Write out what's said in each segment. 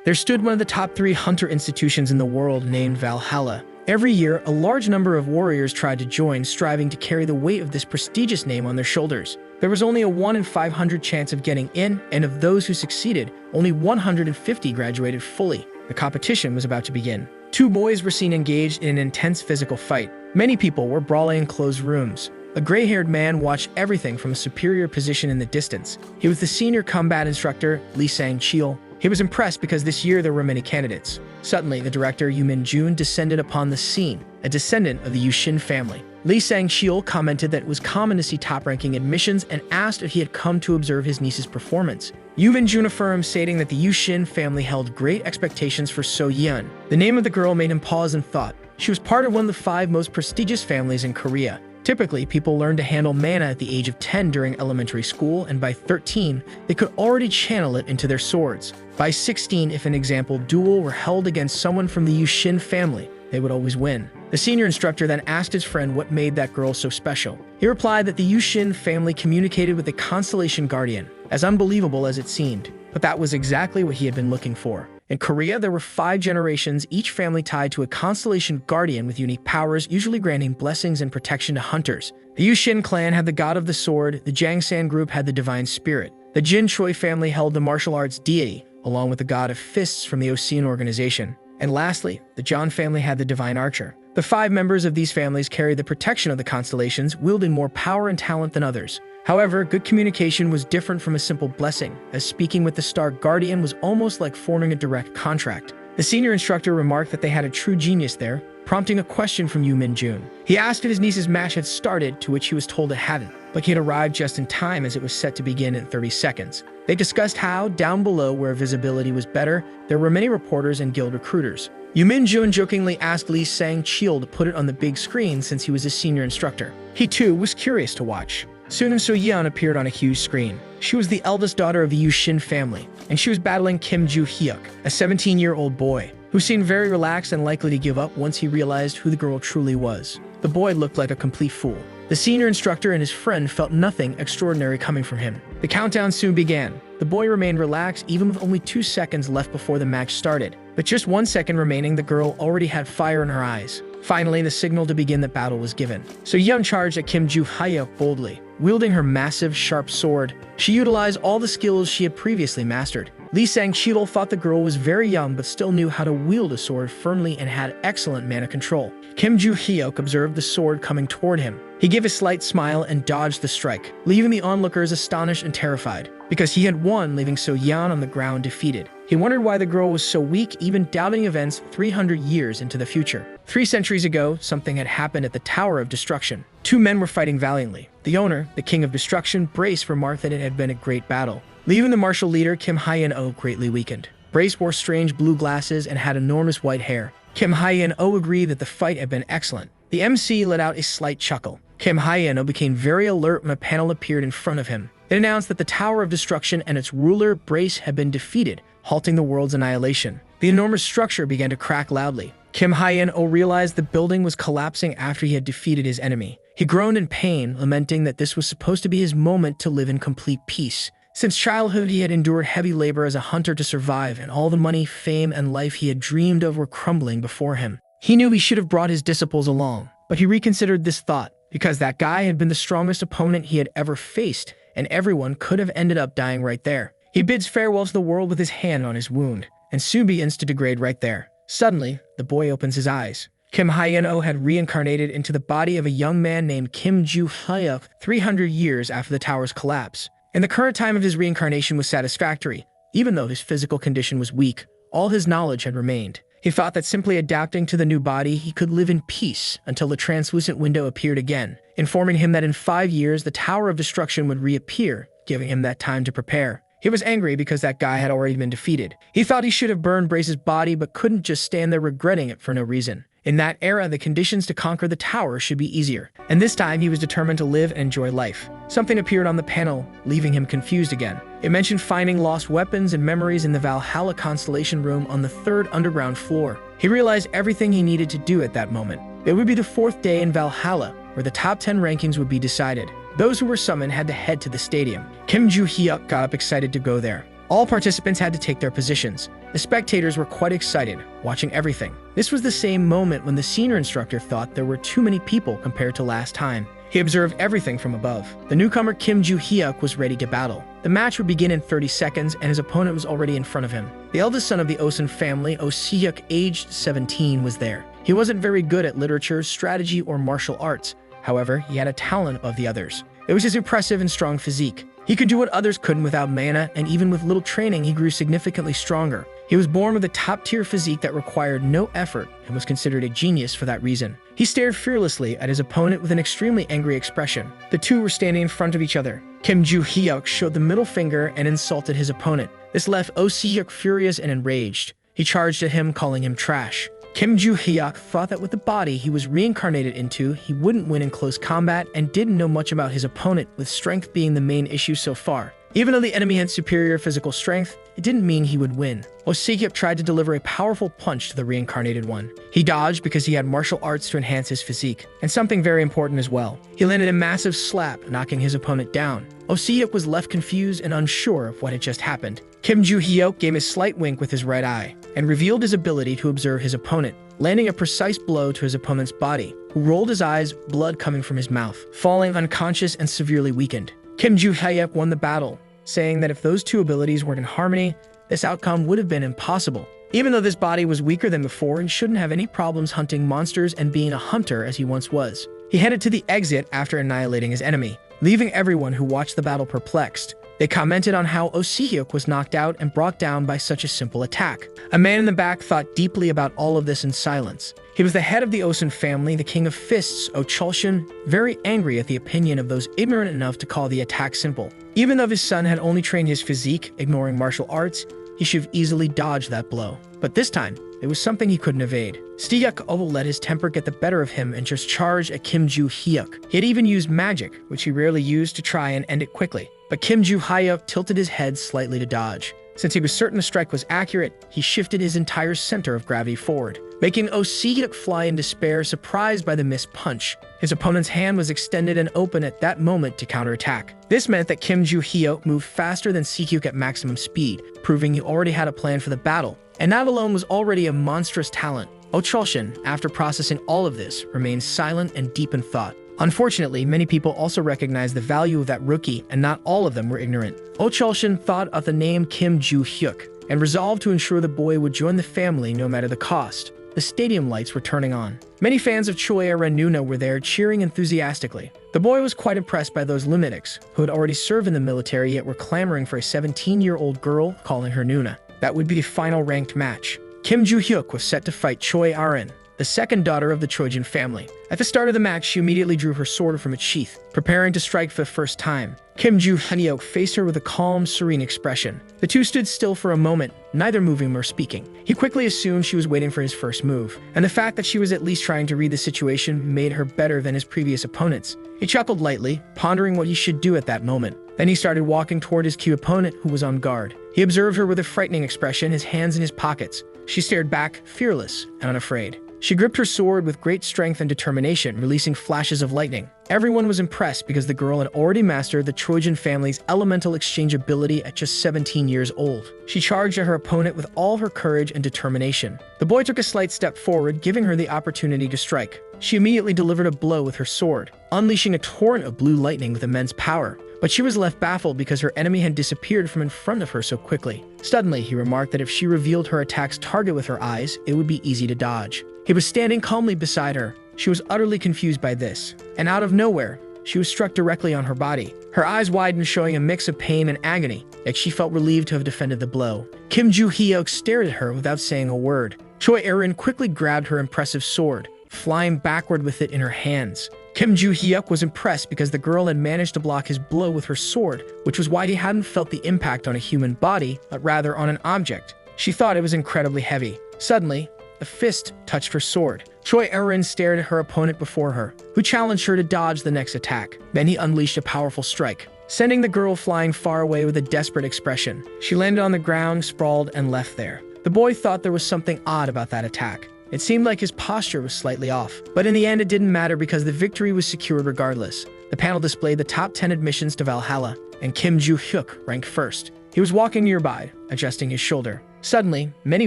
there stood one of the top 3 hunter institutions in the world named Valhalla. Every year, a large number of warriors tried to join, striving to carry the weight of this prestigious name on their shoulders. There was only a 1 in 500 chance of getting in, and of those who succeeded, only 150 graduated fully. The competition was about to begin. 2 boys were seen engaged in an intense physical fight. Many people were brawling in closed rooms. A gray-haired man watched everything from a superior position in the distance. He was the senior combat instructor, Lee Sang-cheol. He was impressed because this year there were many candidates. Suddenly, the director, Yu Min-jun, descended upon the scene, a descendant of the Yushin family. Lee Sang-cheol commented that it was common to see top-ranking admissions and asked if he had come to observe his niece's performance. Yu Min-jun affirmed, stating that the Yushin family held great expectations for So-yeon. The name of the girl made him pause and thought. She was part of one of the 5 most prestigious families in Korea. Typically, people learn to handle mana at the age of 10 during elementary school, and by 13, they could already channel it into their swords. By 16, if an example duel were held against someone from the Yushin family, they would always win. The senior instructor then asked his friend what made that girl so special. He replied that the Yushin family communicated with a constellation guardian, as unbelievable as it seemed. But that was exactly what he had been looking for. In Korea, there were 5 generations, each family tied to a constellation guardian with unique powers, usually granting blessings and protection to hunters. The Yushin clan had the god of the sword, the Jangsan group had the divine spirit, the Jin Choi family held the martial arts deity, along with the god of fists from the Osean organization. And lastly, the John family had the divine archer. The 5 members of these families carried the protection of the constellations, wielding more power and talent than others. However, good communication was different from a simple blessing, as speaking with the Star Guardian was almost like forming a direct contract. The senior instructor remarked that they had a true genius there, prompting a question from Yu Min-jun. He asked if his niece's match had started, to which he was told it hadn't, but he had arrived just in time as it was set to begin in 30 seconds. They discussed how, down below where visibility was better, there were many reporters and guild recruiters. Yu Min-jun jokingly asked Lee Sang-cheol to put it on the big screen since he was a senior instructor. He too was curious to watch. Soon So-yeon appeared on a huge screen. She was the eldest daughter of the Yushin family, and she was battling Kim Joo-hyuk, a 17-year-old boy, who seemed very relaxed and likely to give up once he realized who the girl truly was. The boy looked like a complete fool. The senior instructor and his friend felt nothing extraordinary coming from him. The countdown soon began. The boy remained relaxed even with only 2 seconds left before the match started. With just 1 second remaining, the girl already had fire in her eyes. Finally, the signal to begin the battle was given. So-yeon charged at Kim Joo-hyuk boldly. Wielding her massive, sharp sword, she utilized all the skills she had previously mastered. Lee Sang-cheol thought the girl was very young but still knew how to wield a sword firmly and had excellent mana control. Kim Joo-hyuk observed the sword coming toward him. He gave a slight smile and dodged the strike, leaving the onlookers astonished and terrified, because he had won, leaving So-yeon on the ground defeated. He wondered why the girl was so weak, even doubting events 300 years into the future. 3 centuries ago, something had happened at the Tower of Destruction. 2 men were fighting valiantly. The owner, the King of Destruction, Brace, remarked that it had been a great battle, leaving the martial leader Kim Hyen-oh greatly weakened. Brace wore strange blue glasses and had enormous white hair. Kim Hyen-oh agreed that the fight had been excellent. The MC let out a slight chuckle. Kim Hyen-oh became very alert when a panel appeared in front of him. It announced that the Tower of Destruction and its ruler, Brace, had been defeated, halting the world's annihilation. The enormous structure began to crack loudly. Kim Hyen-oh realized the building was collapsing after he had defeated his enemy. He groaned in pain, lamenting that this was supposed to be his moment to live in complete peace. Since childhood, he had endured heavy labor as a hunter to survive, and all the money, fame, and life he had dreamed of were crumbling before him. He knew he should have brought his disciples along, but he reconsidered this thought, because that guy had been the strongest opponent he had ever faced, and everyone could have ended up dying right there. He bids farewell to the world with his hand on his wound, and soon begins to degrade right there. Suddenly, the boy opens his eyes. Kim Hyen-oh had reincarnated into the body of a young man named Kim Joo-hyuk 300 years after the tower's collapse. And the current time of his reincarnation was satisfactory. Even though his physical condition was weak, all his knowledge had remained. He thought that simply adapting to the new body, he could live in peace until the translucent window appeared again, informing him that in 5 years the Tower of Destruction would reappear, giving him that time to prepare. He was angry because that guy had already been defeated. He thought he should have burned Brace's body but couldn't just stand there regretting it for no reason. In that era, the conditions to conquer the tower should be easier, and this time he was determined to live and enjoy life. Something appeared on the panel, leaving him confused again. It mentioned finding lost weapons and memories in the Valhalla Constellation Room on the 3rd underground floor. He realized everything he needed to do at that moment. It would be the 4th day in Valhalla, where the top 10 rankings would be decided. Those who were summoned had to head to the stadium. Kim Joo-hyuk got up excited to go there. All participants had to take their positions. The spectators were quite excited, watching everything. This was the same moment when the senior instructor thought there were too many people compared to last time. He observed everything from above. The newcomer Kim Joo-hyuk was ready to battle. The match would begin in 30 seconds, and his opponent was already in front of him. The eldest son of the Osun family, Oh Se-hyuk, aged 17, was there. He wasn't very good at literature, strategy, or martial arts. However, he had a talent of the others. It was his impressive and strong physique. He could do what others couldn't without mana, and even with little training, he grew significantly stronger. He was born with a top-tier physique that required no effort and was considered a genius for that reason. He stared fearlessly at his opponent with an extremely angry expression. The two were standing in front of each other. Kim Joo-hyuk showed the middle finger and insulted his opponent. This left Oh Se-hyuk furious and enraged. He charged at him, calling him trash. Kim Joo-hyuk thought that with the body he was reincarnated into, he wouldn't win in close combat and didn't know much about his opponent, with strength being the main issue so far. Even though the enemy had superior physical strength, it didn't mean he would win. Oh Se-hyuk tried to deliver a powerful punch to the reincarnated one. He dodged because he had martial arts to enhance his physique, and something very important as well. He landed a massive slap, knocking his opponent down. Oh Se-hyuk was left confused and unsure of what had just happened. Kim Joo-hyuk gave a slight wink with his right eye and revealed his ability to observe his opponent, landing a precise blow to his opponent's body, who rolled his eyes, blood coming from his mouth, falling unconscious and severely weakened. Kim Joo-hyuk won the battle, saying that if those two abilities weren't in harmony, this outcome would have been impossible. Even though this body was weaker than before and shouldn't have any problems hunting monsters and being a hunter as he once was. He headed to the exit after annihilating his enemy, leaving everyone who watched the battle perplexed. They commented on how Oh Se-hyuk was knocked out and brought down by such a simple attack. A man in the back thought deeply about all of this in silence. He was the head of the Osun family, the king of fists, Oh Chulshin, very angry at the opinion of those ignorant enough to call the attack simple. Even though his son had only trained his physique, ignoring martial arts, he should have easily dodged that blow. But this time, it was something he couldn't evade. Se-hyuk let his temper get the better of him and just charged at Kim Joo-hyuk. He had even used magic, which he rarely used, to try and end it quickly. But Kim Joo-hyuk tilted his head slightly to dodge. Since he was certain the strike was accurate, he shifted his entire center of gravity forward, making Oh Se-hyuk fly in despair, surprised by the missed punch. His opponent's hand was extended and open at that moment to counterattack. This meant that Kim Joo-hyuk moved faster than Se-hyuk at maximum speed, proving he already had a plan for the battle, and that alone was already a monstrous talent. Oh Chulshin, after processing all of this, remained silent and deep in thought. Unfortunately, many people also recognized the value of that rookie, and not all of them were ignorant. Oh Chulshin thought of the name Kim Joo-hyuk and resolved to ensure the boy would join the family no matter the cost. The stadium lights were turning on. Many fans of Choi Arenuna were there, cheering enthusiastically. The boy was quite impressed by those lunatics who had already served in the military yet were clamoring for a 17-year-old girl, calling her Nuna. That would be the final ranked match. Kim Joo-hyuk was set to fight Choi Aren, the second daughter of the Trojan family. At the start of the match, she immediately drew her sword from its sheath, preparing to strike for the first time. Kim Joo-hyuk faced her with a calm, serene expression. The two stood still for a moment, neither moving nor speaking. He quickly assumed she was waiting for his first move, and the fact that she was at least trying to read the situation made her better than his previous opponents. He chuckled lightly, pondering what he should do at that moment. Then he started walking toward his key opponent, who was on guard. He observed her with a frightening expression, his hands in his pockets. She stared back, fearless and unafraid. She gripped her sword with great strength and determination, releasing flashes of lightning. Everyone was impressed because the girl had already mastered the Trojan family's elemental exchange ability at just 17 years old. She charged at her opponent with all her courage and determination. The boy took a slight step forward, giving her the opportunity to strike. She immediately delivered a blow with her sword, unleashing a torrent of blue lightning with immense power. But she was left baffled because her enemy had disappeared from in front of her so quickly. Suddenly, he remarked that if she revealed her attack's target with her eyes, it would be easy to dodge. He was standing calmly beside her. She was utterly confused by this, and out of nowhere, she was struck directly on her body. Her eyes widened, showing a mix of pain and agony, yet she felt relieved to have defended the blow. Kim Joo-hyuk stared at her without saying a word. Choi Erin quickly grabbed her impressive sword, flying backward with it in her hands. Kim Joo-hyuk was impressed because the girl had managed to block his blow with her sword, which was why he hadn't felt the impact on a human body, but rather on an object. She thought it was incredibly heavy. Suddenly, a fist touched her sword. Choi Erin stared at her opponent before her, who challenged her to dodge the next attack. Then he unleashed a powerful strike, sending the girl flying far away with a desperate expression. She landed on the ground, sprawled, and left there. The boy thought there was something odd about that attack. It seemed like his posture was slightly off. But in the end, it didn't matter because the victory was secured regardless. The panel displayed the top 10 admissions to Valhalla, and Kim Joo-hyuk ranked first. He was walking nearby, adjusting his shoulder. Suddenly, many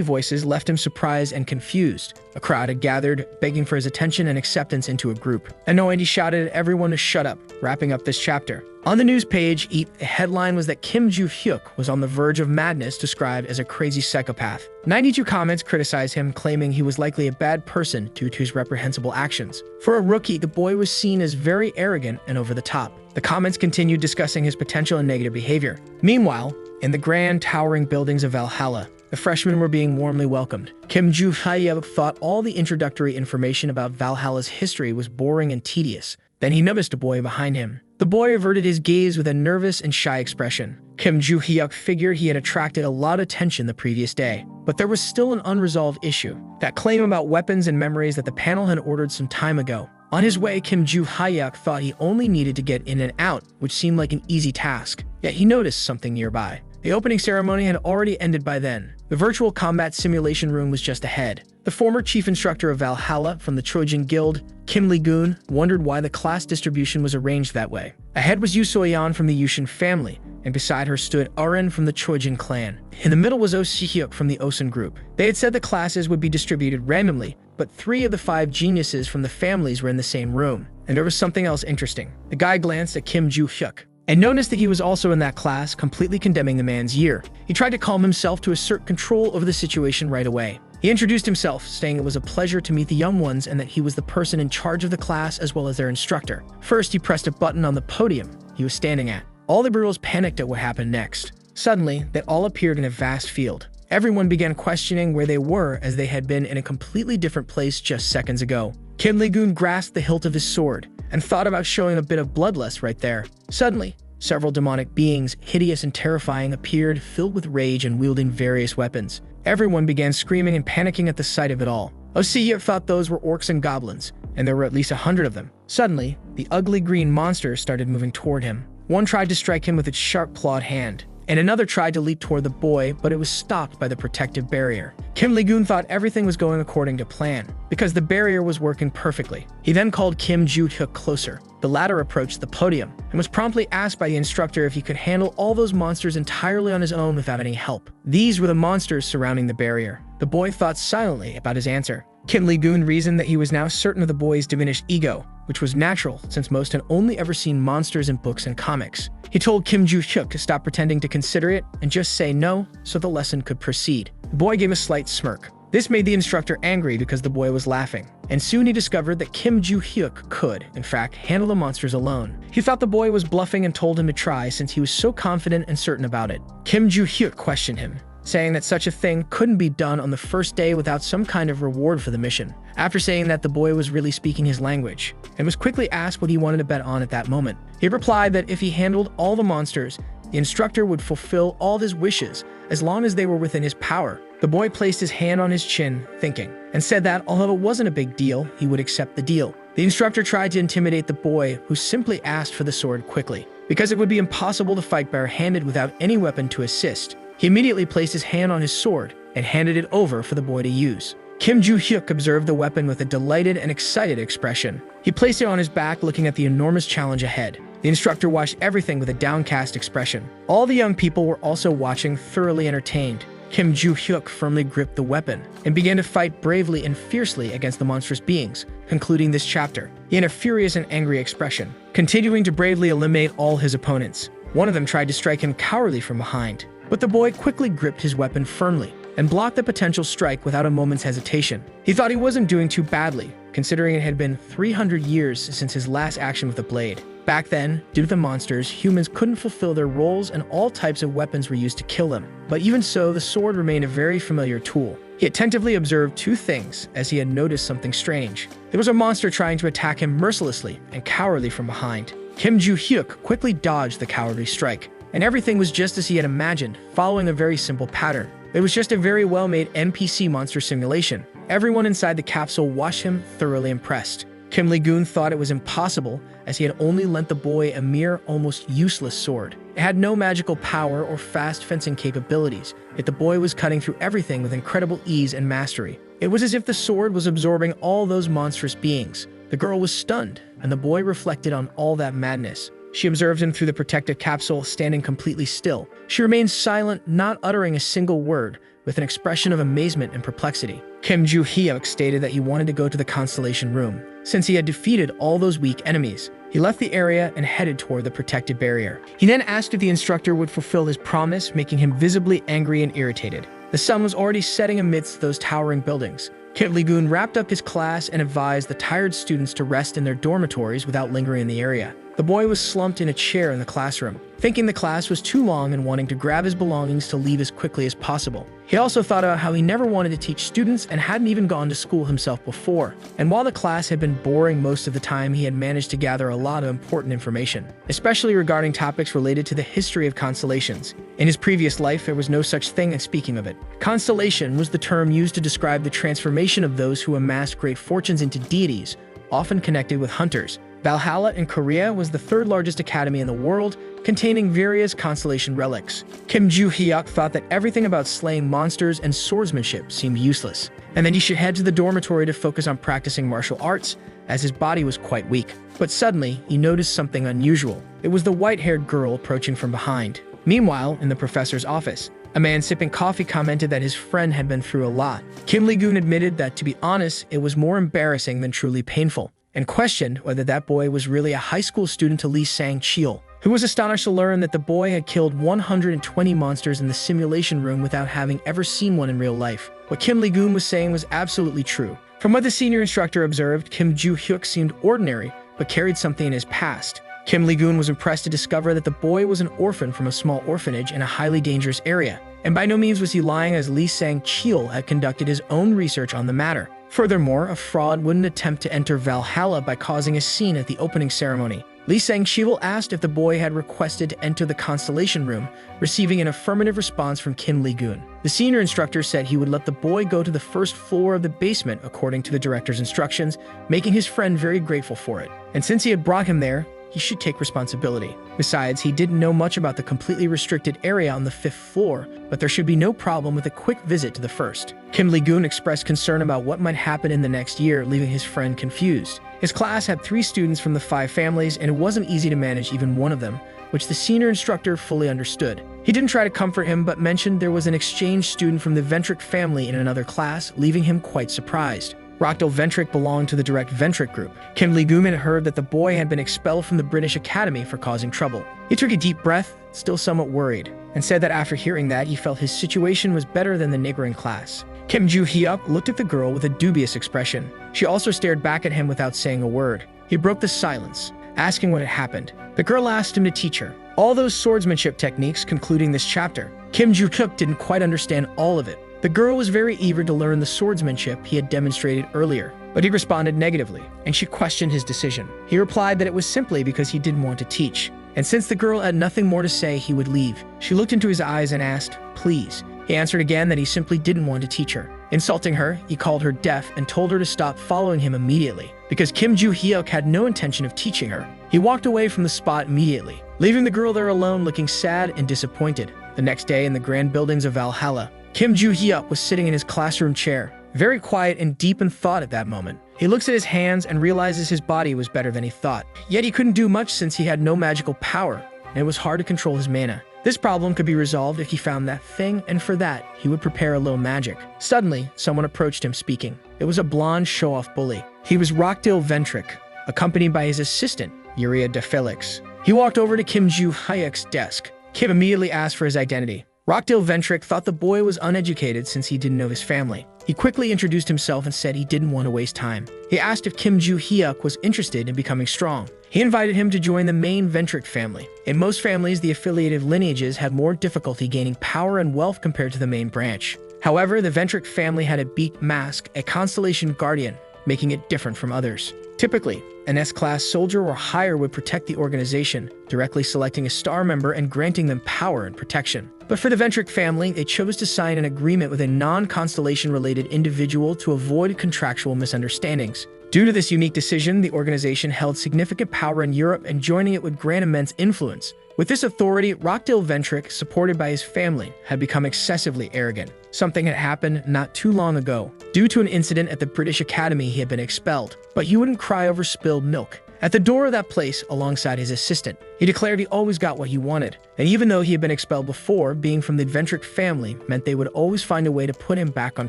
voices left him surprised and confused. A crowd had gathered, begging for his attention and acceptance into a group. Annoyed, he shouted at everyone to shut up, wrapping up this chapter. On the news page, the headline was that Kim Joo-hyuk was on the verge of madness, described as a crazy psychopath. 92 comments criticized him, claiming he was likely a bad person due to his reprehensible actions. For a rookie, the boy was seen as very arrogant and over the top. The comments continued discussing his potential and negative behavior. Meanwhile, in the grand, towering buildings of Valhalla, the freshmen were being warmly welcomed. Kim Joo-hyuk thought all the introductory information about Valhalla's history was boring and tedious. Then he noticed a boy behind him. The boy averted his gaze with a nervous and shy expression. Kim Joo-hyuk figured he had attracted a lot of attention the previous day, but there was still an unresolved issue. That claim about weapons and memories that the panel had ordered some time ago. On his way, Kim Joo-hyuk thought he only needed to get in and out, which seemed like an easy task. Yet he noticed something nearby. The opening ceremony had already ended by then. The virtual combat simulation room was just ahead. The former chief instructor of Valhalla from the Trojan Guild, Kim Lee-gun, wondered why the class distribution was arranged that way. Ahead was Yu So-yeon from the Yushin family, and beside her stood Aren from the Trojan clan. In the middle was Oh Si-hyuk from the Osun group. They had said the classes would be distributed randomly, but 3 of the 5 geniuses from the families were in the same room. And there was something else interesting. The guy glanced at Kim Joo-hyuk and noticed that he was also in that class, completely condemning the man's year. He tried to calm himself to assert control over the situation right away. He introduced himself, saying it was a pleasure to meet the young ones and that he was the person in charge of the class as well as their instructor. First, he pressed a button on the podium he was standing at. All the girls panicked at what happened next. Suddenly, they all appeared in a vast field. Everyone began questioning where they were, as they had been in a completely different place just seconds ago. Kim Lee-gun grasped the hilt of his sword and thought about showing a bit of bloodlust right there. Suddenly, several demonic beings, hideous and terrifying, appeared, filled with rage and wielding various weapons. Everyone began screaming and panicking at the sight of it all. Oh Si-hyuk thought those were orcs and goblins, and there were at least 100 of them. Suddenly, the ugly green monster started moving toward him. One tried to strike him with its sharp-clawed hand, and another tried to leap toward the boy, but it was stopped by the protective barrier. Kim Lee-gun thought everything was going according to plan, because the barrier was working perfectly. He then called Kim Joo-hyuk closer. The latter approached the podium, and was promptly asked by the instructor if he could handle all those monsters entirely on his own without any help. These were the monsters surrounding the barrier. The boy thought silently about his answer. Kim Lee-gun reasoned that he was now certain of the boy's diminished ego, which was natural since most had only ever seen monsters in books and comics. He told Kim Joo-hyuk to stop pretending to consider it and just say no so the lesson could proceed. The boy gave a slight smirk. This made the instructor angry because the boy was laughing, and soon he discovered that Kim Joo-hyuk could, in fact, handle the monsters alone. He thought the boy was bluffing and told him to try since he was so confident and certain about it. Kim Joo-hyuk questioned him, saying that such a thing couldn't be done on the first day without some kind of reward for the mission. After saying that, the boy was really speaking his language, and was quickly asked what he wanted to bet on at that moment. He replied that if he handled all the monsters, the instructor would fulfill all his wishes as long as they were within his power. The boy placed his hand on his chin, thinking, and said that although it wasn't a big deal, he would accept the deal. The instructor tried to intimidate the boy, who simply asked for the sword quickly. Because it would be impossible to fight barehanded without any weapon to assist, he immediately placed his hand on his sword and handed it over for the boy to use. Kim Joo-hyuk observed the weapon with a delighted and excited expression. He placed it on his back, looking at the enormous challenge ahead. The instructor watched everything with a downcast expression. All the young people were also watching, thoroughly entertained. Kim Joo-hyuk firmly gripped the weapon and began to fight bravely and fiercely against the monstrous beings, concluding this chapter. He had a furious and angry expression, continuing to bravely eliminate all his opponents. One of them tried to strike him cowardly from behind, but the boy quickly gripped his weapon firmly and blocked the potential strike without a moment's hesitation. He thought he wasn't doing too badly, considering it had been 300 years since his last action with the blade. Back then, due to the monsters, humans couldn't fulfill their roles and all types of weapons were used to kill them. But even so, the sword remained a very familiar tool. He attentively observed 2 things as he had noticed something strange. There was a monster trying to attack him mercilessly and cowardly from behind. Kim Joo-hyuk quickly dodged the cowardly strike, and everything was just as he had imagined, following a very simple pattern. It was just a very well-made NPC monster simulation. Everyone inside the capsule watched him, thoroughly impressed. Kim Lee-gun thought it was impossible, as he had only lent the boy a mere, almost useless sword. It had no magical power or fast fencing capabilities, yet the boy was cutting through everything with incredible ease and mastery. It was as if the sword was absorbing all those monstrous beings. The girl was stunned, and the boy reflected on all that madness. She observed him through the protective capsule, standing completely still. She remained silent, not uttering a single word, with an expression of amazement and perplexity. Kim Joo-hyuk stated that he wanted to go to the constellation room, since he had defeated all those weak enemies. He left the area and headed toward the protected barrier. He then asked if the instructor would fulfill his promise, making him visibly angry and irritated. The sun was already setting amidst those towering buildings. Kim Lee-gun wrapped up his class and advised the tired students to rest in their dormitories without lingering in the area. The boy was slumped in a chair in the classroom, thinking the class was too long and wanting to grab his belongings to leave as quickly as possible. He also thought about how he never wanted to teach students and hadn't even gone to school himself before. And while the class had been boring most of the time, he had managed to gather a lot of important information, especially regarding topics related to the history of constellations. In his previous life, there was no such thing as speaking of it. Constellation was the term used to describe the transformation of those who amassed great fortunes into deities, often connected with hunters. Valhalla in Korea was the third largest academy in the world, containing various constellation relics. Kim Joo-hyuk thought that everything about slaying monsters and swordsmanship seemed useless, and that he should head to the dormitory to focus on practicing martial arts, as his body was quite weak. But suddenly, he noticed something unusual. It was the white-haired girl approaching from behind. Meanwhile, in the professor's office, a man sipping coffee commented that his friend had been through a lot. Kim Lee-gun admitted that, to be honest, it was more embarrassing than truly painful, and questioned whether that boy was really a high school student to Lee Sang-cheol, who was astonished to learn that the boy had killed 120 monsters in the simulation room without having ever seen one in real life. What Kim Lee-gun was saying was absolutely true. From what the senior instructor observed, Kim Joo-hyuk seemed ordinary, but carried something in his past. Kim Lee-gun was impressed to discover that the boy was an orphan from a small orphanage in a highly dangerous area, and by no means was he lying, as Lee Sang-cheol had conducted his own research on the matter. Furthermore, a fraud wouldn't attempt to enter Valhalla by causing a scene at the opening ceremony. Lee Sang-cheol asked if the boy had requested to enter the constellation room, receiving an affirmative response from Kim Lee-gun. The senior instructor said he would let the boy go to the first floor of the basement according to the director's instructions, making his friend very grateful for it. And since he had brought him there, he should take responsibility. Besides, he didn't know much about the completely restricted area on the 5th floor, but there should be no problem with a quick visit to the first. Kim Lee-gun expressed concern about what might happen in the next year, leaving his friend confused. His class had 3 students from the 5 families, and it wasn't easy to manage even one of them, which the senior instructor fully understood. He didn't try to comfort him, but mentioned there was an exchange student from the Ventric family in another class, leaving him quite surprised. Rockdale Ventric belonged to the Direct Ventric group. Kim Lee-gun had heard that the boy had been expelled from the British Academy for causing trouble. He took a deep breath, still somewhat worried, and said that after hearing that, he felt his situation was better than the neighboring class. Kim Joo-hyuk looked at the girl with a dubious expression. She also stared back at him without saying a word. He broke the silence, asking what had happened. The girl asked him to teach her all those swordsmanship techniques concluding this chapter. Kim Joo-hyuk didn't quite understand all of it. The girl was very eager to learn the swordsmanship he had demonstrated earlier, but he responded negatively, and she questioned his decision. He replied that it was simply because he didn't want to teach, and since the girl had nothing more to say, he would leave. She looked into his eyes and asked, "Please." He answered again that he simply didn't want to teach her. Insulting her, he called her deaf and told her to stop following him immediately. Because Kim Joo-hyuk had no intention of teaching her, he walked away from the spot immediately, leaving the girl there alone looking sad and disappointed. The next day, in the grand buildings of Valhalla, Kim Joo-hyuk was sitting in his classroom chair, very quiet and deep in thought at that moment. He looks at his hands and realizes his body was better than he thought. Yet he couldn't do much since he had no magical power, and it was hard to control his mana. This problem could be resolved if he found that thing, and for that, he would prepare a little magic. Suddenly, someone approached him speaking. It was a blonde show-off bully. He was Rockdale Ventric, accompanied by his assistant, Uriah de Felix. He walked over to Kim Joo-hyuk's desk. Kim immediately asked for his identity. Rockdale Ventric thought the boy was uneducated since he didn't know his family. He quickly introduced himself and said he didn't want to waste time. He asked if Kim Joo-hyuk was interested in becoming strong. He invited him to join the main Ventric family. In most families, the affiliated lineages had more difficulty gaining power and wealth compared to the main branch. However, the Ventric family had a beak mask, a constellation guardian, making it different from others. Typically, an S-class soldier or higher would protect the organization, directly selecting a star member and granting them power and protection. But for the Ventric family, they chose to sign an agreement with a non-constellation-related individual to avoid contractual misunderstandings. Due to this unique decision, the organization held significant power in Europe, and joining it would grant immense influence. With this authority, Rockdale Ventric, supported by his family, had become excessively arrogant. Something had happened not too long ago. Due to an incident at the British Academy, he had been expelled. But he wouldn't cry over spilled milk. at the door of that place alongside his assistant. He declared he always got what he wanted, and even though he had been expelled before, being from the Adventric family meant they would always find a way to put him back on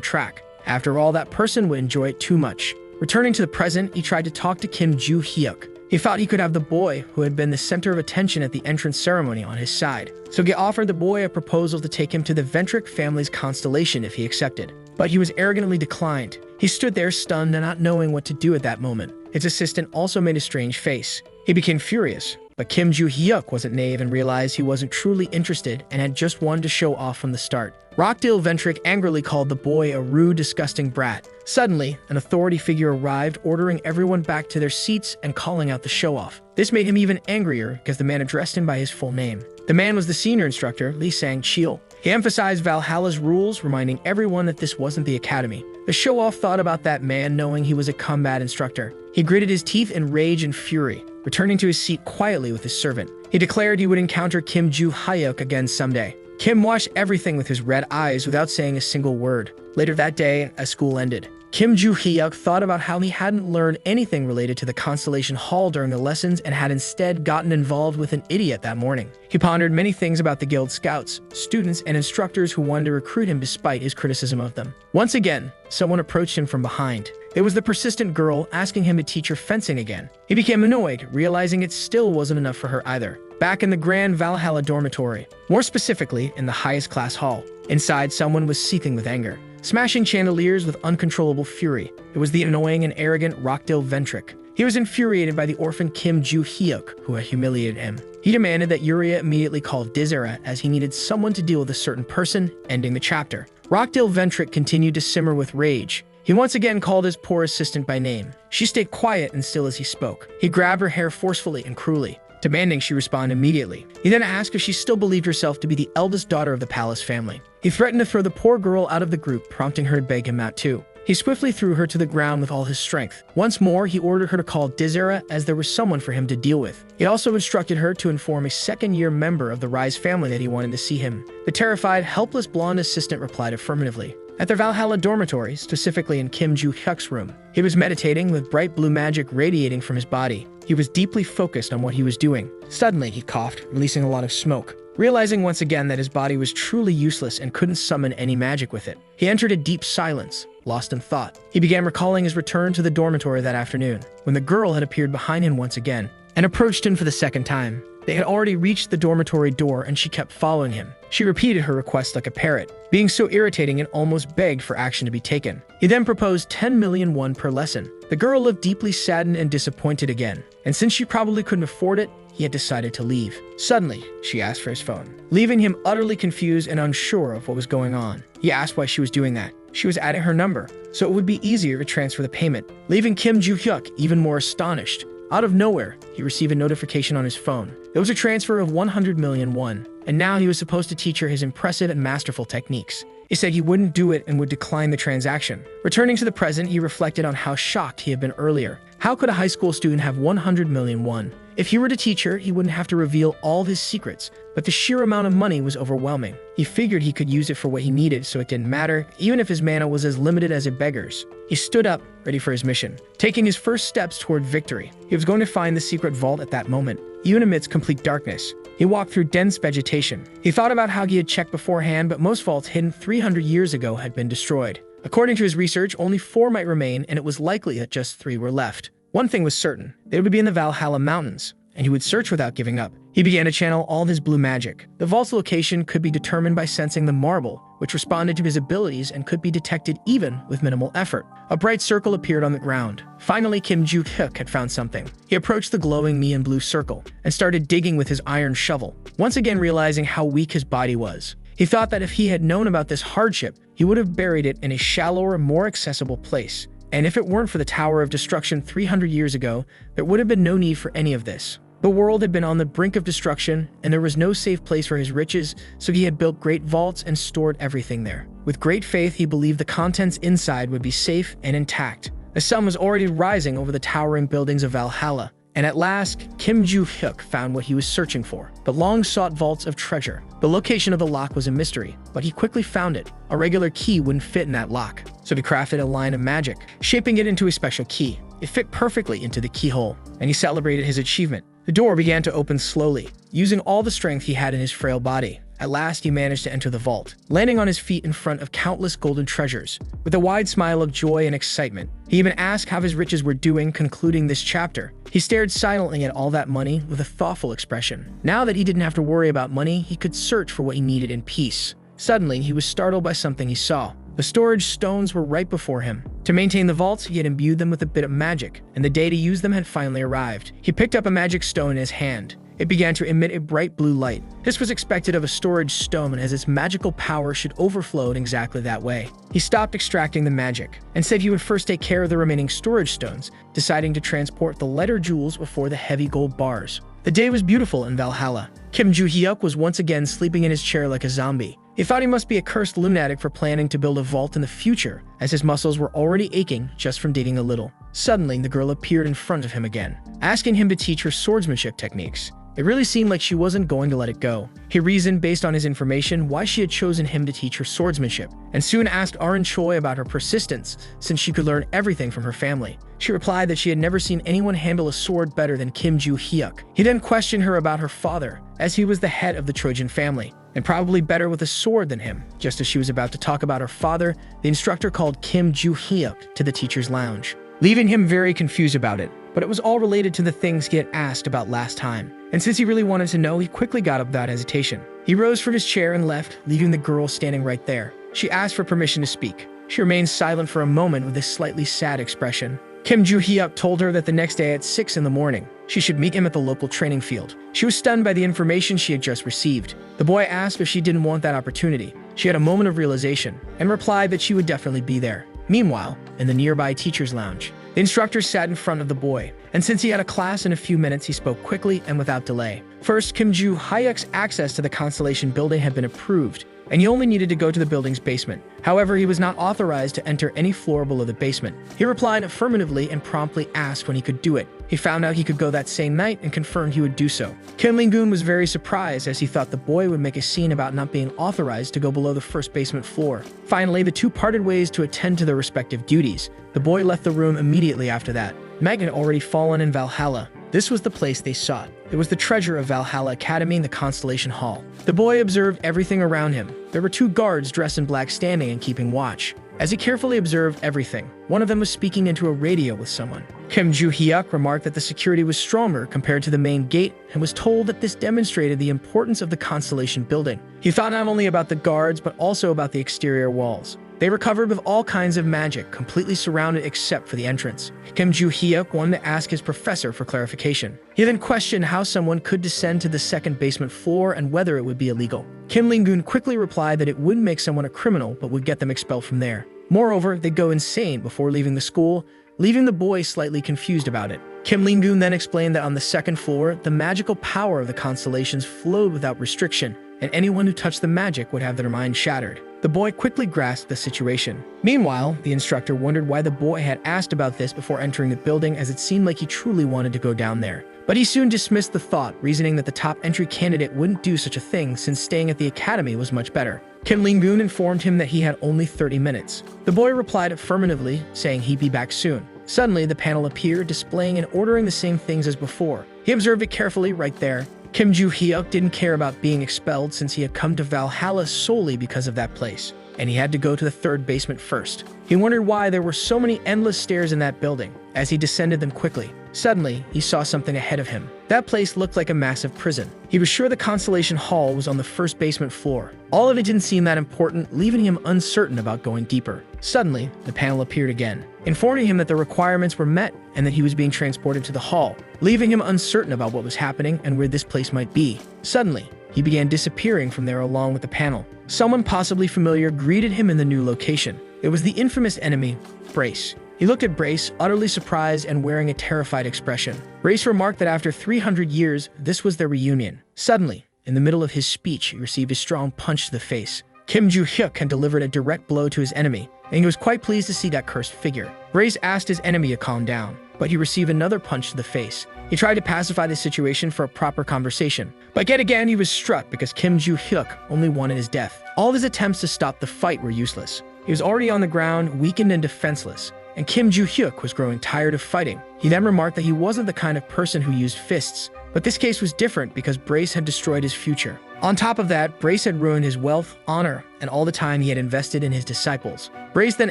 track. After all, that person would enjoy it too much. Returning to the present, he tried to talk to Kim Joo-hyuk. He thought he could have the boy, who had been the center of attention at the entrance ceremony, on his side. So he offered the boy a proposal to take him to the Adventric family's constellation if he accepted. But he was arrogantly declined. He stood there stunned and not knowing what to do at that moment. His assistant also made a strange face. He became furious, but Kim Joo-hyuk wasn't naive and realized he wasn't truly interested and had just wanted to show off from the start. Rockdale Ventric angrily called the boy a rude, disgusting brat. Suddenly, an authority figure arrived, ordering everyone back to their seats and calling out the show-off. This made him even angrier because the man addressed him by his full name. The man was the senior instructor, Lee Sang-chil. He emphasized Valhalla's rules, reminding everyone that this wasn't the academy. The show-off thought about that man, knowing he was a combat instructor. He gritted his teeth in rage and fury, returning to his seat quietly with his servant. He declared he would encounter Kim Joo-hyuk again someday. Kim watched everything with his red eyes without saying a single word. Later that day, as school ended, Kim Joo-hyuk thought about how he hadn't learned anything related to the Constellation Hall during the lessons and had instead gotten involved with an idiot that morning. He pondered many things about the guild scouts, students, and instructors who wanted to recruit him despite his criticism of them. Once again, someone approached him from behind. It was the persistent girl asking him to teach her fencing again. He became annoyed, realizing it still wasn't enough for her either. Back in the Grand Valhalla dormitory, more specifically in the highest class hall, inside someone was seething with anger, smashing chandeliers with uncontrollable fury. It was the annoying and arrogant Rockdale Ventric. He was infuriated by the orphan Kim Joo-hyuk, who had humiliated him. He demanded that Uriah immediately call Dronzer as he needed someone to deal with a certain person, ending the chapter. Rockdale Ventric continued to simmer with rage. He once again called his poor assistant by name. She stayed quiet and still as he spoke. He grabbed her hair forcefully and cruelly, demanding she respond immediately. He then asked if she still believed herself to be the eldest daughter of the palace family. He threatened to throw the poor girl out of the group, prompting her to beg him out too. He swiftly threw her to the ground with all his strength. Once more, he ordered her to call Dronzer as there was someone for him to deal with. He also instructed her to inform a second-year member of the Rise family that he wanted to see him. The terrified, helpless blonde assistant replied affirmatively. At their Valhalla dormitory, specifically in Kim Joo-hyuk's room, he was meditating with bright blue magic radiating from his body. He was deeply focused on what he was doing. Suddenly, he coughed, releasing a lot of smoke. Realizing once again that his body was truly useless and couldn't summon any magic with it, he entered a deep silence, lost in thought. He began recalling his return to the dormitory that afternoon, when the girl had appeared behind him once again, and approached him for the second time. They had already reached the dormitory door and she kept following him. She repeated her request like a parrot, being so irritating and almost begged for action to be taken. He then proposed 10 million won per lesson. The girl looked deeply saddened and disappointed again, and since she probably couldn't afford it, he had decided to leave. Suddenly, she asked for his phone, leaving him utterly confused and unsure of what was going on. He asked why she was doing that. She was adding her number, so it would be easier to transfer the payment, leaving Kim Joo-hyuk even more astonished. Out of nowhere, he received a notification on his phone. It was a transfer of 100 million won, and now he was supposed to teach her his impressive and masterful techniques. He said he wouldn't do it and would decline the transaction. Returning to the present, he reflected on how shocked he had been earlier. How could a high school student have 100 million won? If he were to teach her, he wouldn't have to reveal all of his secrets, but the sheer amount of money was overwhelming. He figured he could use it for what he needed, so it didn't matter, even if his mana was as limited as a beggar's. He stood up, ready for his mission, taking his first steps toward victory. He was going to find the secret vault at that moment, even amidst complete darkness. He walked through dense vegetation. He thought about how he had checked beforehand, but most vaults hidden 300 years ago had been destroyed. According to his research, only 4 might remain, and it was likely that just 3 were left. One thing was certain, they would be in the Valhalla Mountains, and he would search without giving up. He began to channel all of his blue magic. The vault's location could be determined by sensing the marble, which responded to his abilities and could be detected even with minimal effort. A bright circle appeared on the ground. Finally, Kim Joo-hyuk had found something. He approached the glowing neon blue circle and started digging with his iron shovel, once again realizing how weak his body was. He thought that if he had known about this hardship, he would have buried it in a shallower, more accessible place. And if it weren't for the Tower of Destruction 300 years ago, there would have been no need for any of this. The world had been on the brink of destruction, and there was no safe place for his riches, so he had built great vaults and stored everything there. With great faith, he believed the contents inside would be safe and intact. The sun was already rising over the towering buildings of Valhalla, and at last, Kim Joo-hyuk found what he was searching for, the long-sought vaults of treasure. The location of the lock was a mystery, but he quickly found it. A regular key wouldn't fit in that lock. so he crafted a line of magic, shaping it into a special key. It fit perfectly into the keyhole, and he celebrated his achievement. The door began to open slowly, using all the strength he had in his frail body. At last, he managed to enter the vault, landing on his feet in front of countless golden treasures. With a wide smile of joy and excitement, he even asked how his riches were doing. Concluding this chapter, he stared silently at all that money with a thoughtful expression. Now that he didn't have to worry about money, he could search for what he needed in peace. Suddenly, he was startled by something he saw. The storage stones were right before him. To maintain the vaults, he had imbued them with a bit of magic, and the day to use them had finally arrived. He picked up a magic stone in his hand. It began to emit a bright blue light. This was expected of a storage stone, as its magical power should overflow in exactly that way. He stopped extracting the magic and said he would first take care of the remaining storage stones, deciding to transport the lighter jewels before the heavy gold bars. The day was beautiful in Valhalla. Kim Joo-hyuk was once again sleeping in his chair like a zombie. He thought he must be a cursed lunatic for planning to build a vault in the future, as his muscles were already aching just from digging a little. Suddenly, the girl appeared in front of him again, asking him to teach her swordsmanship techniques. It really seemed like she wasn't going to let it go. He reasoned based on his information why she had chosen him to teach her swordsmanship, and soon asked Arin Choi about her persistence, since she could learn everything from her family. She replied that she had never seen anyone handle a sword better than Kim Joo-hyuk. He then questioned her about her father, as he was the head of the Trojan family, and probably better with a sword than him. Just as she was about to talk about her father, the instructor called Kim Joo-hyuk to the teacher's lounge, leaving him very confused about it. But it was all related to the things he had asked about last time. And since he really wanted to know, he quickly got up without hesitation. He rose from his chair and left, leaving the girl standing right there. She asked for permission to speak. She remained silent for a moment with a slightly sad expression. Kim Joo-hyuk told her that the next day at 6 in the morning, she should meet him at the local training field. She was stunned by the information she had just received. The boy asked if she didn't want that opportunity. She had a moment of realization and replied that she would definitely be there. Meanwhile, in the nearby teacher's lounge, the instructor sat in front of the boy, and since he had a class in a few minutes, he spoke quickly and without delay. First, Kim Joo-hyuk's access to the Constellation building had been approved, and he only needed to go to the building's basement. However, he was not authorized to enter any floor below the basement. He replied affirmatively and promptly asked when he could do it. He found out he could go that same night and confirmed he would do so. Kim Ling-gun was very surprised, as he thought the boy would make a scene about not being authorized to go below the first basement floor. Finally, the two parted ways to attend to their respective duties. The boy left the room immediately after that. Night had already fallen in Valhalla. This was the place they sought. It was the treasure of Valhalla Academy in the Constellation Hall. The boy observed everything around him. There were two guards dressed in black standing and keeping watch. As he carefully observed everything, one of them was speaking into a radio with someone. Kim Joo-hyuk remarked that the security was stronger compared to the main gate and was told that this demonstrated the importance of the Constellation building. He thought not only about the guards, but also about the exterior walls. They were covered with all kinds of magic, completely surrounded except for the entrance. Kim Joo-hyuk wanted to ask his professor for clarification. He then questioned how someone could descend to the second basement floor and whether it would be illegal. Kim Ling-gun quickly replied that it wouldn't make someone a criminal, but would get them expelled from there. Moreover, they'd go insane before leaving the school, leaving the boy slightly confused about it. Kim Ling-gun then explained that on the second floor, the magical power of the constellations flowed without restriction, and anyone who touched the magic would have their mind shattered. The boy quickly grasped the situation. Meanwhile, the instructor wondered why the boy had asked about this before entering the building, as it seemed like he truly wanted to go down there. But he soon dismissed the thought, reasoning that the top entry candidate wouldn't do such a thing since staying at the academy was much better. Kim Ling-gun informed him that he had only 30 minutes. The boy replied affirmatively, saying he'd be back soon. Suddenly, the panel appeared, displaying and ordering the same things as before. He observed it carefully right there. Kim Joo-hyuk didn't care about being expelled since he had come to Valhalla solely because of that place, and he had to go to the third basement first. He wondered why there were so many endless stairs in that building, as he descended them quickly. Suddenly, he saw something ahead of him. That place looked like a massive prison. He was sure the Constellation Hall was on the first basement floor. All of it didn't seem that important, leaving him uncertain about going deeper. Suddenly, the panel appeared again, informing him that the requirements were met and that he was being transported to the hall, leaving him uncertain about what was happening and where this place might be. Suddenly, he began disappearing from there along with the panel. Someone possibly familiar greeted him in the new location. It was the infamous enemy, Brace. He looked at Brace, utterly surprised and wearing a terrified expression. Brace remarked that after 300 years, this was their reunion. Suddenly, in the middle of his speech, he received a strong punch to the face. Kim Joo-hyuk had delivered a direct blow to his enemy, and he was quite pleased to see that cursed figure. Brace asked his enemy to calm down, but he received another punch to the face. He tried to pacify the situation for a proper conversation, but yet again he was struck because Kim Joo-hyuk only wanted his death. All of his attempts to stop the fight were useless. He was already on the ground, weakened and defenseless, and Kim Joo-hyuk was growing tired of fighting. He then remarked that he wasn't the kind of person who used fists, but this case was different because Brace had destroyed his future. On top of that, Brace had ruined his wealth, honor, and all the time he had invested in his disciples. Brace then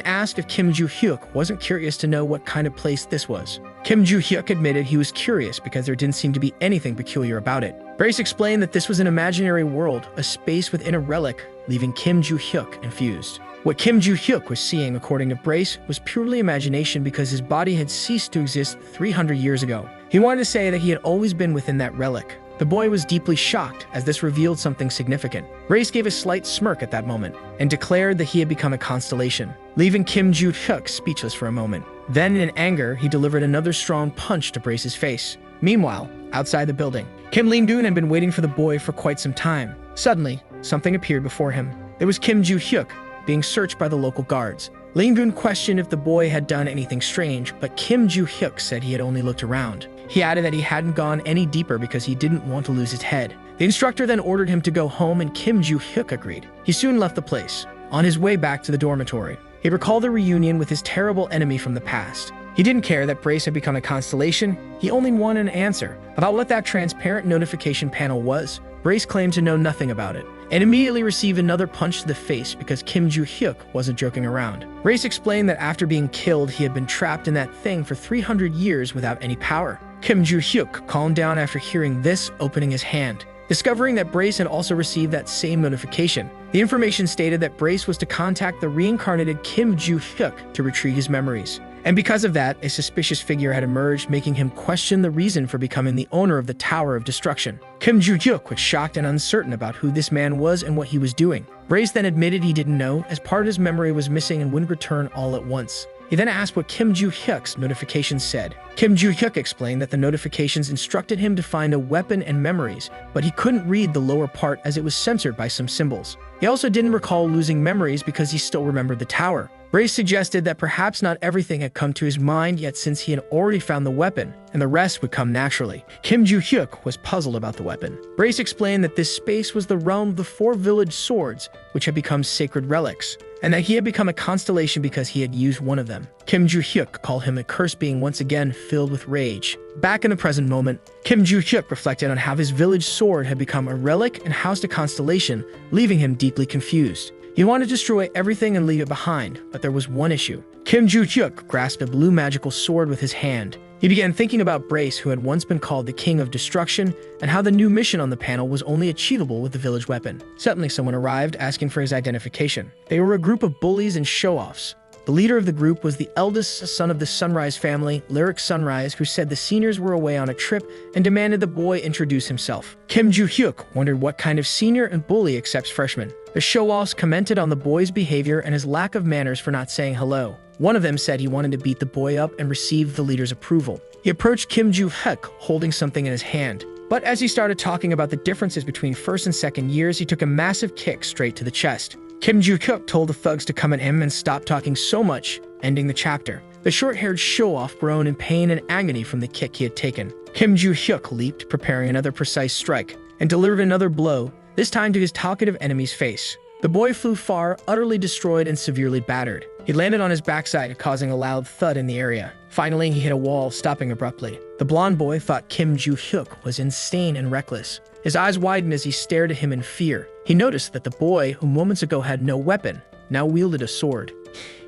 asked if Kim Joo-hyuk wasn't curious to know what kind of place this was. Kim Joo-hyuk admitted he was curious because there didn't seem to be anything peculiar about it. Brace explained that this was an imaginary world, a space within a relic, leaving Kim Joo-hyuk confused. What Kim Joo-hyuk was seeing, according to Brace, was purely imagination because his body had ceased to exist 300 years ago. He wanted to say that he had always been within that relic. The boy was deeply shocked as this revealed something significant. Brace gave a slight smirk at that moment and declared that he had become a constellation, leaving Kim Joo-hyuk speechless for a moment. Then, in anger, he delivered another strong punch to Brace's face. Meanwhile, outside the building, Kim Ling-doon had been waiting for the boy for quite some time. Suddenly, something appeared before him. It was Kim Joo-hyuk, being searched by the local guards. Ling-doon questioned if the boy had done anything strange, but Kim Joo-hyuk said he had only looked around. He added that he hadn't gone any deeper because he didn't want to lose his head. The instructor then ordered him to go home and Kim Joo-hyuk agreed. He soon left the place. On his way back to the dormitory, he recalled the reunion with his terrible enemy from the past. He didn't care that Brace had become a constellation, he only wanted an answer about what that transparent notification panel was. Brace claimed to know nothing about it, and immediately received another punch to the face because Kim Joo-hyuk wasn't joking around. Brace explained that after being killed, he had been trapped in that thing for 300 years without any power. Kim Joo-hyuk calmed down after hearing this, opening his hand, discovering that Brace had also received that same notification. The information stated that Brace was to contact the reincarnated Kim Joo-hyuk to retrieve his memories. And because of that, a suspicious figure had emerged, making him question the reason for becoming the owner of the Tower of Destruction. Kim Joo-hyuk was shocked and uncertain about who this man was and what he was doing. Brace then admitted he didn't know, as part of his memory was missing and wouldn't return all at once. He then asked what Kim Joo-hyuk's notifications said. Kim Joo-hyuk explained that the notifications instructed him to find a weapon and memories, but he couldn't read the lower part as it was censored by some symbols. He also didn't recall losing memories because he still remembered the tower. Brace suggested that perhaps not everything had come to his mind yet since he had already found the weapon, and the rest would come naturally. Kim Joo-hyuk was puzzled about the weapon. Brace explained that this space was the realm of the 4 village swords, which had become sacred relics, and that he had become a constellation because he had used one of them. Kim Joo-hyuk called him a curse being once again filled with rage. Back in the present moment, Kim Joo-hyuk reflected on how his village sword had become a relic and housed a constellation, leaving him deeply confused. He wanted to destroy everything and leave it behind, but there was one issue. Kim Joo-hyuk grasped a blue magical sword with his hand. He began thinking about Brace, who had once been called the King of Destruction, and how the new mission on the panel was only achievable with the village weapon. Suddenly, someone arrived, asking for his identification. They were a group of bullies and show-offs. The leader of the group was the eldest son of the Sunrise family, Lyric Sunrise, who said the seniors were away on a trip and demanded the boy introduce himself. Kim Joo-hyuk wondered what kind of senior and bully accepts freshmen. The show-offs commented on the boy's behavior and his lack of manners for not saying hello. One of them said he wanted to beat the boy up and receive the leader's approval. He approached Kim Joo-hyuk holding something in his hand. But as he started talking about the differences between first and second years, he took a massive kick straight to the chest. Kim Joo-hyuk told the thugs to come at him and stop talking so much, ending the chapter. The short-haired show-off groaned in pain and agony from the kick he had taken. Kim Joo-hyuk leaped, preparing another precise strike, and delivered another blow, this time to his talkative enemy's face. The boy flew far, utterly destroyed and severely battered. He landed on his backside, causing a loud thud in the area. Finally, he hit a wall, stopping abruptly. The blonde boy thought Kim Joo-hyuk was insane and reckless. His eyes widened as he stared at him in fear. He noticed that the boy, who moments ago had no weapon, now wielded a sword.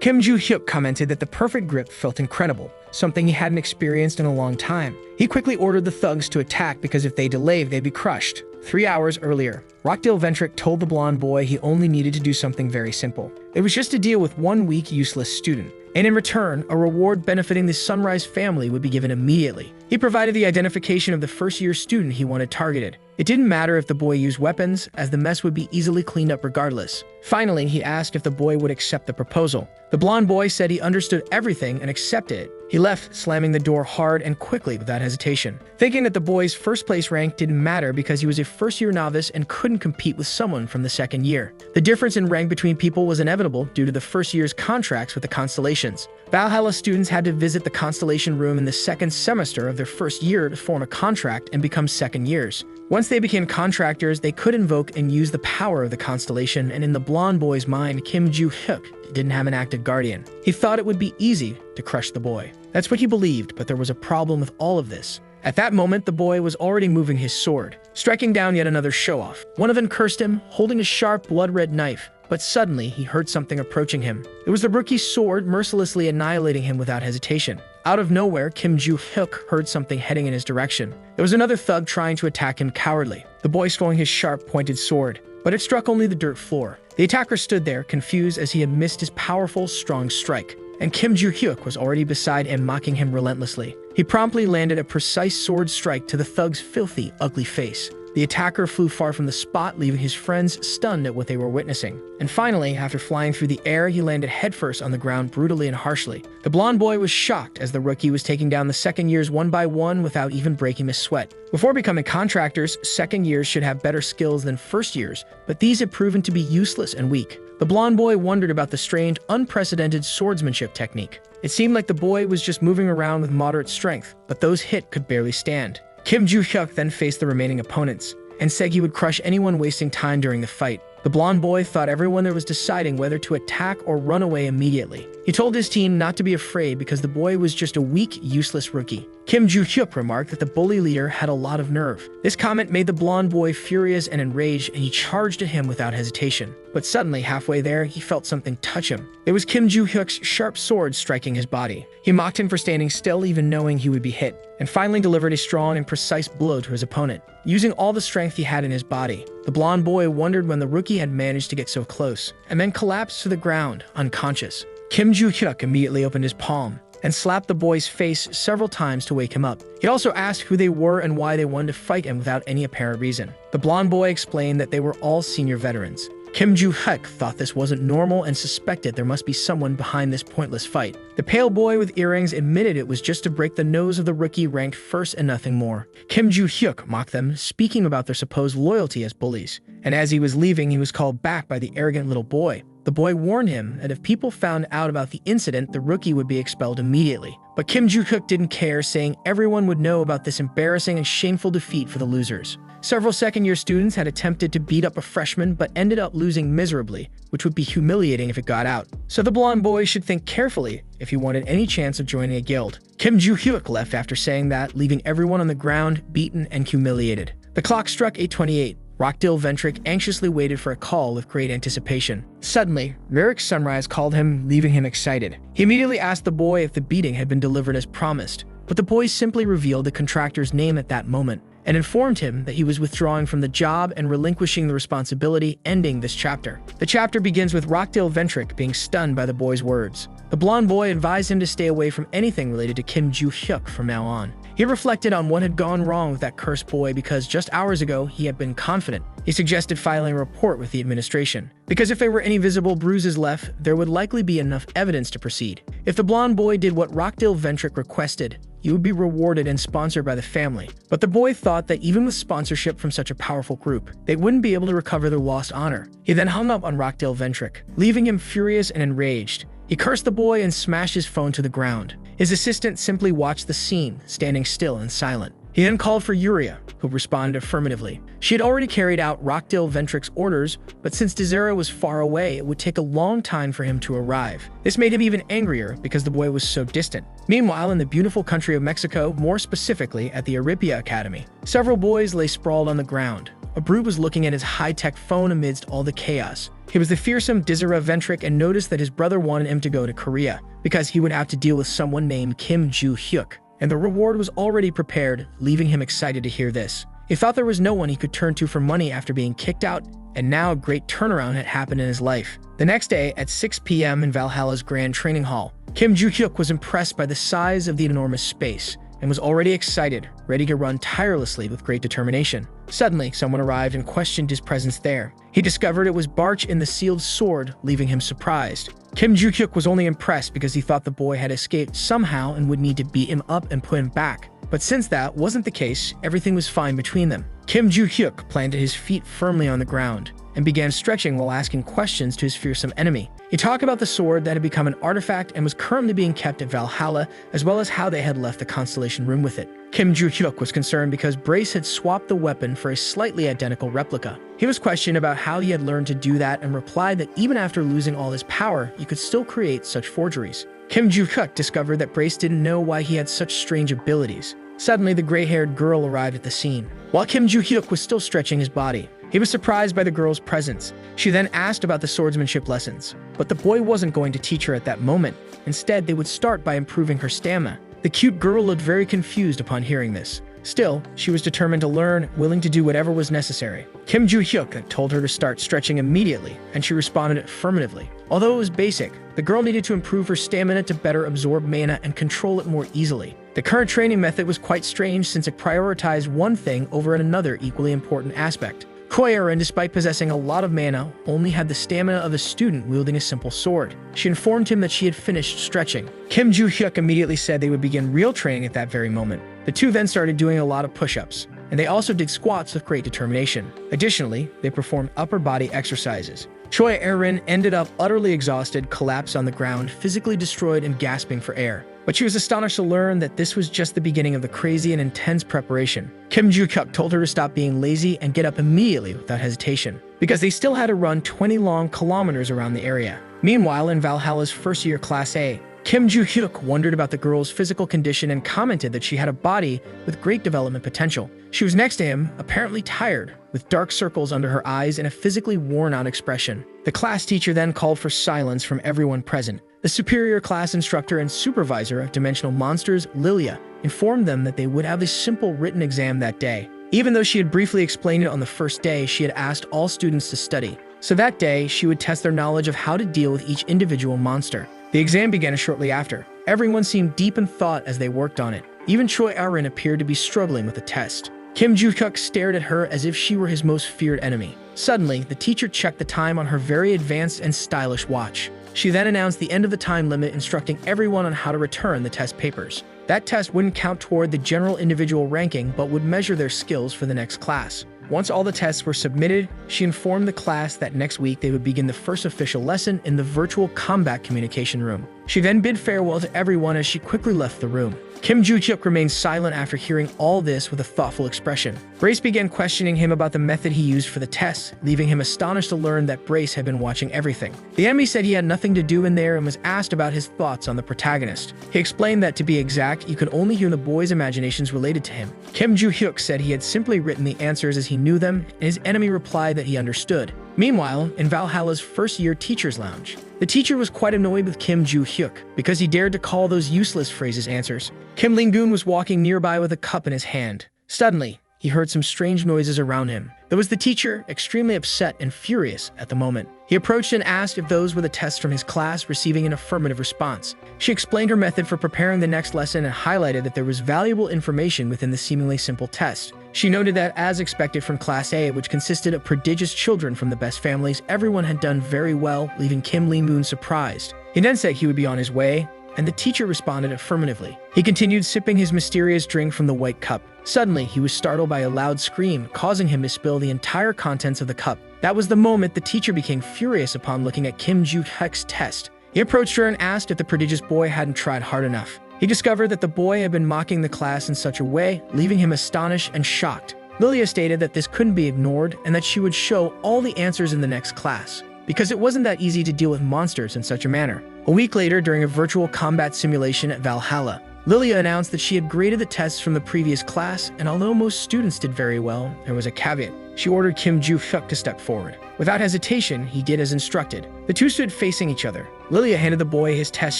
Kim Joo-hyuk commented that the perfect grip felt incredible, something he hadn't experienced in a long time. He quickly ordered the thugs to attack because if they delayed, they'd be crushed. 3 hours earlier, Rockdale Ventric told the blonde boy he only needed to do something very simple. It was just to deal with one weak, useless student, and in return, a reward benefiting the Sunrise family would be given immediately. He provided the identification of the first-year student he wanted targeted. It didn't matter if the boy used weapons, as the mess would be easily cleaned up regardless. Finally, he asked if the boy would accept the proposal. The blonde boy said he understood everything and accepted it. He left, slamming the door hard and quickly without hesitation, thinking that the boy's first-place rank didn't matter because he was a first-year novice and couldn't compete with someone from the second year. The difference in rank between people was inevitable due to the first year's contracts with the constellations. Valhalla students had to visit the constellation room in the second semester of their first year to form a contract and become second years. Once they became contractors, they could invoke and use the power of the constellation, and in the blonde boy's mind, Kim Joo-hyuk himself didn't have an active guardian. He thought it would be easy to crush the boy. That's what he believed, but there was a problem with all of this. At that moment, the boy was already moving his sword, striking down yet another show-off. One of them cursed him, holding a sharp, blood-red knife, but suddenly he heard something approaching him. It was the rookie's sword mercilessly annihilating him without hesitation. Out of nowhere, Kim Joo-hyuk heard something heading in his direction. It was another thug trying to attack him cowardly, the boy swung his sharp, pointed sword, but it struck only the dirt floor. The attacker stood there, confused as he had missed his powerful, strong strike, and Kim Joo-hyuk was already beside him, mocking him relentlessly. He promptly landed a precise sword strike to the thug's filthy, ugly face. The attacker flew far from the spot, leaving his friends stunned at what they were witnessing. And finally, after flying through the air, he landed headfirst on the ground brutally and harshly. The blonde boy was shocked as the rookie was taking down the second years one by one without even breaking a sweat. Before becoming contractors, second years should have better skills than first years, but these had proven to be useless and weak. The blonde boy wondered about the strange, unprecedented swordsmanship technique. It seemed like the boy was just moving around with moderate strength, but those hit could barely stand. Kim Joo-hyuk then faced the remaining opponents, and said he would crush anyone wasting time during the fight. The blonde boy thought everyone there was deciding whether to attack or run away immediately. He told his team not to be afraid because the boy was just a weak, useless rookie. Kim Joo-hyuk remarked that the bully leader had a lot of nerve. This comment made the blonde boy furious and enraged, and he charged at him without hesitation. But suddenly, halfway there, he felt something touch him. It was Kim Joo-hyuk's sharp sword striking his body. He mocked him for standing still even knowing he would be hit, and finally delivered a strong and precise blow to his opponent. Using all the strength he had in his body, the blonde boy wondered when the rookie had managed to get so close, and then collapsed to the ground, unconscious. Kim Joo-hyuk immediately opened his palm and slapped the boy's face several times to wake him up. He also asked who they were and why they wanted to fight him without any apparent reason. The blonde boy explained that they were all senior veterans. Kim Joo-hyuk thought this wasn't normal and suspected there must be someone behind this pointless fight. The pale boy with earrings admitted it was just to break the nose of the rookie ranked first and nothing more. Kim Joo-hyuk mocked them, speaking about their supposed loyalty as bullies. And as he was leaving, he was called back by the arrogant little boy. The boy warned him that if people found out about the incident, the rookie would be expelled immediately. But Kim Joo-hyuk didn't care, saying everyone would know about this embarrassing and shameful defeat for the losers. Several second-year students had attempted to beat up a freshman but ended up losing miserably, which would be humiliating if it got out. So the blonde boy should think carefully if he wanted any chance of joining a guild. Kim Joo-hyuk left after saying that, leaving everyone on the ground, beaten and humiliated. The clock struck 8:28. Rockdale Ventric anxiously waited for a call with great anticipation. Suddenly, Varric Sunrise called him, leaving him excited. He immediately asked the boy if the beating had been delivered as promised, but the boy simply revealed the contractor's name at that moment and informed him that he was withdrawing from the job and relinquishing the responsibility, ending this chapter. The chapter begins with Rockdale Ventric being stunned by the boy's words. The blonde boy advised him to stay away from anything related to Kim Joo-hyuk from now on. He reflected on what had gone wrong with that cursed boy because just hours ago he had been confident. He suggested filing a report with the administration, because if there were any visible bruises left, there would likely be enough evidence to proceed. If the blonde boy did what Rockdale Ventric requested, he would be rewarded and sponsored by the family. But the boy thought that even with sponsorship from such a powerful group, they wouldn't be able to recover their lost honor. He then hung up on Rockdale Ventric, leaving him furious and enraged. He cursed the boy and smashed his phone to the ground. His assistant simply watched the scene, standing still and silent. He then called for Yuria, who responded affirmatively. She had already carried out Rockdale Ventric's orders, but since Dronzer was far away, it would take a long time for him to arrive. This made him even angrier because the boy was so distant. Meanwhile, in the beautiful country of Mexico, more specifically at the Aripia Academy, several boys lay sprawled on the ground. A brute was looking at his high-tech phone amidst all the chaos. He was the fearsome Dronzer Ventric and noticed that his brother wanted him to go to Korea because he would have to deal with someone named Kim Joo-hyuk, and the reward was already prepared, leaving him excited to hear this. He thought there was no one he could turn to for money after being kicked out, and now a great turnaround had happened in his life. The next day, at 6 p.m. in Valhalla's Grand Training Hall, Kim Joo-hyuk was impressed by the size of the enormous space and was already excited, ready to run tirelessly with great determination. Suddenly, someone arrived and questioned his presence there. He discovered it was Barch in the sealed sword, leaving him surprised. Kim Joo-hyuk was only impressed because he thought the boy had escaped somehow and would need to beat him up and put him back. But since that wasn't the case, everything was fine between them. Kim Joo-hyuk planted his feet firmly on the ground and began stretching while asking questions to his fearsome enemy. He talked about the sword that had become an artifact and was currently being kept at Valhalla, as well as how they had left the Constellation Room with it. Kim Joo-hyuk was concerned because Brace had swapped the weapon for a slightly identical replica. He was questioned about how he had learned to do that and replied that even after losing all his power, you could still create such forgeries. Kim Joo-hyuk discovered that Brace didn't know why he had such strange abilities. Suddenly, the gray-haired girl arrived at the scene. While Kim Joo-hyuk was still stretching his body, he was surprised by the girl's presence. She then asked about the swordsmanship lessons, but the boy wasn't going to teach her at that moment. Instead, they would start by improving her stamina. The cute girl looked very confused upon hearing this. Still, she was determined to learn, willing to do whatever was necessary. Kim Joo-hyuk told her to start stretching immediately, and she responded affirmatively. Although it was basic, the girl needed to improve her stamina to better absorb mana and control it more easily. The current training method was quite strange since it prioritized one thing over another equally important aspect. Choi Erin, despite possessing a lot of mana, only had the stamina of a student wielding a simple sword. She informed him that she had finished stretching. Kim Joo-hyuk immediately said they would begin real training at that very moment. The two then started doing a lot of push-ups, and they also did squats with great determination. Additionally, they performed upper body exercises. Choi Erin ended up utterly exhausted, collapsed on the ground, physically destroyed and gasping for air. But she was astonished to learn that this was just the beginning of the crazy and intense preparation. Kim Joo-hyuk told her to stop being lazy and get up immediately without hesitation, because they still had to run 20 long kilometers around the area. Meanwhile, in Valhalla's first year Class A, Kim Joo-hyuk wondered about the girl's physical condition and commented that she had a body with great development potential. She was next to him, apparently tired, with dark circles under her eyes and a physically worn-out expression. The class teacher then called for silence from everyone present. The superior class instructor and supervisor of dimensional monsters, Lilia, informed them that they would have a simple written exam that day. Even though she had briefly explained it on the first day, she had asked all students to study. So that day, she would test their knowledge of how to deal with each individual monster. The exam began shortly after. Everyone seemed deep in thought as they worked on it. Even Choi Erin appeared to be struggling with the test. Kim Joo-hyuk stared at her as if she were his most feared enemy. Suddenly, the teacher checked the time on her very advanced and stylish watch. She then announced the end of the time limit, instructing everyone on how to return the test papers. That test wouldn't count toward the general individual ranking, but would measure their skills for the next class. Once all the tests were submitted, she informed the class that next week they would begin the first official lesson in the virtual combat communication room. She then bid farewell to everyone as she quickly left the room. Kim Joo-hyuk remained silent after hearing all this with a thoughtful expression. Brace began questioning him about the method he used for the tests, leaving him astonished to learn that Brace had been watching everything. The enemy said he had nothing to do in there and was asked about his thoughts on the protagonist. He explained that, to be exact, you could only hear the boy's imaginations related to him. Kim Joo-hyuk said he had simply written the answers as he knew them, and his enemy replied that he understood. Meanwhile, in Valhalla's first-year teacher's lounge, the teacher was quite annoyed with Kim Joo-hyuk because he dared to call those useless phrases answers. Kim Ling-gun was walking nearby with a cup in his hand. Suddenly, he heard some strange noises around him. There was the teacher, extremely upset and furious at the moment. He approached and asked if those were the tests from his class, receiving an affirmative response. She explained her method for preparing the next lesson and highlighted that there was valuable information within the seemingly simple test. She noted that, as expected from Class A, which consisted of prodigious children from the best families, everyone had done very well, leaving Kim Ling-gun surprised. He then said he would be on his way, and the teacher responded affirmatively. He continued sipping his mysterious drink from the white cup. Suddenly, he was startled by a loud scream, causing him to spill the entire contents of the cup. That was the moment the teacher became furious upon looking at Kim Joo-hyuk's test. He approached her and asked if the prodigious boy hadn't tried hard enough. He discovered that the boy had been mocking the class in such a way, leaving him astonished and shocked. Lilia stated that this couldn't be ignored and that she would show all the answers in the next class, because it wasn't that easy to deal with monsters in such a manner. A week later, during a virtual combat simulation at Valhalla, Lilia announced that she had graded the tests from the previous class, and although most students did very well, there was a caveat. She ordered Kim Joo-hyuk to step forward. Without hesitation, he did as instructed. The two stood facing each other. Lilia handed the boy his test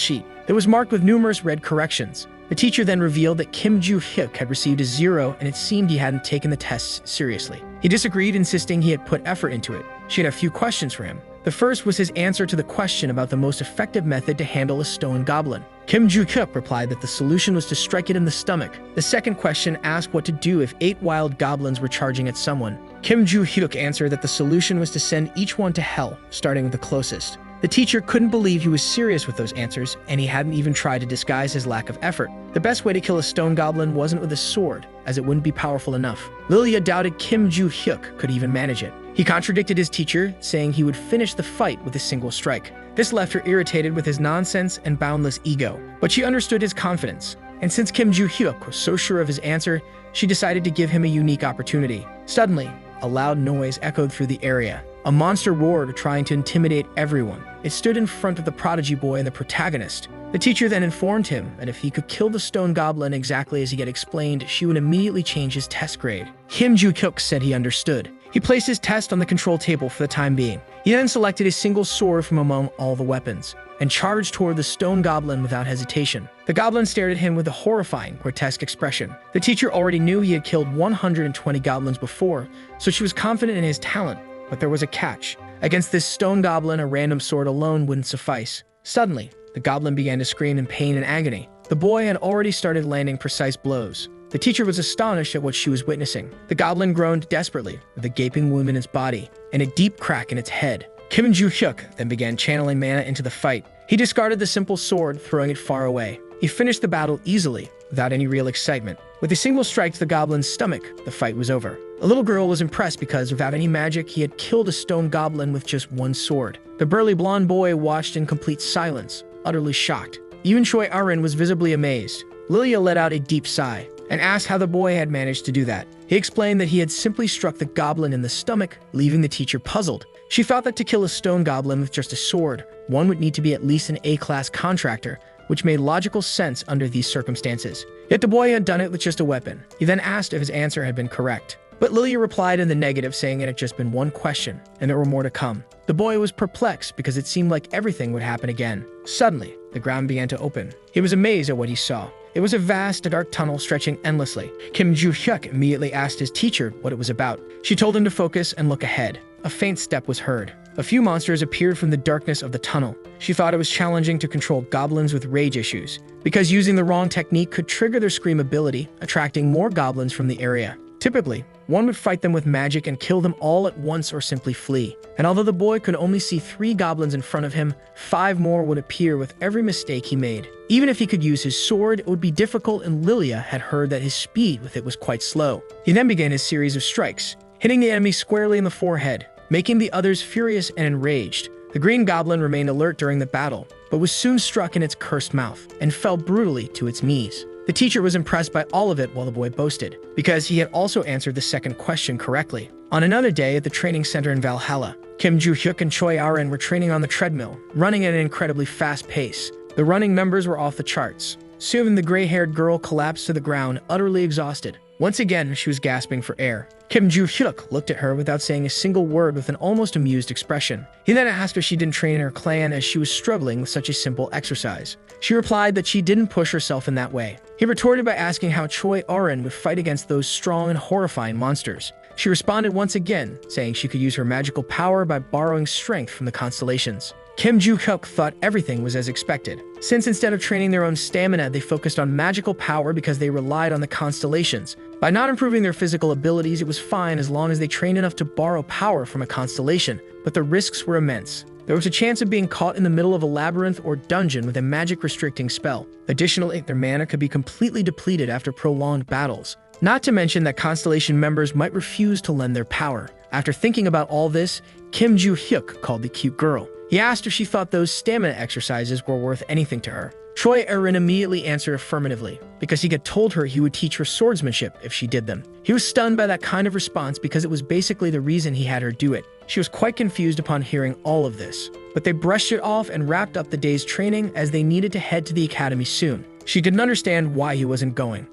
sheet. It was marked with numerous red corrections. The teacher then revealed that Kim Joo-hyuk had received a 0, and it seemed he hadn't taken the tests seriously. He disagreed, insisting he had put effort into it. She had a few questions for him. The first was his answer to the question about the most effective method to handle a stone goblin. Kim Joo-hyuk replied that the solution was to strike it in the stomach. The second question asked what to do if 8 wild goblins were charging at someone. Kim Joo-hyuk answered that the solution was to send each one to hell, starting with the closest. The teacher couldn't believe he was serious with those answers, and he hadn't even tried to disguise his lack of effort. The best way to kill a stone goblin wasn't with a sword, as it wouldn't be powerful enough. Lilia doubted Kim Joo-hyuk could even manage it. He contradicted his teacher, saying he would finish the fight with a single strike. This left her irritated with his nonsense and boundless ego, but she understood his confidence. And since Kim Joo-hyuk was so sure of his answer, she decided to give him a unique opportunity. Suddenly, a loud noise echoed through the area. A monster roared, trying to intimidate everyone. It stood in front of the prodigy boy and the protagonist. The teacher then informed him that if he could kill the stone goblin exactly as he had explained, she would immediately change his test grade. Kim Joo-hyuk said he understood. He placed his test on the control table for the time being. He then selected a single sword from among all the weapons and charged toward the stone goblin without hesitation. The goblin stared at him with a horrifying, grotesque expression. The teacher already knew he had killed 120 goblins before, so she was confident in his talent, but there was a catch. Against this stone goblin, a random sword alone wouldn't suffice. Suddenly, the goblin began to scream in pain and agony. The boy had already started landing precise blows. The teacher was astonished at what she was witnessing. The goblin groaned desperately, with a gaping wound in its body and a deep crack in its head. Kim Joo-hyuk then began channeling mana into the fight. He discarded the simple sword, throwing it far away. He finished the battle easily, without any real excitement. With a single strike to the goblin's stomach, the fight was over. A little girl was impressed because, without any magic, he had killed a stone goblin with just one sword. The burly blonde boy watched in complete silence, utterly shocked. Even Choi Arin was visibly amazed. Lilia let out a deep sigh and asked how the boy had managed to do that. He explained that he had simply struck the goblin in the stomach, leaving the teacher puzzled. She thought that to kill a stone goblin with just a sword, one would need to be at least an A-class contractor, which made logical sense under these circumstances. Yet the boy had done it with just a weapon. He then asked if his answer had been correct. But Lilia replied in the negative, saying it had just been one question, and there were more to come. The boy was perplexed because it seemed like everything would happen again. Suddenly, the ground began to open. He was amazed at what he saw. It was a vast, dark tunnel stretching endlessly. Kim Joo-hyuk immediately asked his teacher what it was about. She told him to focus and look ahead. A faint step was heard. A few monsters appeared from the darkness of the tunnel. She thought it was challenging to control goblins with rage issues, because using the wrong technique could trigger their scream ability, attracting more goblins from the area. Typically, one would fight them with magic and kill them all at once or simply flee. And although the boy could only see 3 goblins in front of him, 5 more would appear with every mistake he made. Even if he could use his sword, it would be difficult, and Lilia had heard that his speed with it was quite slow. He then began his series of strikes, hitting the enemy squarely in the forehead, making the others furious and enraged. The green goblin remained alert during the battle, but was soon struck in its cursed mouth and fell brutally to its knees. The teacher was impressed by all of it while the boy boasted, because he had also answered the second question correctly. On another day at the training center in Valhalla, Kim Joo-hyuk and Choi Arin were training on the treadmill, running at an incredibly fast pace. The running numbers were off the charts. Soon the gray-haired girl collapsed to the ground, utterly exhausted. Once again, she was gasping for air. Kim Joo-hyuk looked at her without saying a single word with an almost amused expression. He then asked if she didn't train in her clan as she was struggling with such a simple exercise. She replied that she didn't push herself in that way. He retorted by asking how Choi Arin would fight against those strong and horrifying monsters. She responded once again, saying she could use her magical power by borrowing strength from the constellations. Kim Joo-hyuk thought everything was as expected, since instead of training their own stamina, they focused on magical power because they relied on the constellations. By not improving their physical abilities, it was fine as long as they trained enough to borrow power from a constellation, but the risks were immense. There was a chance of being caught in the middle of a labyrinth or dungeon with a magic-restricting spell. Additionally, their mana could be completely depleted after prolonged battles. Not to mention that constellation members might refuse to lend their power. After thinking about all this, Kim Joo-hyuk called the cute girl. He asked if she thought those stamina exercises were worth anything to her. Choi Arin immediately answered affirmatively, because he had told her he would teach her swordsmanship if she did them. He was stunned by that kind of response because it was basically the reason he had her do it. She was quite confused upon hearing all of this, but they brushed it off and wrapped up the day's training as they needed to head to the academy soon. She didn't understand why he wasn't going.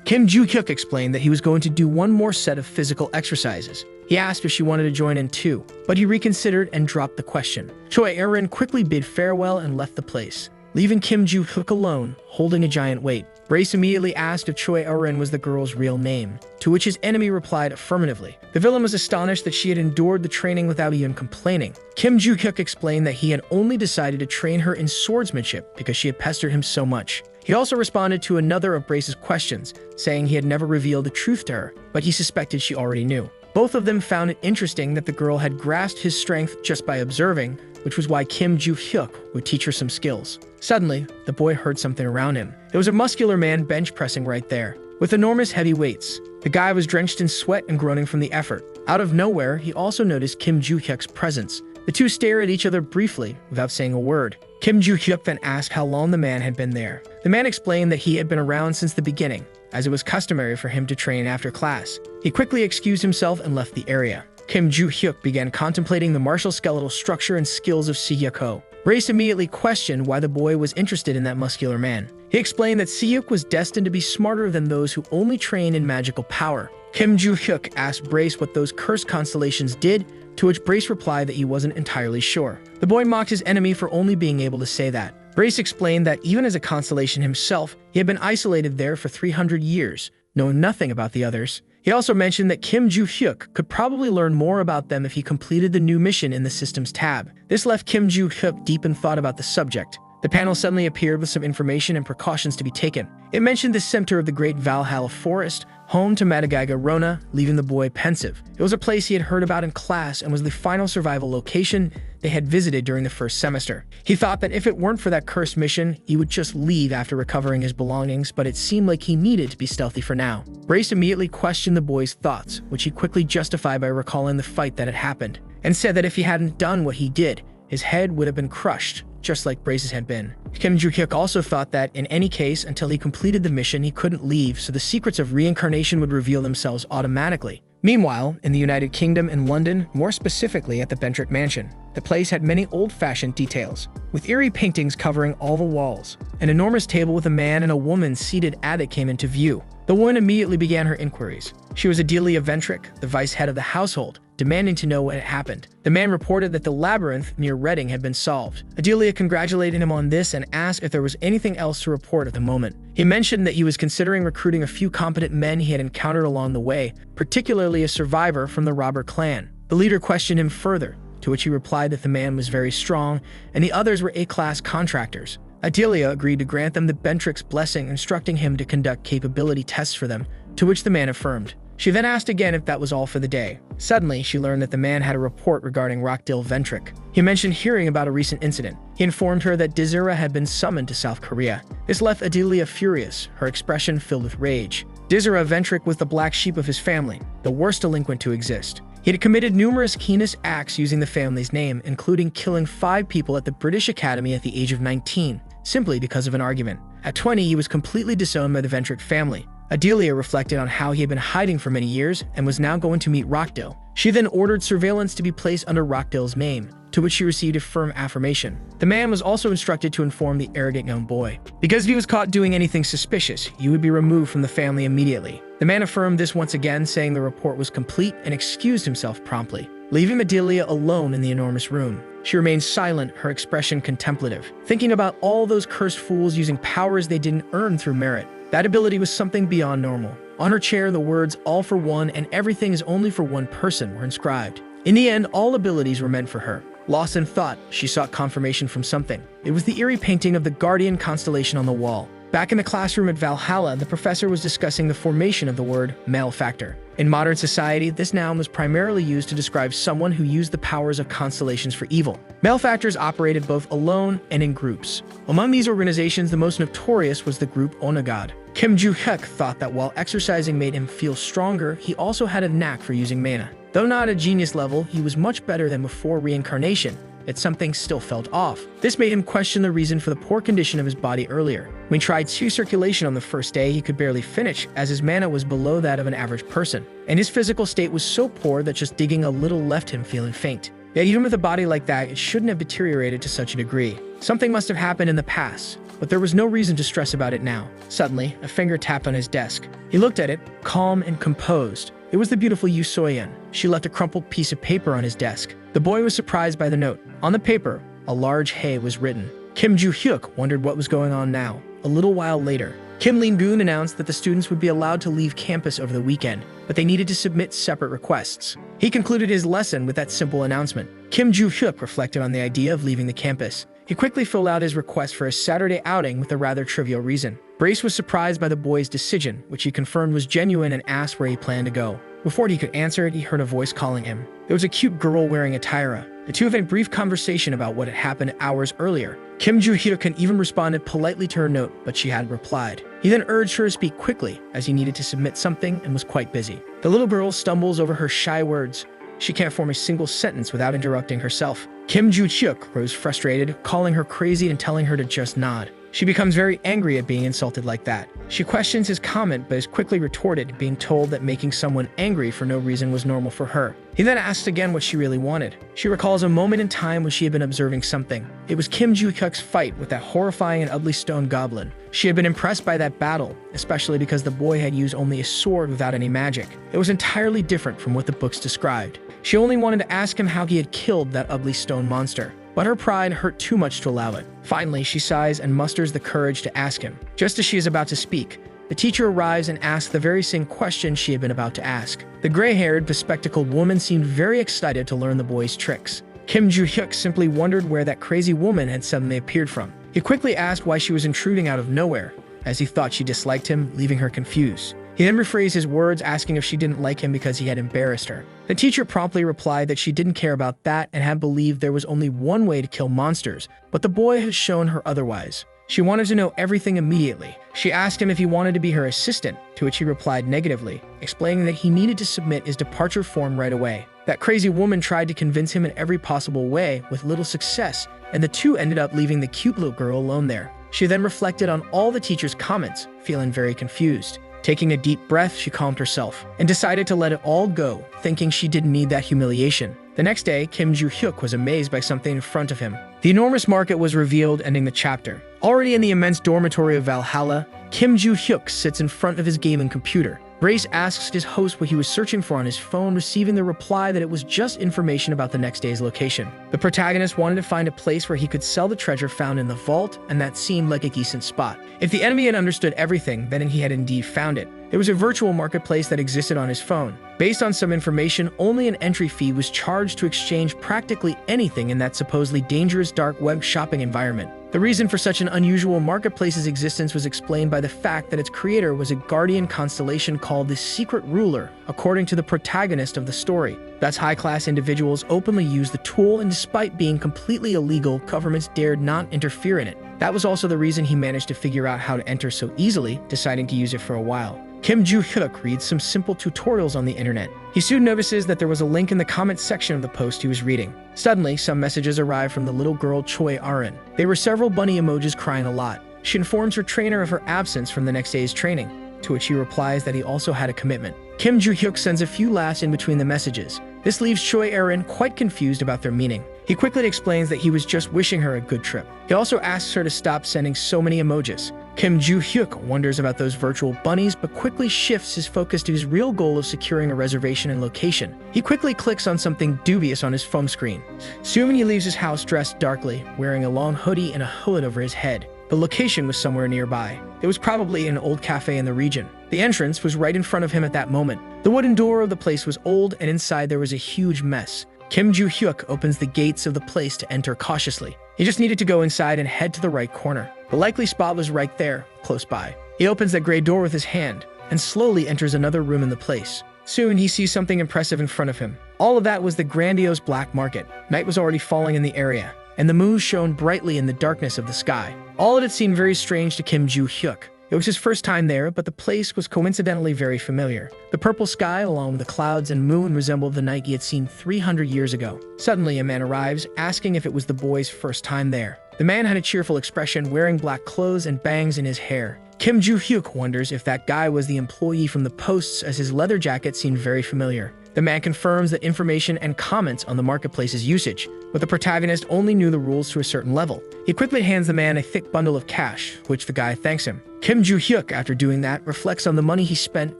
Kim Joo-hyuk explained that he was going to do one more set of physical exercises. He asked if she wanted to join in too, but he reconsidered and dropped the question. Choi Arin quickly bid farewell and left the place, leaving Kim Joo-hyuk alone, holding a giant weight. Brace immediately asked if Choi Arin was the girl's real name, to which his enemy replied affirmatively. The villain was astonished that she had endured the training without even complaining. Kim Joo-hyuk explained that he had only decided to train her in swordsmanship because she had pestered him so much. He also responded to another of Brace's questions, saying he had never revealed the truth to her, but he suspected she already knew. Both of them found it interesting that the girl had grasped his strength just by observing, which was why Kim Joo-hyuk would teach her some skills. Suddenly, the boy heard something around him. There was a muscular man bench pressing right there, with enormous heavy weights. The guy was drenched in sweat and groaning from the effort. Out of nowhere, he also noticed Kim Joo-hyuk's presence, The two stare at each other briefly without saying a word. Kim Joo-hyuk then asked how long the man had been there. The man explained that he had been around since the beginning, as it was customary for him to train after class. He quickly excused himself and left the area. Kim Joo-hyuk began contemplating the martial skeletal structure and skills of Si-hyuk. Brace immediately questioned why the boy was interested in that muscular man. He explained that Si-hyuk was destined to be smarter than those who only train in magical power. Kim Joo-hyuk asked Brace what those cursed constellations did, to which Brace replied that he wasn't entirely sure. The boy mocked his enemy for only being able to say that. Brace explained that even as a constellation himself, he had been isolated there for 300 years, knowing nothing about the others. He also mentioned that Kim Joo-hyuk could probably learn more about them if he completed the new mission in the Systems tab. This left Kim Joo-hyuk deep in thought about the subject. The panel suddenly appeared with some information and precautions to be taken. It mentioned the center of the Great Valhalla Forest, home to Madagaga Rona, leaving the boy pensive. It was a place he had heard about in class and was the final survival location they had visited during the first semester. He thought that if it weren't for that cursed mission, he would just leave after recovering his belongings, but it seemed like he needed to be stealthy for now. Brace immediately questioned the boy's thoughts, which he quickly justified by recalling the fight that had happened, and said that if he hadn't done what he did, his head would have been crushed, just like Brace's had been. Kim Joo-hyuk also thought that, in any case, until he completed the mission, he couldn't leave, so the secrets of reincarnation would reveal themselves automatically. Meanwhile, in the United Kingdom and London, more specifically at the Bentrick Mansion, the place had many old-fashioned details, with eerie paintings covering all the walls. An enormous table with a man and a woman seated at it came into view. The woman immediately began her inquiries. She was Adelia Ventrick, the vice head of the household, demanding to know what had happened. The man reported that the labyrinth near Reading had been solved. Adelia congratulated him on this and asked if there was anything else to report at the moment. He mentioned that he was considering recruiting a few competent men he had encountered along the way, particularly a survivor from the robber clan. The leader questioned him further, to which he replied that the man was very strong and the others were A-class contractors. Adelia agreed to grant them the Bentrick's blessing, instructing him to conduct capability tests for them, to which the man affirmed. She then asked again if that was all for the day. Suddenly, she learned that the man had a report regarding Rockdale Ventrick. He mentioned hearing about a recent incident. He informed her that Dezira had been summoned to South Korea. This left Adelia furious, her expression filled with rage. Dezira Ventrick was the black sheep of his family, the worst delinquent to exist. He had committed numerous heinous acts using the family's name, including killing 5 people at the British Academy at the age of 19, simply because of an argument. At 20, he was completely disowned by the Ventrick family. Adelia reflected on how he had been hiding for many years and was now going to meet Rockdale. She then ordered surveillance to be placed under Rockdale's name, to which she received a firm affirmation. The man was also instructed to inform the arrogant young boy. Because if he was caught doing anything suspicious, he would be removed from the family immediately. The man affirmed this once again, saying the report was complete and excused himself promptly, leaving Adelia alone in the enormous room. She remained silent, her expression contemplative, thinking about all those cursed fools using powers they didn't earn through merit. That ability was something beyond normal. On her chair, the words "all for one" and "everything is only for one person" were inscribed. In the end, all abilities were meant for her. Lost in thought, she sought confirmation from something. It was the eerie painting of the Guardian constellation on the wall. Back in the classroom at Valhalla, the professor was discussing the formation of the word malefactor. In modern society, this noun was primarily used to describe someone who used the powers of constellations for evil. Malefactors operated both alone and in groups. Among these organizations, the most notorious was the group Onagad. Kim Joo-hyuk thought that while exercising made him feel stronger, he also had a knack for using mana. Though not at genius level, he was much better than before reincarnation, yet something still felt off. This made him question the reason for the poor condition of his body earlier. When he tried circulation on the first day, he could barely finish, as his mana was below that of an average person. And his physical state was so poor that just digging a little left him feeling faint. Yet even with a body like that, it shouldn't have deteriorated to such a degree. Something must have happened in the past, but there was no reason to stress about it now. Suddenly, a finger tapped on his desk. He looked at it, calm and composed. It was the beautiful Yu Soyeon. She left a crumpled piece of paper on his desk. The boy was surprised by the note. On the paper, a large "Hey" was written. Kim Joo-hyuk wondered what was going on now. A little while later, Kim Ling-goon announced that the students would be allowed to leave campus over the weekend, but they needed to submit separate requests. He concluded his lesson with that simple announcement. Kim Joo-hyuk reflected on the idea of leaving the campus. He quickly filled out his request for a Saturday outing with a rather trivial reason. Brace was surprised by the boy's decision, which he confirmed was genuine, and asked where he planned to go. Before he could answer it, he heard a voice calling him. It was a cute girl wearing a tiara. The two had a brief conversation about what had happened hours earlier. Kim Joo-hyuk even responded politely to her note, but she hadn't replied. He then urged her to speak quickly, as he needed to submit something and was quite busy. The little girl stumbles over her shy words. She can't form a single sentence without interrupting herself. Kim Joo-hyuk grows frustrated, calling her crazy and telling her to just nod. She becomes very angry at being insulted like that. She questions his comment but is quickly retorted, being told that making someone angry for no reason was normal for her. He then asks again what she really wanted. She recalls a moment in time when she had been observing something. It was Kim Joo-hyuk's fight with that horrifying and ugly stone goblin. She had been impressed by that battle, especially because the boy had used only a sword without any magic. It was entirely different from what the books described. She only wanted to ask him how he had killed that ugly stone monster, but her pride hurt too much to allow it. Finally, she sighs and musters the courage to ask him. Just as she is about to speak, the teacher arrives and asks the very same question she had been about to ask. The gray-haired, bespectacled woman seemed very excited to learn the boy's tricks. Kim Joo-hyuk simply wondered where that crazy woman had suddenly appeared from. He quickly asked why she was intruding out of nowhere, as he thought she disliked him, leaving her confused. He then rephrased his words, asking if she didn't like him because he had embarrassed her. The teacher promptly replied that she didn't care about that and had believed there was only one way to kill monsters, but the boy has shown her otherwise. She wanted to know everything immediately. She asked him if he wanted to be her assistant, to which he replied negatively, explaining that he needed to submit his departure form right away. That crazy woman tried to convince him in every possible way, with little success, and the two ended up leaving the cute little girl alone there. She then reflected on all the teacher's comments, feeling very confused. Taking a deep breath, she calmed herself and decided to let it all go, thinking she didn't need that humiliation. The next day, Kim Joo-hyuk was amazed by something in front of him. The enormous market was revealed, ending the chapter. Already in the immense dormitory of Valhalla, Kim Joo-hyuk sits in front of his gaming computer. Grace asks his host what he was searching for on his phone, receiving the reply that it was just information about the next day's location. The protagonist wanted to find a place where he could sell the treasure found in the vault, and that seemed like a decent spot. If the enemy had understood everything, then he had indeed found it. There was a virtual marketplace that existed on his phone. Based on some information, only an entry fee was charged to exchange practically anything in that supposedly dangerous dark web shopping environment. The reason for such an unusual marketplace's existence was explained by the fact that its creator was a guardian constellation called the Secret Ruler, according to the protagonist of the story. Thus, high-class individuals openly used the tool, and despite being completely illegal, governments dared not interfere in it. That was also the reason he managed to figure out how to enter so easily, deciding to use it for a while. Kim Joo-hyuk reads some simple tutorials on the internet. He soon notices that there was a link in the comment section of the post he was reading. Suddenly, some messages arrive from the little girl Choi Arin. They were several bunny emojis crying a lot. She informs her trainer of her absence from the next day's training, to which he replies that he also had a commitment. Kim Joo-hyuk sends a few laughs in between the messages. This leaves Choi Arin quite confused about their meaning. He quickly explains that he was just wishing her a good trip. He also asks her to stop sending so many emojis. Kim Joo-hyuk wonders about those virtual bunnies, but quickly shifts his focus to his real goal of securing a reservation and location. He quickly clicks on something dubious on his phone screen. Soon he leaves his house dressed darkly, wearing a long hoodie and a hood over his head. The location was somewhere nearby. It was probably an old cafe in the region. The entrance was right in front of him at that moment. The wooden door of the place was old, and inside there was a huge mess. Kim Joo-hyuk opens the gates of the place to enter cautiously. He just needed to go inside and head to the right corner. The likely spot was right there, close by. He opens that gray door with his hand and slowly enters another room in the place. Soon, he sees something impressive in front of him. All of that was the grandiose black market. Night was already falling in the area, and the moon shone brightly in the darkness of the sky. All of it seemed very strange to Kim Joo-hyuk. It was his first time there, but the place was coincidentally very familiar. The purple sky, along with the clouds and moon, resembled the night he had seen 300 years ago. Suddenly, a man arrives, asking if it was the boy's first time there. The man had a cheerful expression, wearing black clothes and bangs in his hair. Kim Joo-hyuk wonders if that guy was the employee from the posts, as his leather jacket seemed very familiar. The man confirms that information and comments on the marketplace's usage, but the protagonist only knew the rules to a certain level. He quickly hands the man a thick bundle of cash, which the guy thanks him. Kim Joo-hyuk, after doing that, reflects on the money he spent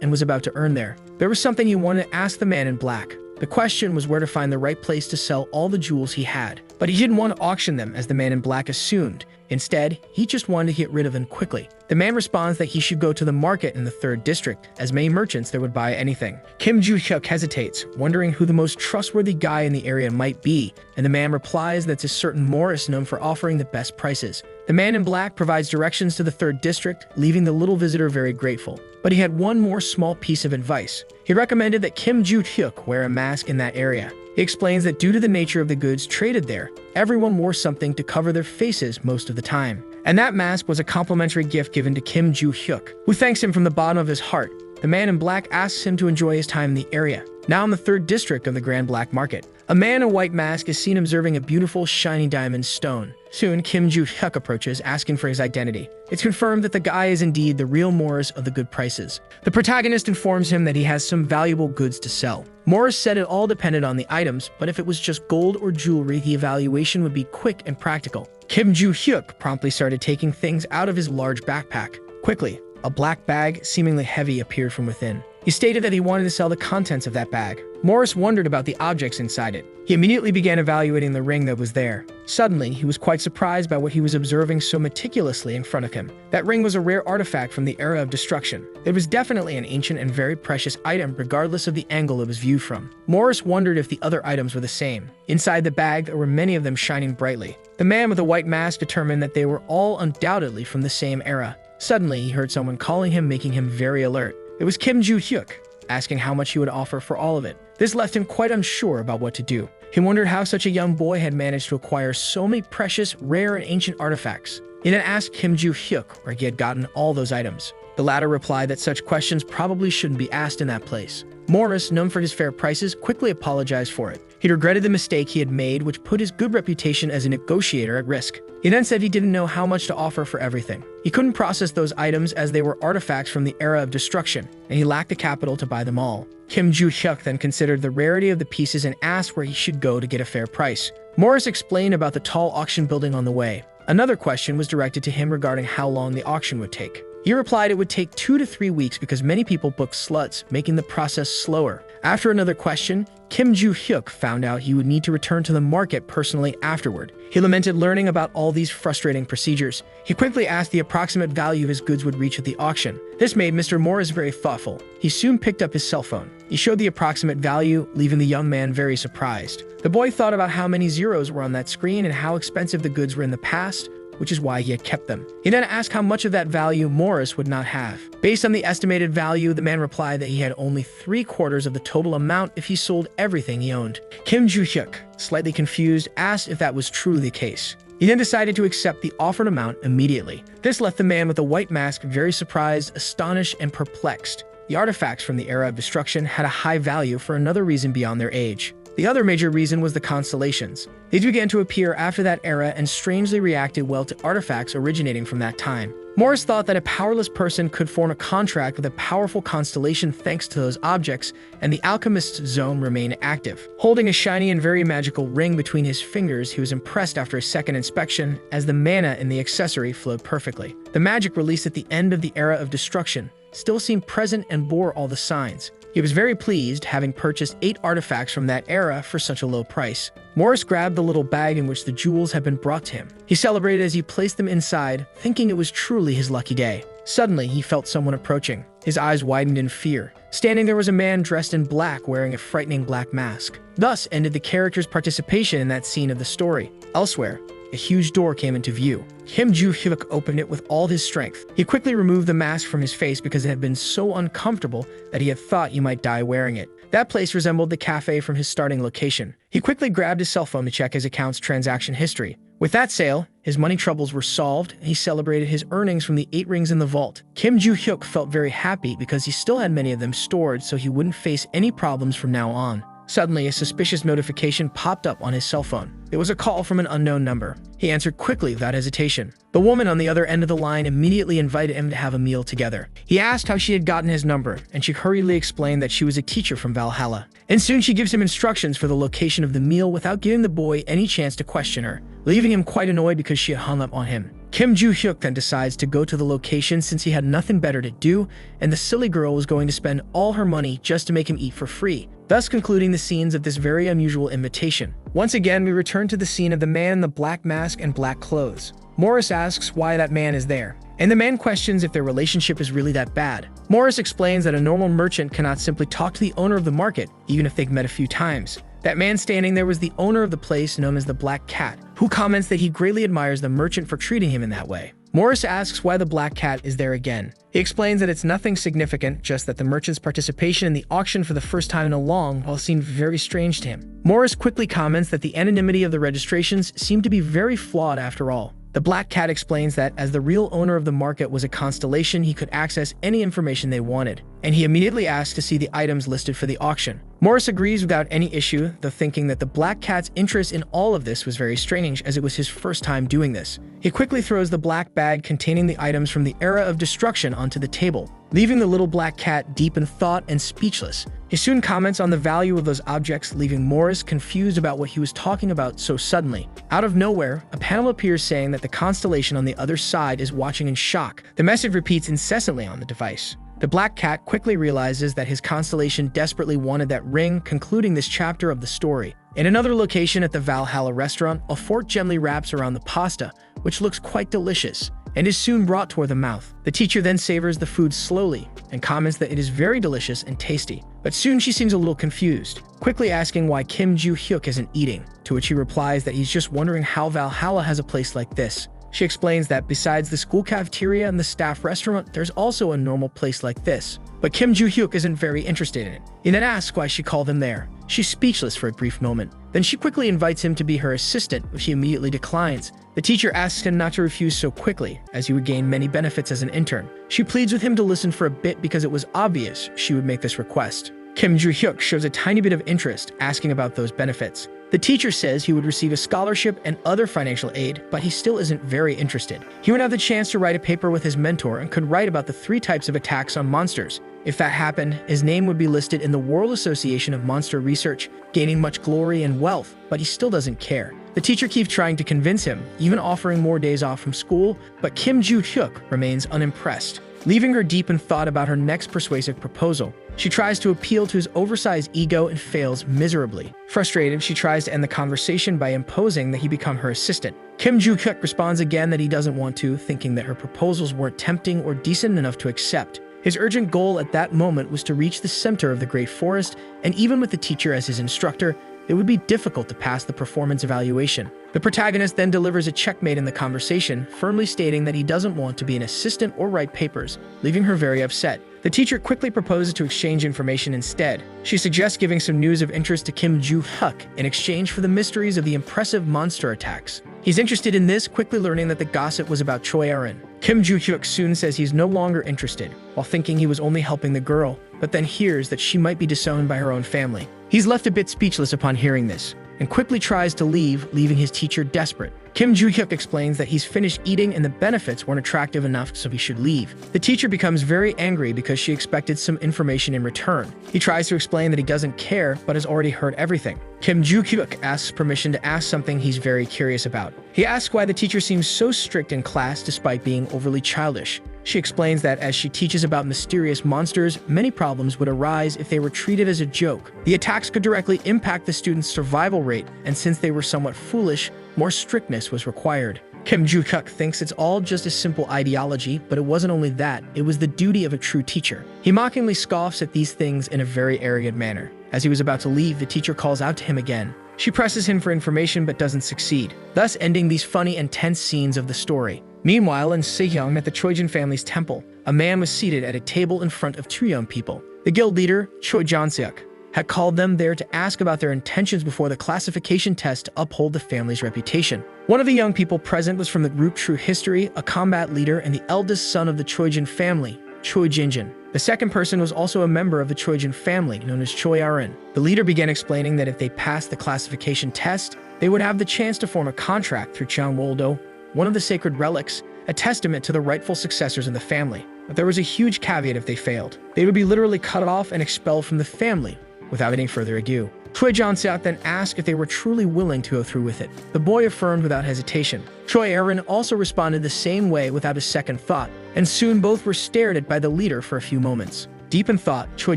and was about to earn there. There was something he wanted to ask the man in black. The question was where to find the right place to sell all the jewels he had. But he didn't want to auction them, as the man in black assumed. Instead, he just wanted to get rid of them quickly. The man responds that he should go to the market in the 3rd district, as many merchants there would buy anything. Kim Joo-hyuk hesitates, wondering who the most trustworthy guy in the area might be, and the man replies that it's a certain Morris known for offering the best prices. The man in black provides directions to the 3rd district, leaving the little visitor very grateful. But he had one more small piece of advice. He recommended that Kim Joo-hyuk wear a mask in that area. He explains that due to the nature of the goods traded there, everyone wore something to cover their faces most of the time. And that mask was a complimentary gift given to Kim Joo-hyuk, who thanks him from the bottom of his heart. The man in black asks him to enjoy his time in the area. Now in the 3rd district of the Grand Black Market, a man in a white mask is seen observing a beautiful, shiny diamond stone. Soon, Kim Joo-hyuk approaches, asking for his identity. It's confirmed that the guy is indeed the real Morris of the good prices. The protagonist informs him that he has some valuable goods to sell. Morris said it all depended on the items, but if it was just gold or jewelry, the evaluation would be quick and practical. Kim Joo-hyuk promptly started taking things out of his large backpack. Quickly, a black bag, seemingly heavy, appeared from within. He stated that he wanted to sell the contents of that bag. Morris wondered about the objects inside it. He immediately began evaluating the ring that was there. Suddenly, he was quite surprised by what he was observing so meticulously in front of him. That ring was a rare artifact from the era of destruction. It was definitely an ancient and very precious item regardless of the angle it was viewed from. Morris wondered if the other items were the same. Inside the bag, there were many of them shining brightly. The man with the white mask determined that they were all undoubtedly from the same era. Suddenly, he heard someone calling him, making him very alert. It was Kim Joo-hyuk, asking how much he would offer for all of it. This left him quite unsure about what to do. He wondered how such a young boy had managed to acquire so many precious, rare, and ancient artifacts. He then asked Kim Joo-hyuk where he had gotten all those items. The latter replied that such questions probably shouldn't be asked in that place. Morris, known for his fair prices, quickly apologized for it. He regretted the mistake he had made, which put his good reputation as a negotiator at risk. He then said he didn't know how much to offer for everything. He couldn't process those items as they were artifacts from the era of destruction, and he lacked the capital to buy them all. Kim Joo-hyuk then considered the rarity of the pieces and asked where he should go to get a fair price. Morris explained about the tall auction building on the way. Another question was directed to him regarding how long the auction would take. He replied it would take 2 to 3 weeks because many people book sluts, making the process slower. After another question, Kim Joo-hyuk found out he would need to return to the market personally afterward. He lamented learning about all these frustrating procedures. He quickly asked the approximate value his goods would reach at the auction. This made Mr. Morris very thoughtful. He soon picked up his cell phone. He showed the approximate value, leaving the young man very surprised. The boy thought about how many zeros were on that screen and how expensive the goods were in the past, which is why he had kept them. He then asked how much of that value Morris would not have. Based on the estimated value, the man replied that he had only 3/4 of the total amount if he sold everything he owned. Kim Joo-hyuk, slightly confused, asked if that was truly the case. He then decided to accept the offered amount immediately. This left the man with the white mask very surprised, astonished, and perplexed. The artifacts from the era of destruction had a high value for another reason beyond their age. The other major reason was the constellations. These began to appear after that era and strangely reacted well to artifacts originating from that time. Morris thought that a powerless person could form a contract with a powerful constellation thanks to those objects, and the alchemist's zone remained active. Holding a shiny and very magical ring between his fingers, he was impressed after a second inspection, as the mana in the accessory flowed perfectly. The magic released at the end of the era of destruction still seemed present and bore all the signs. He was very pleased, having purchased 8 artifacts from that era for such a low price. Morris grabbed the little bag in which the jewels had been brought to him. He celebrated as he placed them inside, thinking it was truly his lucky day. Suddenly, he felt someone approaching. His eyes widened in fear. Standing there was a man dressed in black, wearing a frightening black mask. Thus ended the character's participation in that scene of the story. Elsewhere, a huge door came into view. Kim Joo-hyuk opened it with all his strength. He quickly removed the mask from his face because it had been so uncomfortable that he had thought he might die wearing it. That place resembled the cafe from his starting location. He quickly grabbed his cell phone to check his account's transaction history. With that sale, his money troubles were solved, and he celebrated his earnings from the 8 rings in the vault. Kim Joo-hyuk felt very happy because he still had many of them stored, so he wouldn't face any problems from now on. Suddenly, a suspicious notification popped up on his cell phone. It was a call from an unknown number. He answered quickly without hesitation. The woman on the other end of the line immediately invited him to have a meal together. He asked how she had gotten his number, and she hurriedly explained that she was a teacher from Valhalla. And soon she gives him instructions for the location of the meal without giving the boy any chance to question her, leaving him quite annoyed because she had hung up on him. Kim Joo-hyuk then decides to go to the location since he had nothing better to do, and the silly girl was going to spend all her money just to make him eat for free, thus concluding the scenes of this very unusual invitation. Once again, we return to the scene of the man in the black mask and black clothes. Morris asks why that man is there, and the man questions if their relationship is really that bad. Morris explains that a normal merchant cannot simply talk to the owner of the market, even if they've met a few times. That man standing there was the owner of the place known as the Black Cat, who comments that he greatly admires the merchant for treating him in that way. Morris asks why the Black Cat is there again. He explains that it's nothing significant, just that the merchant's participation in the auction for the first time in a long while seemed very strange to him. Morris quickly comments that the anonymity of the registrations seemed to be very flawed after all. The black cat explains that as the real owner of the market was a constellation, he could access any information they wanted, and he immediately asked to see the items listed for the auction. Morris agrees without any issue, though thinking that the black cat's interest in all of this was very strange as it was his first time doing this. He quickly throws the black bag containing the items from the era of destruction onto the table, leaving the little black cat deep in thought and speechless. He soon comments on the value of those objects, leaving Morris confused about what he was talking about so suddenly. Out of nowhere, a panel appears saying that the constellation on the other side is watching in shock. The message repeats incessantly on the device. The black cat quickly realizes that his constellation desperately wanted that ring, concluding this chapter of the story. In another location at the Valhalla restaurant, a fork gently wraps around the pasta, which looks quite delicious, and is soon brought toward the mouth. The teacher then savors the food slowly and comments that it is very delicious and tasty. But soon she seems a little confused, quickly asking why Kim Joo-hyuk isn't eating, to which he replies that he's just wondering how Valhalla has a place like this. She explains that besides the school cafeteria and the staff restaurant, there's also a normal place like this. But Kim Joo-hyuk isn't very interested in it. He then asks why she called him there. She's speechless for a brief moment. Then she quickly invites him to be her assistant, which he immediately declines. The teacher asks him not to refuse so quickly, as he would gain many benefits as an intern. She pleads with him to listen for a bit because it was obvious she would make this request. Kim Joo-hyuk shows a tiny bit of interest, asking about those benefits. The teacher says he would receive a scholarship and other financial aid, but he still isn't very interested. He would have the chance to write a paper with his mentor and could write about the 3 types of attacks on monsters. If that happened, his name would be listed in the World Association of Monster Research, gaining much glory and wealth, but he still doesn't care. The teacher keeps trying to convince him, even offering more days off from school, but Kim Joo-hyuk remains unimpressed, leaving her deep in thought about her next persuasive proposal. She tries to appeal to his oversized ego and fails miserably. Frustrated, she tries to end the conversation by imposing that he become her assistant. Kim Joo-hyuk responds again that he doesn't want to, thinking that her proposals weren't tempting or decent enough to accept. His urgent goal at that moment was to reach the center of the Great Forest, and even with the teacher as his instructor, it would be difficult to pass the performance evaluation. The protagonist then delivers a checkmate in the conversation, firmly stating that he doesn't want to be an assistant or write papers, leaving her very upset. The teacher quickly proposes to exchange information instead. She suggests giving some news of interest to Kim Joo-hyuk in exchange for the mysteries of the impressive monster attacks. He's interested in this, quickly learning that the gossip was about Choi Erin. Kim Joo-hyuk soon says he's no longer interested, while thinking he was only helping the girl, but then hears that she might be disowned by her own family. He's left a bit speechless upon hearing this, and quickly tries to leave, leaving his teacher desperate. Kim Joo-hyuk explains that he's finished eating and the benefits weren't attractive enough, so he should leave. The teacher becomes very angry because she expected some information in return. He tries to explain that he doesn't care, but has already heard everything. Kim Joo-hyuk asks permission to ask something he's very curious about. He asks why the teacher seems so strict in class despite being overly childish. She explains that as she teaches about mysterious monsters, many problems would arise if they were treated as a joke. The attacks could directly impact the students' survival rate, and since they were somewhat foolish, more strictness was required. Kim Joo-hyuk thinks it's all just a simple ideology, but it wasn't only that, it was the duty of a true teacher. He mockingly scoffs at these things in a very arrogant manner. As he was about to leave, the teacher calls out to him again. She presses him for information but doesn't succeed, thus ending these funny and tense scenes of the story. Meanwhile, in Sejong at the Choijin family's temple, a man was seated at a table in front of 2 young people. The guild leader, Choi Jan-seok, had called them there to ask about their intentions before the classification test to uphold the family's reputation. One of the young people present was from the group True History, a combat leader and the eldest son of the Choijin family, Choi Jinjin. The second person was also a member of the Choijin family, known as Choi Erin. The leader began explaining that if they passed the classification test, they would have the chance to form a contract through Cheongwoldo, one of the sacred relics, a testament to the rightful successors in the family. But there was a huge caveat if they failed. They would be literally cut off and expelled from the family without any further ado. Choi Jan-seok then asked if they were truly willing to go through with it. The boy affirmed without hesitation. Choi Erin also responded the same way without a second thought, and soon both were stared at by the leader for a few moments. Deep in thought, Choi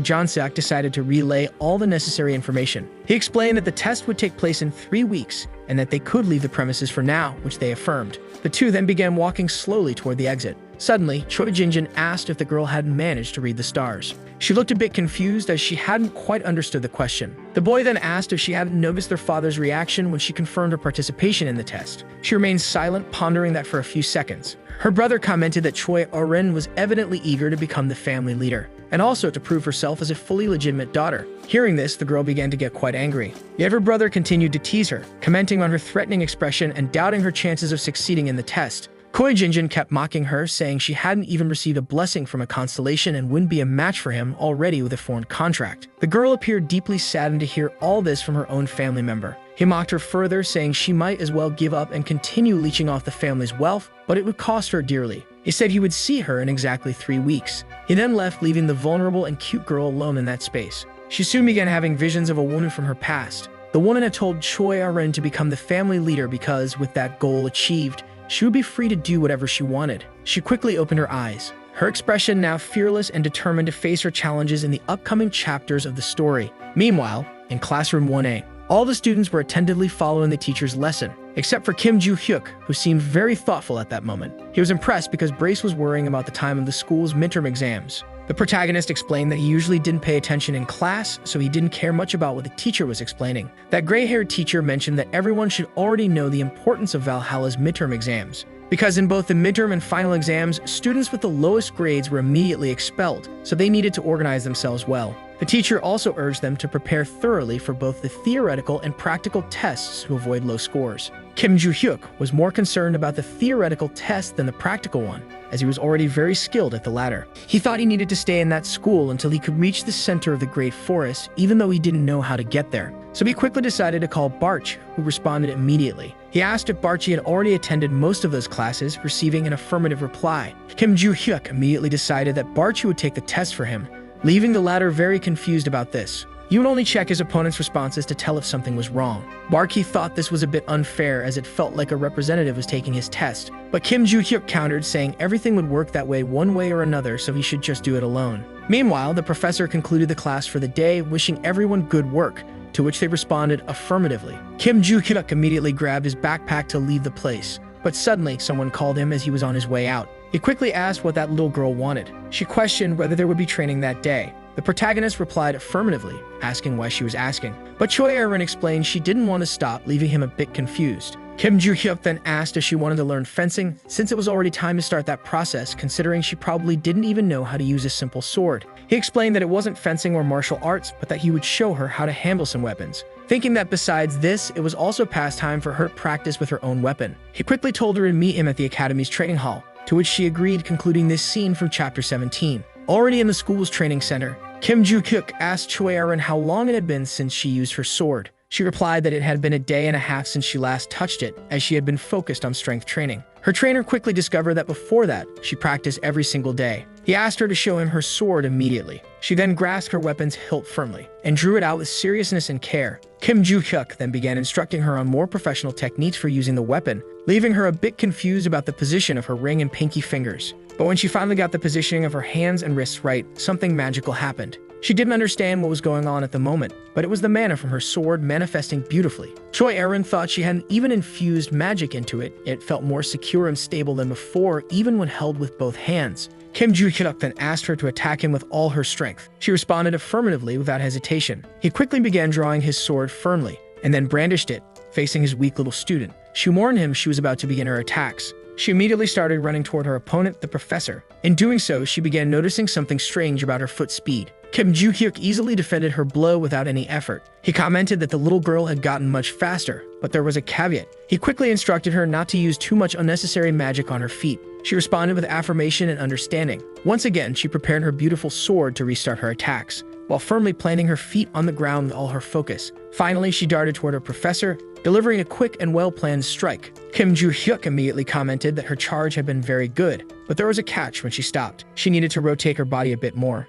Jan-seok decided to relay all the necessary information. He explained that the test would take place in 3 weeks, and that they could leave the premises for now, which they affirmed. The two then began walking slowly toward the exit. Suddenly, Choi Jinjin asked if the girl hadn't managed to read the stars. She looked a bit confused as she hadn't quite understood the question. The boy then asked if she hadn't noticed their father's reaction when she confirmed her participation in the test. She remained silent, pondering that for a few seconds. Her brother commented that Choi Arin was evidently eager to become the family leader, and also to prove herself as a fully legitimate daughter. Hearing this, the girl began to get quite angry. Yet her brother continued to tease her, commenting on her threatening expression and doubting her chances of succeeding in the test. Choi Jinjin kept mocking her, saying she hadn't even received a blessing from a constellation and wouldn't be a match for him already with a foreign contract. The girl appeared deeply saddened to hear all this from her own family member. He mocked her further, saying she might as well give up and continue leeching off the family's wealth, but it would cost her dearly. He said he would see her in exactly 3 weeks. He then left, leaving the vulnerable and cute girl alone in that space. She soon began having visions of a woman from her past. The woman had told Choi Arin to become the family leader because, with that goal achieved, she would be free to do whatever she wanted. She quickly opened her eyes, her expression now fearless and determined to face her challenges in the upcoming chapters of the story. Meanwhile, in classroom 1A, all the students were attentively following the teacher's lesson, except for Kim Joo-hyuk, who seemed very thoughtful at that moment. He was impressed because Brace was worrying about the time of the school's midterm exams. The protagonist explained that he usually didn't pay attention in class, so he didn't care much about what the teacher was explaining. That gray-haired teacher mentioned that everyone should already know the importance of Valhalla's midterm exams, because in both the midterm and final exams, students with the lowest grades were immediately expelled, so they needed to organize themselves well. The teacher also urged them to prepare thoroughly for both the theoretical and practical tests to avoid low scores. Kim Joo-hyuk was more concerned about the theoretical test than the practical one, as he was already very skilled at the latter. He thought he needed to stay in that school until he could reach the center of the Great Forest, even though he didn't know how to get there. So he quickly decided to call Barch, who responded immediately. He asked if Barchi had already attended most of those classes, receiving an affirmative reply. Kim Joo-hyuk immediately decided that Barchi would take the test for him, leaving the latter very confused about this. He would only check his opponent's responses to tell if something was wrong. Barki thought this was a bit unfair, as it felt like a representative was taking his test, but Kim Joo-hyuk countered, saying everything would work that way one way or another, so he should just do it alone. Meanwhile, the professor concluded the class for the day, wishing everyone good work, to which they responded affirmatively. Kim Joo-hyuk immediately grabbed his backpack to leave the place, but suddenly someone called him as he was on his way out. He quickly asked what that little girl wanted. She questioned whether there would be training that day. The protagonist replied affirmatively, asking why she was asking. But Choi Erin explained she didn't want to stop, leaving him a bit confused. Kim Joo-hyuk then asked if she wanted to learn fencing, since it was already time to start that process, considering she probably didn't even know how to use a simple sword. He explained that it wasn't fencing or martial arts, but that he would show her how to handle some weapons, thinking that besides this, it was also past time for her to practice with her own weapon. He quickly told her to meet him at the academy's training hall, to which she agreed, concluding this scene from chapter 17. Already in the school's training center, Kim Joo-hyuk asked Choi Erin how long it had been since she used her sword. She replied that it had been a day and a half since she last touched it, as she had been focused on strength training. Her trainer quickly discovered that before that, she practiced every single day. He asked her to show him her sword immediately. She then grasped her weapon's hilt firmly and drew it out with seriousness and care. Kim Joo-hyuk then began instructing her on more professional techniques for using the weapon, leaving her a bit confused about the position of her ring and pinky fingers. But when she finally got the positioning of her hands and wrists right, something magical happened. She didn't understand what was going on at the moment, but it was the mana from her sword manifesting beautifully. Choi Erin thought she hadn't even infused magic into it. It felt more secure and stable than before, even when held with both hands. Kim Joo-hyuk then asked her to attack him with all her strength. She responded affirmatively without hesitation. He quickly began drawing his sword firmly, and then brandished it, facing his weak little student. She warned him she was about to begin her attacks. She immediately started running toward her opponent, the professor. In doing so, she began noticing something strange about her foot speed. Kim Joo-hyuk easily defended her blow without any effort. He commented that the little girl had gotten much faster, but there was a caveat. He quickly instructed her not to use too much unnecessary magic on her feet. She responded with affirmation and understanding. Once again, she prepared her beautiful sword to restart her attacks, while firmly planting her feet on the ground with all her focus. Finally, she darted toward her professor, delivering a quick and well-planned strike. Kim Joo-hyuk immediately commented that her charge had been very good, but there was a catch when she stopped. She needed to rotate her body a bit more.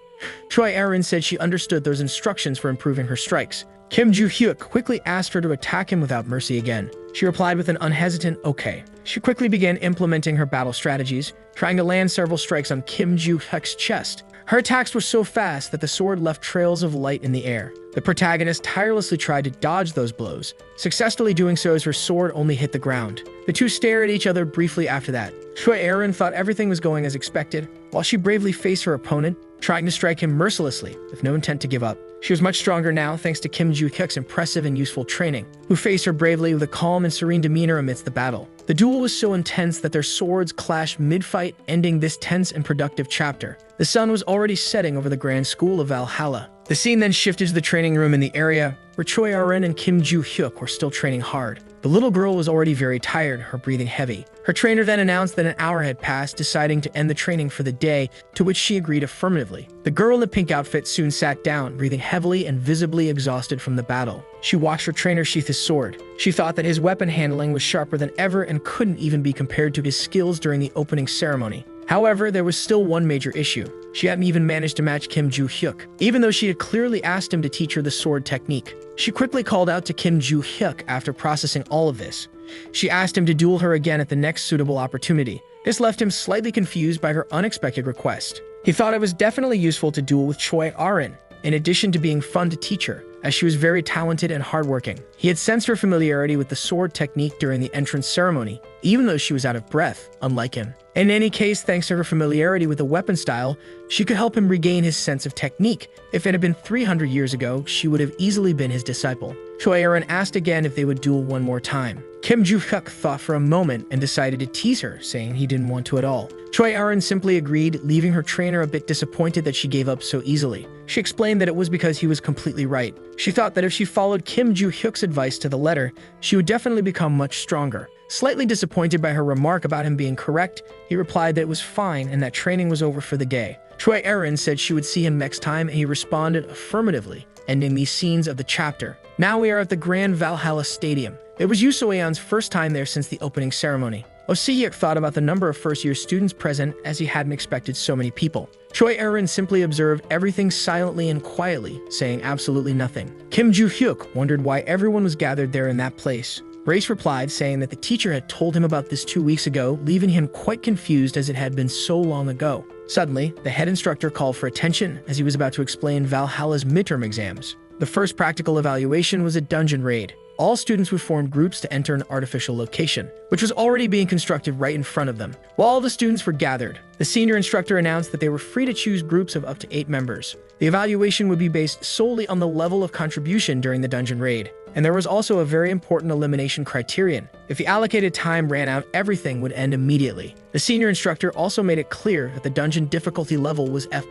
Choi Erin said she understood those instructions for improving her strikes. Kim Joo-hyuk quickly asked her to attack him without mercy again. She replied with an unhesitant okay. She quickly began implementing her battle strategies, trying to land several strikes on Kim Joo-hyuk's chest. Her attacks were so fast that the sword left trails of light in the air. The protagonist tirelessly tried to dodge those blows, successfully doing so as her sword only hit the ground. The two stared at each other briefly after that. Choi Erin thought everything was going as expected, while she bravely faced her opponent, trying to strike him mercilessly, with no intent to give up. She was much stronger now thanks to Kim Joo-hyuk's impressive and useful training, who faced her bravely with a calm and serene demeanor amidst the battle. The duel was so intense that their swords clashed mid-fight, ending this tense and productive chapter. The sun was already setting over the Grand School of Valhalla. The scene then shifted to the training room in the area where Choi Erin and Kim Joo-hyuk were still training hard. The little girl was already very tired, her breathing heavy. Her trainer then announced that an hour had passed, deciding to end the training for the day, to which she agreed affirmatively. The girl in the pink outfit soon sat down, breathing heavily and visibly exhausted from the battle. She watched her trainer sheath his sword. She thought that his weapon handling was sharper than ever and couldn't even be compared to his skills during the opening ceremony. However, there was still one major issue. She hadn't even managed to match Kim Joo-hyuk, even though she had clearly asked him to teach her the sword technique. She quickly called out to Kim Joo-hyuk after processing all of this. She asked him to duel her again at the next suitable opportunity. This left him slightly confused by her unexpected request. He thought it was definitely useful to duel with Choi Erin, in addition to being fun to teach her, as she was very talented and hardworking. He had sensed her familiarity with the sword technique during the entrance ceremony, even though she was out of breath, unlike him. In any case, thanks to her familiarity with the weapon style, she could help him regain his sense of technique. If it had been 300 years ago, she would have easily been his disciple. Choi Erin asked again if they would duel one more time. Kim Joo-hyuk thought for a moment and decided to tease her, saying he didn't want to at all. Choi Erin simply agreed, leaving her trainer a bit disappointed that she gave up so easily. She explained that it was because he was completely right. She thought that if she followed Kim Joo-hyuk's advice to the letter, she would definitely become much stronger. Slightly disappointed by her remark about him being correct, he replied that it was fine and that training was over for the day. Choi Erin said she would see him next time, and he responded affirmatively, ending these scenes of the chapter. Now we are at the Grand Valhalla Stadium. It was Yoo So-yeon's first time there since the opening ceremony. Oh Si-hyuk thought about the number of first-year students present, as he hadn't expected so many people. Choi Erin simply observed everything silently and quietly, saying absolutely nothing. Kim Joo-hyuk wondered why everyone was gathered there in that place. Grace replied, saying that the teacher had told him about this 2 weeks ago, leaving him quite confused as it had been so long ago. Suddenly, the head instructor called for attention as he was about to explain Valhalla's midterm exams. The first practical evaluation was a dungeon raid. All students would form groups to enter an artificial location, which was already being constructed right in front of them. While all the students were gathered, the senior instructor announced that they were free to choose groups of up to 8 members. The evaluation would be based solely on the level of contribution during the dungeon raid. And there was also a very important elimination criterion. If the allocated time ran out, everything would end immediately. The senior instructor also made it clear that the dungeon difficulty level was F+.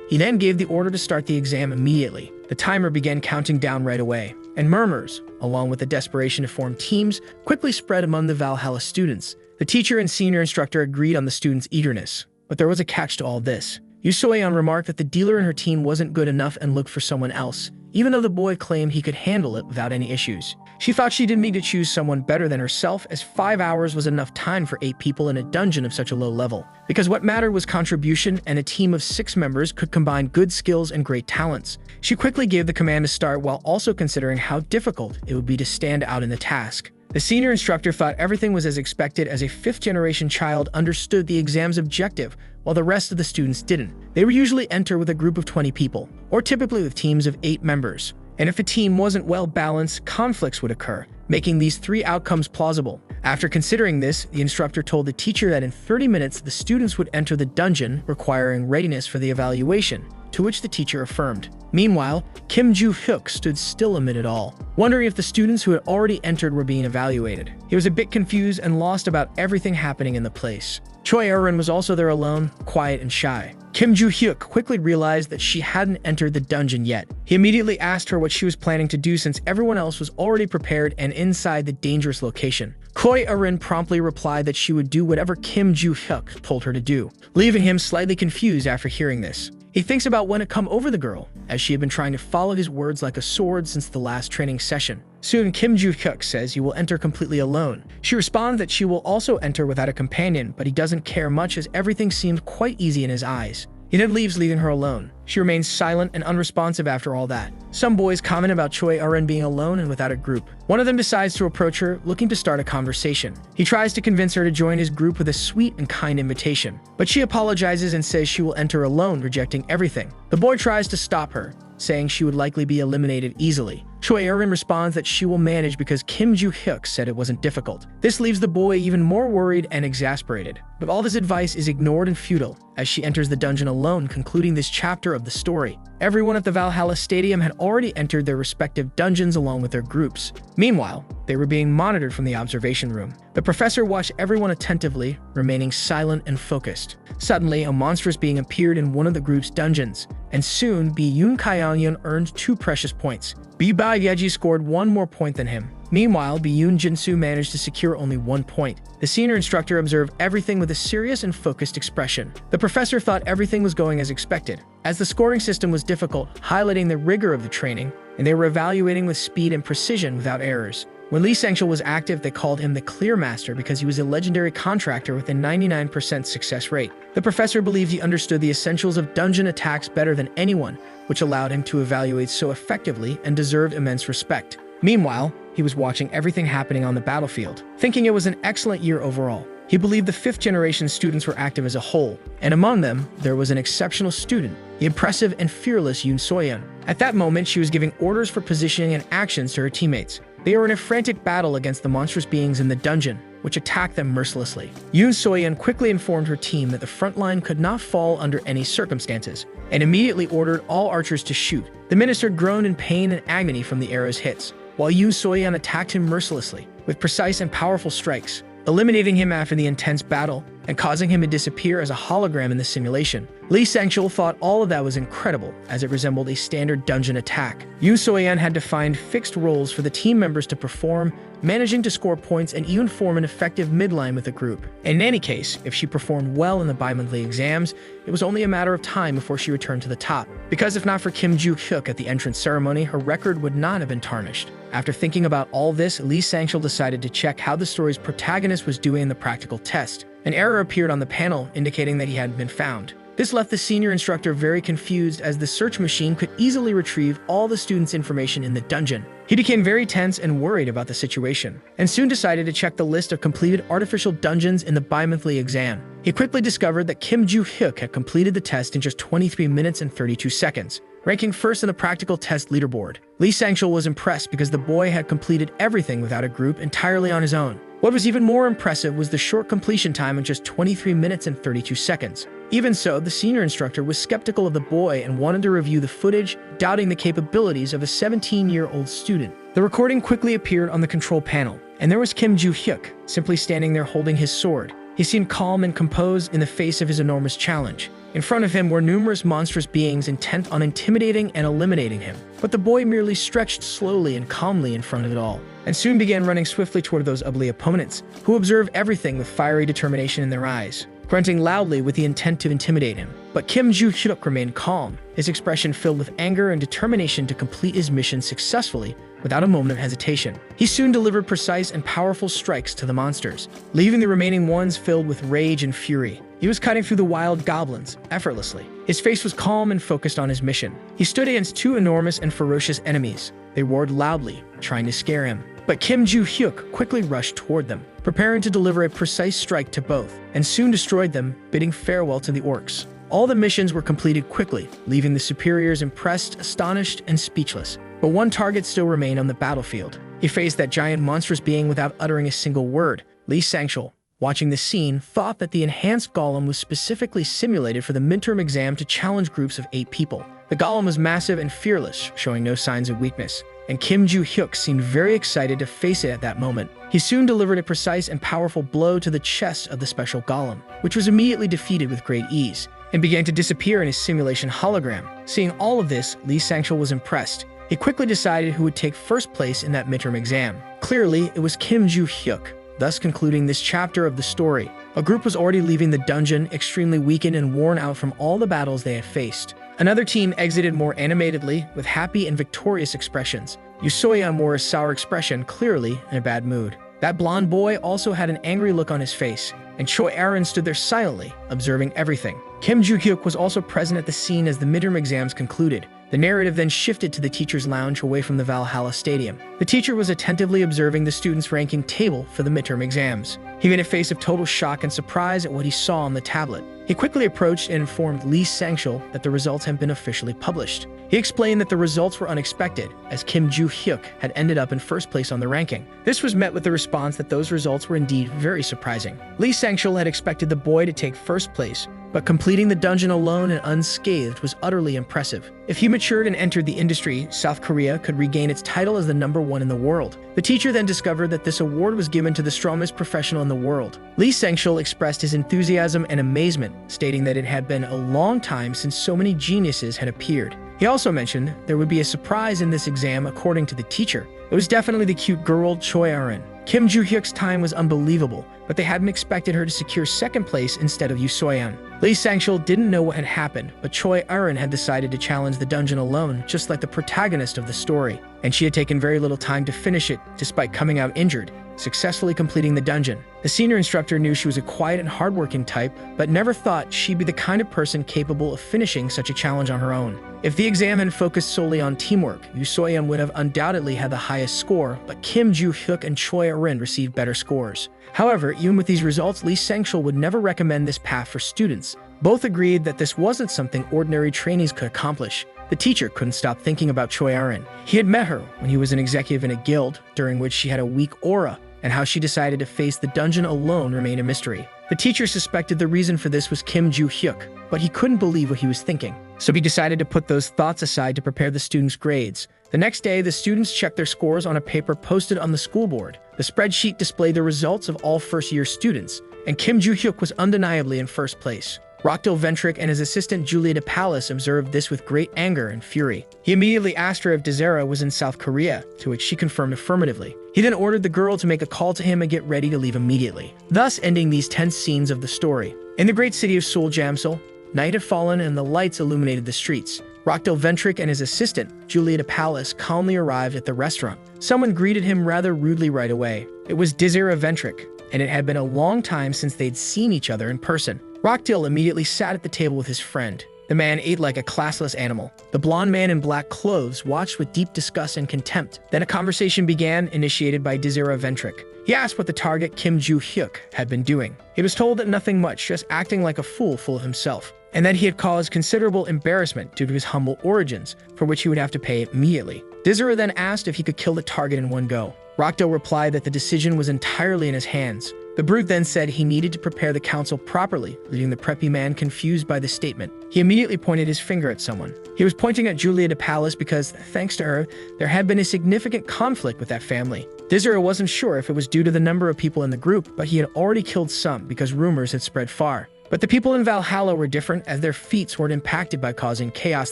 He then gave the order to start the exam immediately. The timer began counting down right away, and murmurs, along with the desperation to form teams, quickly spread among the Valhalla students. The teacher and senior instructor agreed on the students' eagerness, but there was a catch to all this. Yoo So-yeon remarked that the dealer in her team wasn't good enough and looked for someone else, even though the boy claimed he could handle it without any issues. She thought she didn't need to choose someone better than herself, as 5 hours was enough time for 8 people in a dungeon of such a low level. Because what mattered was contribution, and a team of 6 members could combine good skills and great talents. She quickly gave the command to start while also considering how difficult it would be to stand out in the task. The senior instructor thought everything was as expected, as a 5th-generation child understood the exam's objective, while the rest of the students didn't. They would usually enter with a group of 20 people, or typically with teams of 8 members. And if a team wasn't well balanced, conflicts would occur, making these 3 outcomes plausible. After considering this, the instructor told the teacher that in 30 minutes the students would enter the dungeon, requiring readiness for the evaluation, to which the teacher affirmed. Meanwhile, Kim Joo-hyuk stood still amid it all, wondering if the students who had already entered were being evaluated. He was a bit confused and lost about everything happening in the place. Choi Erin was also there alone, quiet and shy. Kim Joo-hyuk quickly realized that she hadn't entered the dungeon yet. He immediately asked her what she was planning to do, since everyone else was already prepared and inside the dangerous location. Choi Erin promptly replied that she would do whatever Kim Joo-hyuk told her to do, leaving him slightly confused after hearing this. He thinks about when it come over the girl, as she had been trying to follow his words like a sword since the last training session. Soon, Kim Joo-hyuk says you will enter completely alone. She responds that she will also enter without a companion, but he doesn't care much, as everything seemed quite easy in his eyes. He then leaves, leaving her alone. She remains silent and unresponsive after all that. Some boys comment about Choi Eun being alone and without a group. One of them decides to approach her, looking to start a conversation. He tries to convince her to join his group with a sweet and kind invitation, but she apologizes and says she will enter alone, rejecting everything. The boy tries to stop her, saying she would likely be eliminated easily. Choi Eun responds that she will manage because Kim Joo-hyuk said it wasn't difficult. This leaves the boy even more worried and exasperated. But all this advice is ignored and futile as she enters the dungeon alone, concluding this chapter of the story. Everyone at the Valhalla Stadium had already entered their respective dungeons along with their groups. Meanwhile, they were being monitored from the observation room. The professor watched everyone attentively, remaining silent and focused. Suddenly, a monstrous being appeared in one of the group's dungeons, and soon Bi-yoon Kyeon earned 2 precious points. Bi-ba Yeji scored 1 more point than him. Meanwhile, Bi-yoon Jinsu managed to secure only 1 point. The senior instructor observed everything with a serious and focused expression. The professor thought everything was going as expected, as the scoring system was difficult, highlighting the rigor of the training, and they were evaluating with speed and precision without errors. When Lee Sangchul was active, they called him the Clear Master because he was a legendary contractor with a 99% success rate. The professor believed he understood the essentials of dungeon attacks better than anyone, which allowed him to evaluate so effectively and deserved immense respect. Meanwhile, he was watching everything happening on the battlefield, thinking it was an excellent year overall. He believed the 5th-generation students were active as a whole, and among them, there was an exceptional student, the impressive and fearless Yoon Soyeon. At that moment, she was giving orders for positioning and actions to her teammates. They were in a frantic battle against the monstrous beings in the dungeon, which attacked them mercilessly. Yoon Soyeon quickly informed her team that the front line could not fall under any circumstances, and immediately ordered all archers to shoot. The minister groaned in pain and agony from the arrow's hits, while Yoon Soyeon attacked him mercilessly, with precise and powerful strikes, eliminating him after the intense battle and causing him to disappear as a hologram in the simulation. Lee Sangchul thought all of that was incredible, as it resembled a standard dungeon attack. Yoon Soyeon had to find fixed roles for the team members to perform, managing to score points and even form an effective midline with the group. In any case, if she performed well in the bi-monthly exams, it was only a matter of time before she returned to the top. Because if not for Kim Joo-hyuk at the entrance ceremony, her record would not have been tarnished. After thinking about all this, Lee Sangchul decided to check how the story's protagonist was doing in the practical test. An error appeared on the panel indicating that he hadn't been found. This left the senior instructor very confused, as the search machine could easily retrieve all the students' information in the dungeon. He became very tense and worried about the situation, and soon decided to check the list of completed artificial dungeons in the bi-monthly exam. He quickly discovered that Kim Joo-hyuk had completed the test in just 23 minutes and 32 seconds, ranking first in the practical test leaderboard. Lee Sangchul was impressed because the boy had completed everything without a group entirely on his own. What was even more impressive was the short completion time of just 23 minutes and 32 seconds. Even so, the senior instructor was skeptical of the boy and wanted to review the footage, doubting the capabilities of a 17-year-old student. The recording quickly appeared on the control panel, and there was Kim Joo-hyuk, simply standing there holding his sword. He seemed calm and composed in the face of his enormous challenge. In front of him were numerous monstrous beings intent on intimidating and eliminating him. But the boy merely stretched slowly and calmly in front of it all, and soon began running swiftly toward those ugly opponents, who observed everything with fiery determination in their eyes, grunting loudly with the intent to intimidate him. But Kim Joo-hyuk remained calm, his expression filled with anger and determination to complete his mission successfully without a moment of hesitation. He soon delivered precise and powerful strikes to the monsters, leaving the remaining ones filled with rage and fury. He was cutting through the wild goblins effortlessly. His face was calm and focused on his mission. He stood against 2 enormous and ferocious enemies. They roared loudly, trying to scare him. But Kim Joo-hyuk quickly rushed toward them, preparing to deliver a precise strike to both, and soon destroyed them, bidding farewell to the orcs. All the missions were completed quickly, leaving the superiors impressed, astonished, and speechless. But one target still remained on the battlefield. He faced that giant monstrous being without uttering a single word. Lee Sangchul, watching the scene, thought that the enhanced golem was specifically simulated for the midterm exam to challenge groups of 8 people. The golem was massive and fearless, showing no signs of weakness, and Kim Joo-hyuk seemed very excited to face it at that moment. He soon delivered a precise and powerful blow to the chest of the special golem, which was immediately defeated with great ease, and began to disappear in his simulation hologram. Seeing all of this, Lee Sangchul was impressed. He quickly decided who would take first place in that midterm exam. Clearly, it was Kim Joo-hyuk, thus concluding this chapter of the story. A group was already leaving the dungeon, extremely weakened and worn out from all the battles they had faced. Another team exited more animatedly, with happy and victorious expressions. Yusoyeon wore a sour expression, clearly in a bad mood. That blonde boy also had an angry look on his face, and Choi Aaron stood there silently, observing everything. Kim Joo-hyuk was also present at the scene as the midterm exams concluded. The narrative then shifted to the teacher's lounge away from the Valhalla Stadium. The teacher was attentively observing the students' ranking table for the midterm exams. He made a face of total shock and surprise at what he saw on the tablet. He quickly approached and informed Lee Sang-shul that the results had been officially published. He explained that the results were unexpected, as Kim Joo-hyuk had ended up in first place on the ranking. This was met with the response that those results were indeed very surprising. Lee Sang-shul had expected the boy to take first place, but completing the dungeon alone and unscathed was utterly impressive. If he matured and entered the industry, South Korea could regain its title as the #1 in the world. The teacher then discovered that this award was given to the strongest professional in the world. Lee Sang-shul expressed his enthusiasm and amazement, stating that it had been a long time since so many geniuses had appeared. He also mentioned there would be a surprise in this exam according to the teacher. It was definitely the cute girl Choi Aaron. Kim Joo-hyuk's time was unbelievable, but they hadn't expected her to secure second place instead of Yoo Soyeon. Lee Sang-shul didn't know what had happened, but Choi Aaron had decided to challenge the dungeon alone, just like the protagonist of the story, and she had taken very little time to finish it, despite coming out injured, successfully completing the dungeon. The senior instructor knew she was a quiet and hardworking type, but never thought she'd be the kind of person capable of finishing such a challenge on her own. If the exam had focused solely on teamwork, Yoo Soyeon would have undoubtedly had the highest score, but Kim Joo-hyuk and Choi Aaron received better scores. However, even with these results, Lee Sang-shul would never recommend this path for students. Both agreed that this wasn't something ordinary trainees could accomplish. The teacher couldn't stop thinking about Choi Aaron. He had met her when he was an executive in a guild, during which she had a weak aura, and how she decided to face the dungeon alone remained a mystery. The teacher suspected the reason for this was Kim Joo-hyuk, but he couldn't believe what he was thinking. So he decided to put those thoughts aside to prepare the students' grades. The next day, the students checked their scores on a paper posted on the school board. The spreadsheet displayed the results of all first-year students, and Kim Joo-hyuk was undeniably in first place. Rockdale Ventrick and his assistant Julia de Palace observed this with great anger and fury. He immediately asked her if Dronzer was in South Korea, to which she confirmed affirmatively. He then ordered the girl to make a call to him and get ready to leave immediately, thus ending these tense scenes of the story. In the great city of Seoul Jamsil, night had fallen and the lights illuminated the streets. Rockdale Ventrick and his assistant, Julia de Palace, calmly arrived at the restaurant. Someone greeted him rather rudely right away. It was Dronzer Ventrick, and it had been a long time since they'd seen each other in person. Rockdale immediately sat at the table with his friend. The man ate like a classless animal. The blonde man in black clothes watched with deep disgust and contempt. Then a conversation began, initiated by Dronzer Ventrick. He asked what the target Kim Joo-hyuk had been doing. He was told that nothing much, just acting like a fool full of himself, and that he had caused considerable embarrassment due to his humble origins, for which he would have to pay immediately. Dronzer then asked if he could kill the target in one go. Rockdale replied that the decision was entirely in his hands. The brute then said he needed to prepare the council properly, leaving the preppy man confused by the statement. He immediately pointed his finger at someone. He was pointing at Julia de Palace because, thanks to her, there had been a significant conflict with that family. Dronzer wasn't sure if it was due to the number of people in the group, but he had already killed some because rumors had spread far. But the people in Valhalla were different, as their feats weren't impacted by causing chaos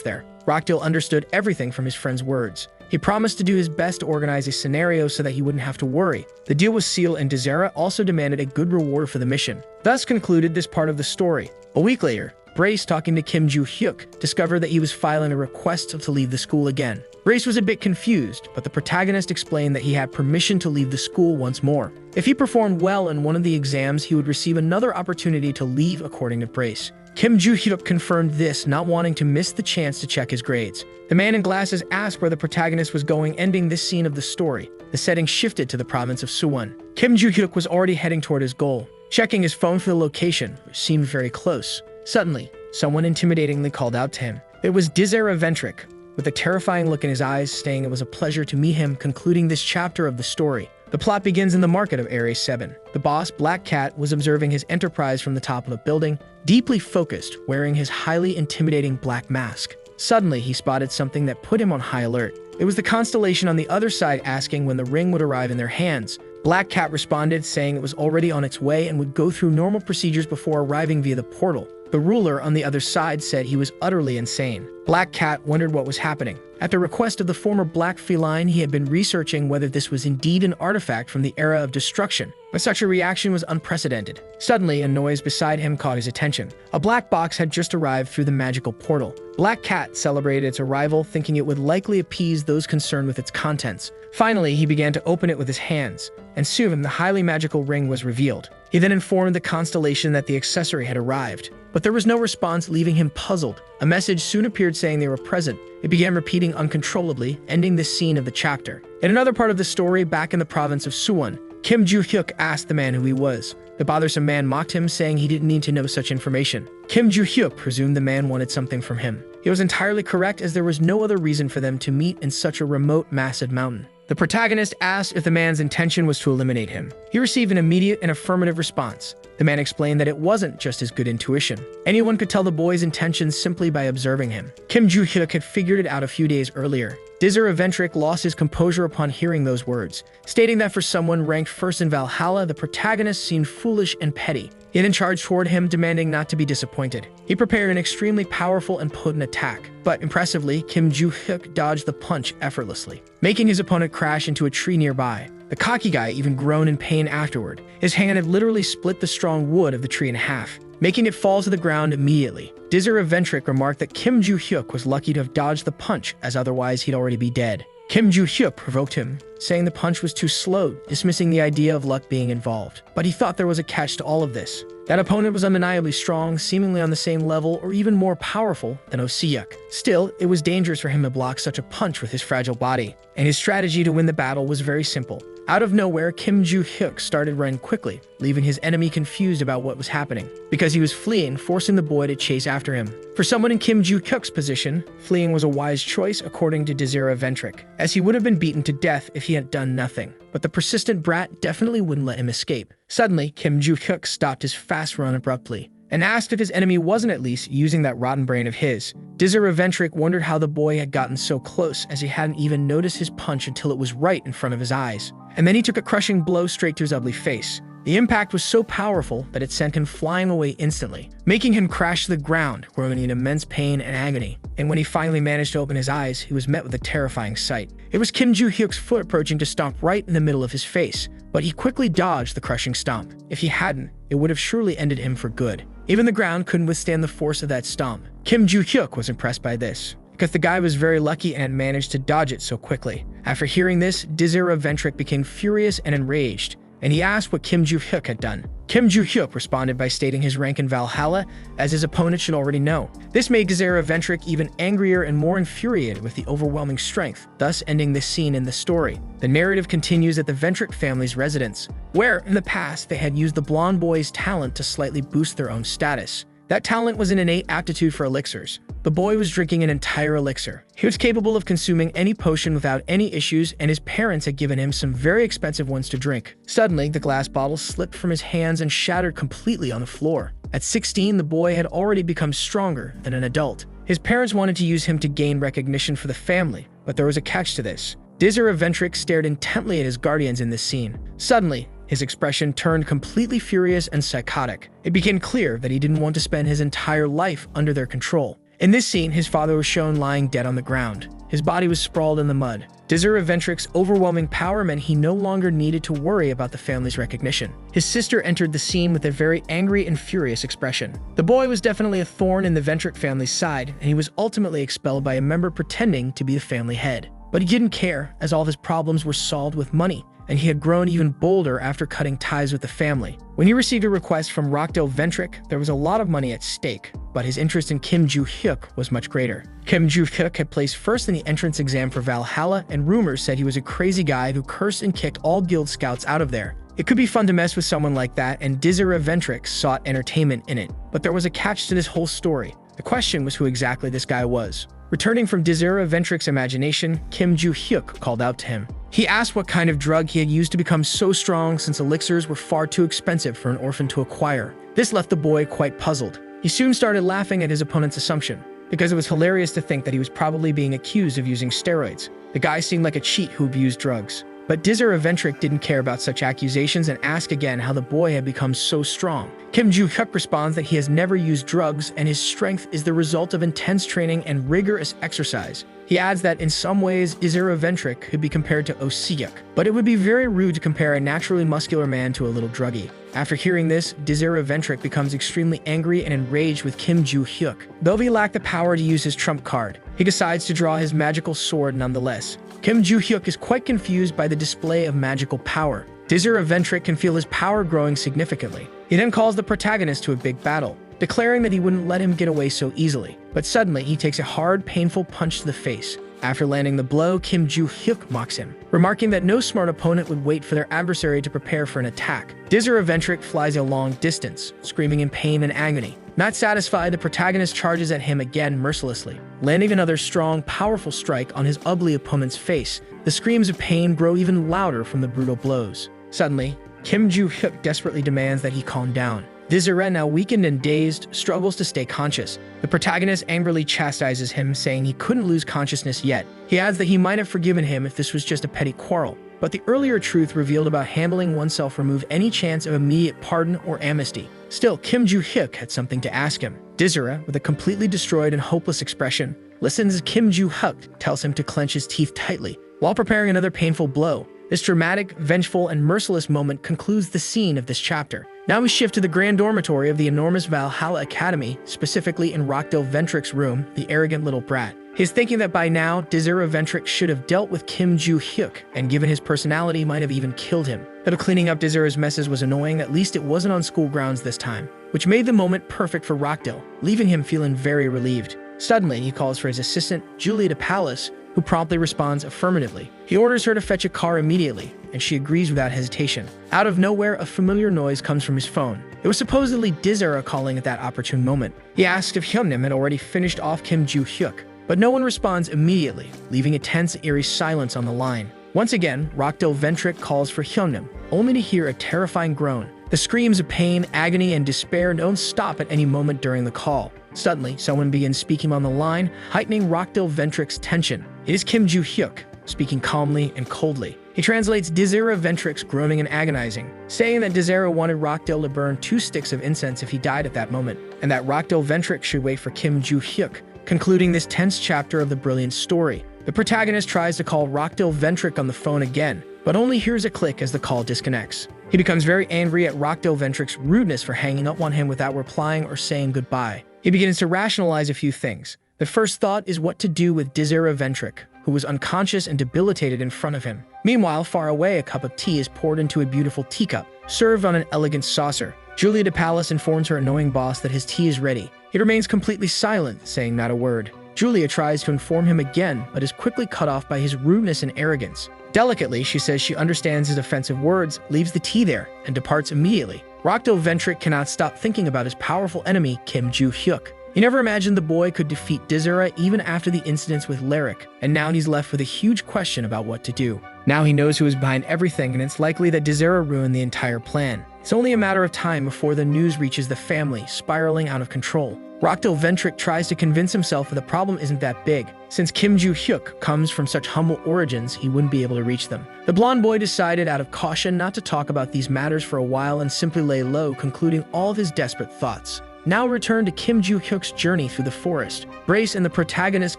there. Rockdale understood everything from his friend's words. He promised to do his best to organize a scenario so that he wouldn't have to worry. The deal was sealed, and Dronzer also demanded a good reward for the mission. Thus concluded this part of the story. A week later, Brace, talking to Kim Joo-hyuk, discovered that he was filing a request to leave the school again. Brace was a bit confused, but the protagonist explained that he had permission to leave the school once more. If he performed well in one of the exams, he would receive another opportunity to leave, according to Brace. Kim Joo-hyuk confirmed this, not wanting to miss the chance to check his grades. The man in glasses asked where the protagonist was going, ending this scene of the story. The setting shifted to the province of Suwon. Kim Joo-hyuk was already heading toward his goal, checking his phone for the location, which seemed very close. Suddenly, someone intimidatingly called out to him. It was Dronzer Ventrick, with a terrifying look in his eyes, saying it was a pleasure to meet him, concluding this chapter of the story. The plot begins in the market of Area 7. The boss, Black Cat, was observing his enterprise from the top of a building, deeply focused, wearing his highly intimidating black mask. Suddenly, he spotted something that put him on high alert. It was the constellation on the other side asking when the ring would arrive in their hands. Black Cat responded, saying it was already on its way and would go through normal procedures before arriving via the portal. The ruler on the other side said he was utterly insane. Black Cat wondered what was happening. At the request of the former black feline, he had been researching whether this was indeed an artifact from the era of destruction, but such a reaction was unprecedented. Suddenly, a noise beside him caught his attention. A black box had just arrived through the magical portal. Black Cat celebrated its arrival, thinking it would likely appease those concerned with its contents. Finally, he began to open it with his hands, and soon the highly magical ring was revealed. He then informed the constellation that the accessory had arrived, but there was no response, leaving him puzzled. A message soon appeared saying they were present. It began repeating uncontrollably, ending this scene of the chapter. In another part of the story, back in the province of Suwon, Kim Joo-hyuk asked the man who he was. The bothersome man mocked him, saying he didn't need to know such information. Kim Joo-hyuk presumed the man wanted something from him. He was entirely correct, as there was no other reason for them to meet in such a remote, massive mountain. The protagonist asked if the man's intention was to eliminate him. He received an immediate and affirmative response. The man explained that it wasn't just his good intuition. Anyone could tell the boy's intentions simply by observing him. Kim Joo-hyuk had figured it out a few days earlier. Dronzer Eventric lost his composure upon hearing those words, stating that for someone ranked first in Valhalla, the protagonist seemed foolish and petty. He then charged toward him, demanding not to be disappointed. He prepared an extremely powerful and potent attack, but impressively, Kim Joo-hyuk dodged the punch effortlessly, making his opponent crash into a tree nearby. The cocky guy even groaned in pain afterward. His hand had literally split the strong wood of the tree in half, making it fall to the ground immediately. Dronzer Eventric remarked that Kim Joo-hyuk was lucky to have dodged the punch, as otherwise he'd already be dead. Kim Joo-hyuk provoked him, saying the punch was too slow, dismissing the idea of luck being involved. But he thought there was a catch to all of this. That opponent was undeniably strong, seemingly on the same level or even more powerful than Oh-seok. Still, it was dangerous for him to block such a punch with his fragile body, and his strategy to win the battle was very simple. Out of nowhere, Kim Joo-hyuk started running quickly, leaving his enemy confused about what was happening, because he was fleeing, forcing the boy to chase after him. For someone in Kim Joo-hyuk's position, fleeing was a wise choice according to Dronzer Eventric, as he would have been beaten to death if he had done nothing. But the persistent brat definitely wouldn't let him escape. Suddenly, Kim Joo-hyuk stopped his fast run abruptly, and asked if his enemy wasn't at least using that rotten brain of his. Dronzer Eventric wondered how the boy had gotten so close, as he hadn't even noticed his punch until it was right in front of his eyes. And then he took a crushing blow straight to his ugly face. The impact was so powerful that it sent him flying away instantly, making him crash to the ground, groaning in immense pain and agony. And when he finally managed to open his eyes, he was met with a terrifying sight. It was Kim Joo-hyuk's foot approaching to stomp right in the middle of his face, but he quickly dodged the crushing stomp. If he hadn't, it would have surely ended him for good. Even the ground couldn't withstand the force of that stomp. Kim Joo-hyuk was impressed by this, because the guy was very lucky and had managed to dodge it so quickly. After hearing this, Dronzer Eventric became furious and enraged, and he asked what Kim Joo-hyuk had done. Kim Joo-hyuk responded by stating his rank in Valhalla, as his opponent should already know. This made Dronzer Eventric even angrier and more infuriated with the overwhelming strength, thus ending this scene in the story. The narrative continues at the Ventric family's residence, where, in the past, they had used the blonde boy's talent to slightly boost their own status. That talent was an innate aptitude for elixirs. The boy was drinking an entire elixir. He was capable of consuming any potion without any issues, and his parents had given him some very expensive ones to drink. Suddenly, the glass bottle slipped from his hands and shattered completely on the floor. At 16, the boy had already become stronger than an adult. His parents wanted to use him to gain recognition for the family, but there was a catch to this. Dronzer Eventric stared intently at his guardians in this scene. Suddenly, his expression turned completely furious and psychotic. It became clear that he didn't want to spend his entire life under their control. In this scene, his father was shown lying dead on the ground. His body was sprawled in the mud. Dronzer Eventric's overwhelming power meant he no longer needed to worry about the family's recognition. His sister entered the scene with a very angry and furious expression. The boy was definitely a thorn in the Ventric family's side, and he was ultimately expelled by a member pretending to be the family head. But he didn't care, as all of his problems were solved with money, and he had grown even bolder after cutting ties with the family. When he received a request from Rockdale Ventric, there was a lot of money at stake, but his interest in Kim Joo-hyuk was much greater. Kim Joo-hyuk had placed first in the entrance exam for Valhalla, and rumors said he was a crazy guy who cursed and kicked all guild scouts out of there. It could be fun to mess with someone like that, and Dronzer Eventric sought entertainment in it. But there was a catch to this whole story. The question was who exactly this guy was. Returning from Dronzer Eventric's imagination, Kim Joo-hyuk called out to him. He asked what kind of drug he had used to become so strong, since elixirs were far too expensive for an orphan to acquire. This left the boy quite puzzled. He soon started laughing at his opponent's assumption, because it was hilarious to think that he was probably being accused of using steroids. The guy seemed like a cheat who abused drugs. But Dronzer Eventric didn't care about such accusations and asked again how the boy had become so strong. Kim Joo-hyuk responds that he has never used drugs and his strength is the result of intense training and rigorous exercise. He adds that in some ways, Dronzer Eventric could be compared to Oh-seok, but it would be very rude to compare a naturally muscular man to a little druggie. After hearing this, Dronzer Eventric becomes extremely angry and enraged with Kim Joo-hyuk. Though he lacked the power to use his trump card, he decides to draw his magical sword nonetheless. Kim Joo-hyuk is quite confused by the display of magical power. Dizera Ventric can feel his power growing significantly. He then calls the protagonist to a big battle, declaring that he wouldn't let him get away so easily. But suddenly, he takes a hard, painful punch to the face. After landing the blow, Kim Joo-hyuk mocks him, remarking that no smart opponent would wait for their adversary to prepare for an attack. Dizera Ventric flies a long distance, screaming in pain and agony. Not satisfied, the protagonist charges at him again mercilessly, landing another strong, powerful strike on his ugly opponent's face. The screams of pain grow even louder from the brutal blows. Suddenly, Kim Joo-hyuk desperately demands that he calm down. Dizera, now weakened and dazed, struggles to stay conscious. The protagonist angrily chastises him, saying he couldn't lose consciousness yet. He adds that he might have forgiven him if this was just a petty quarrel. But the earlier truth revealed about handling oneself removed any chance of immediate pardon or amnesty. Still, Kim Joo-hyuk had something to ask him. Dizera, with a completely destroyed and hopeless expression, listens as Kim Joo-hyuk tells him to clench his teeth tightly, while preparing another painful blow. This dramatic, vengeful, and merciless moment concludes the scene of this chapter. Now we shift to the grand dormitory of the enormous Valhalla Academy, specifically in Rochdale Ventric's room, the arrogant little brat. He's thinking that by now, Dizera Ventric should have dealt with Kim Joo-hyuk, and given his personality, might have even killed him. Though cleaning up Dizera's messes was annoying, at least it wasn't on school grounds this time, which made the moment perfect for Rochdale, leaving him feeling very relieved. Suddenly, he calls for his assistant, Julia de Palace, who promptly responds affirmatively. He orders her to fetch a car immediately, and she agrees without hesitation. Out of nowhere, a familiar noise comes from his phone. It was supposedly Dizera calling at that opportune moment. He asks if Hyunnim had already finished off Kim Joo-hyuk, but no one responds immediately, leaving a tense, eerie silence on the line. Once again, Rochdale Ventric calls for Hyunnim, only to hear a terrifying groan. The screams of pain, agony, and despair don't stop at any moment during the call. Suddenly, someone begins speaking on the line, heightening Rochdale Ventric's tension. It is Kim Joo-hyuk, speaking calmly and coldly. He translates Dizera Ventric's groaning and agonizing, saying that Dizera wanted Rochdale to burn 2 sticks of incense if he died at that moment, and that Rochdale Ventric should wait for Kim Joo-hyuk, concluding this tense chapter of the brilliant story. The protagonist tries to call Rochdale Ventric on the phone again, but only hears a click as the call disconnects. He becomes very angry at Rochdale Ventric's rudeness for hanging up on him without replying or saying goodbye. He begins to rationalize a few things. The first thought is what to do with Dizera Ventric, who was unconscious and debilitated in front of him. Meanwhile, far away, a cup of tea is poured into a beautiful teacup, served on an elegant saucer. Julia de Palace informs her annoying boss that his tea is ready. He remains completely silent, saying not a word. Julia tries to inform him again, but is quickly cut off by his rudeness and arrogance. Delicately, she says she understands his offensive words, leaves the tea there, and departs immediately. Rochdale Ventric cannot stop thinking about his powerful enemy, Kim Joo-hyuk. He never imagined the boy could defeat Dizera even after the incidents with Lyric, and now he's left with a huge question about what to do. Now he knows who is behind everything, and it's likely that Dizera ruined the entire plan. It's only a matter of time before the news reaches the family, spiraling out of control. Rochdale Ventric tries to convince himself that the problem isn't that big. Since Kim Joo-hyuk comes from such humble origins, he wouldn't be able to reach them. The blonde boy decided out of caution not to talk about these matters for a while and simply lay low, concluding all of his desperate thoughts. Now return to Kim Joo-hyuk's journey through the forest. Brace and the protagonist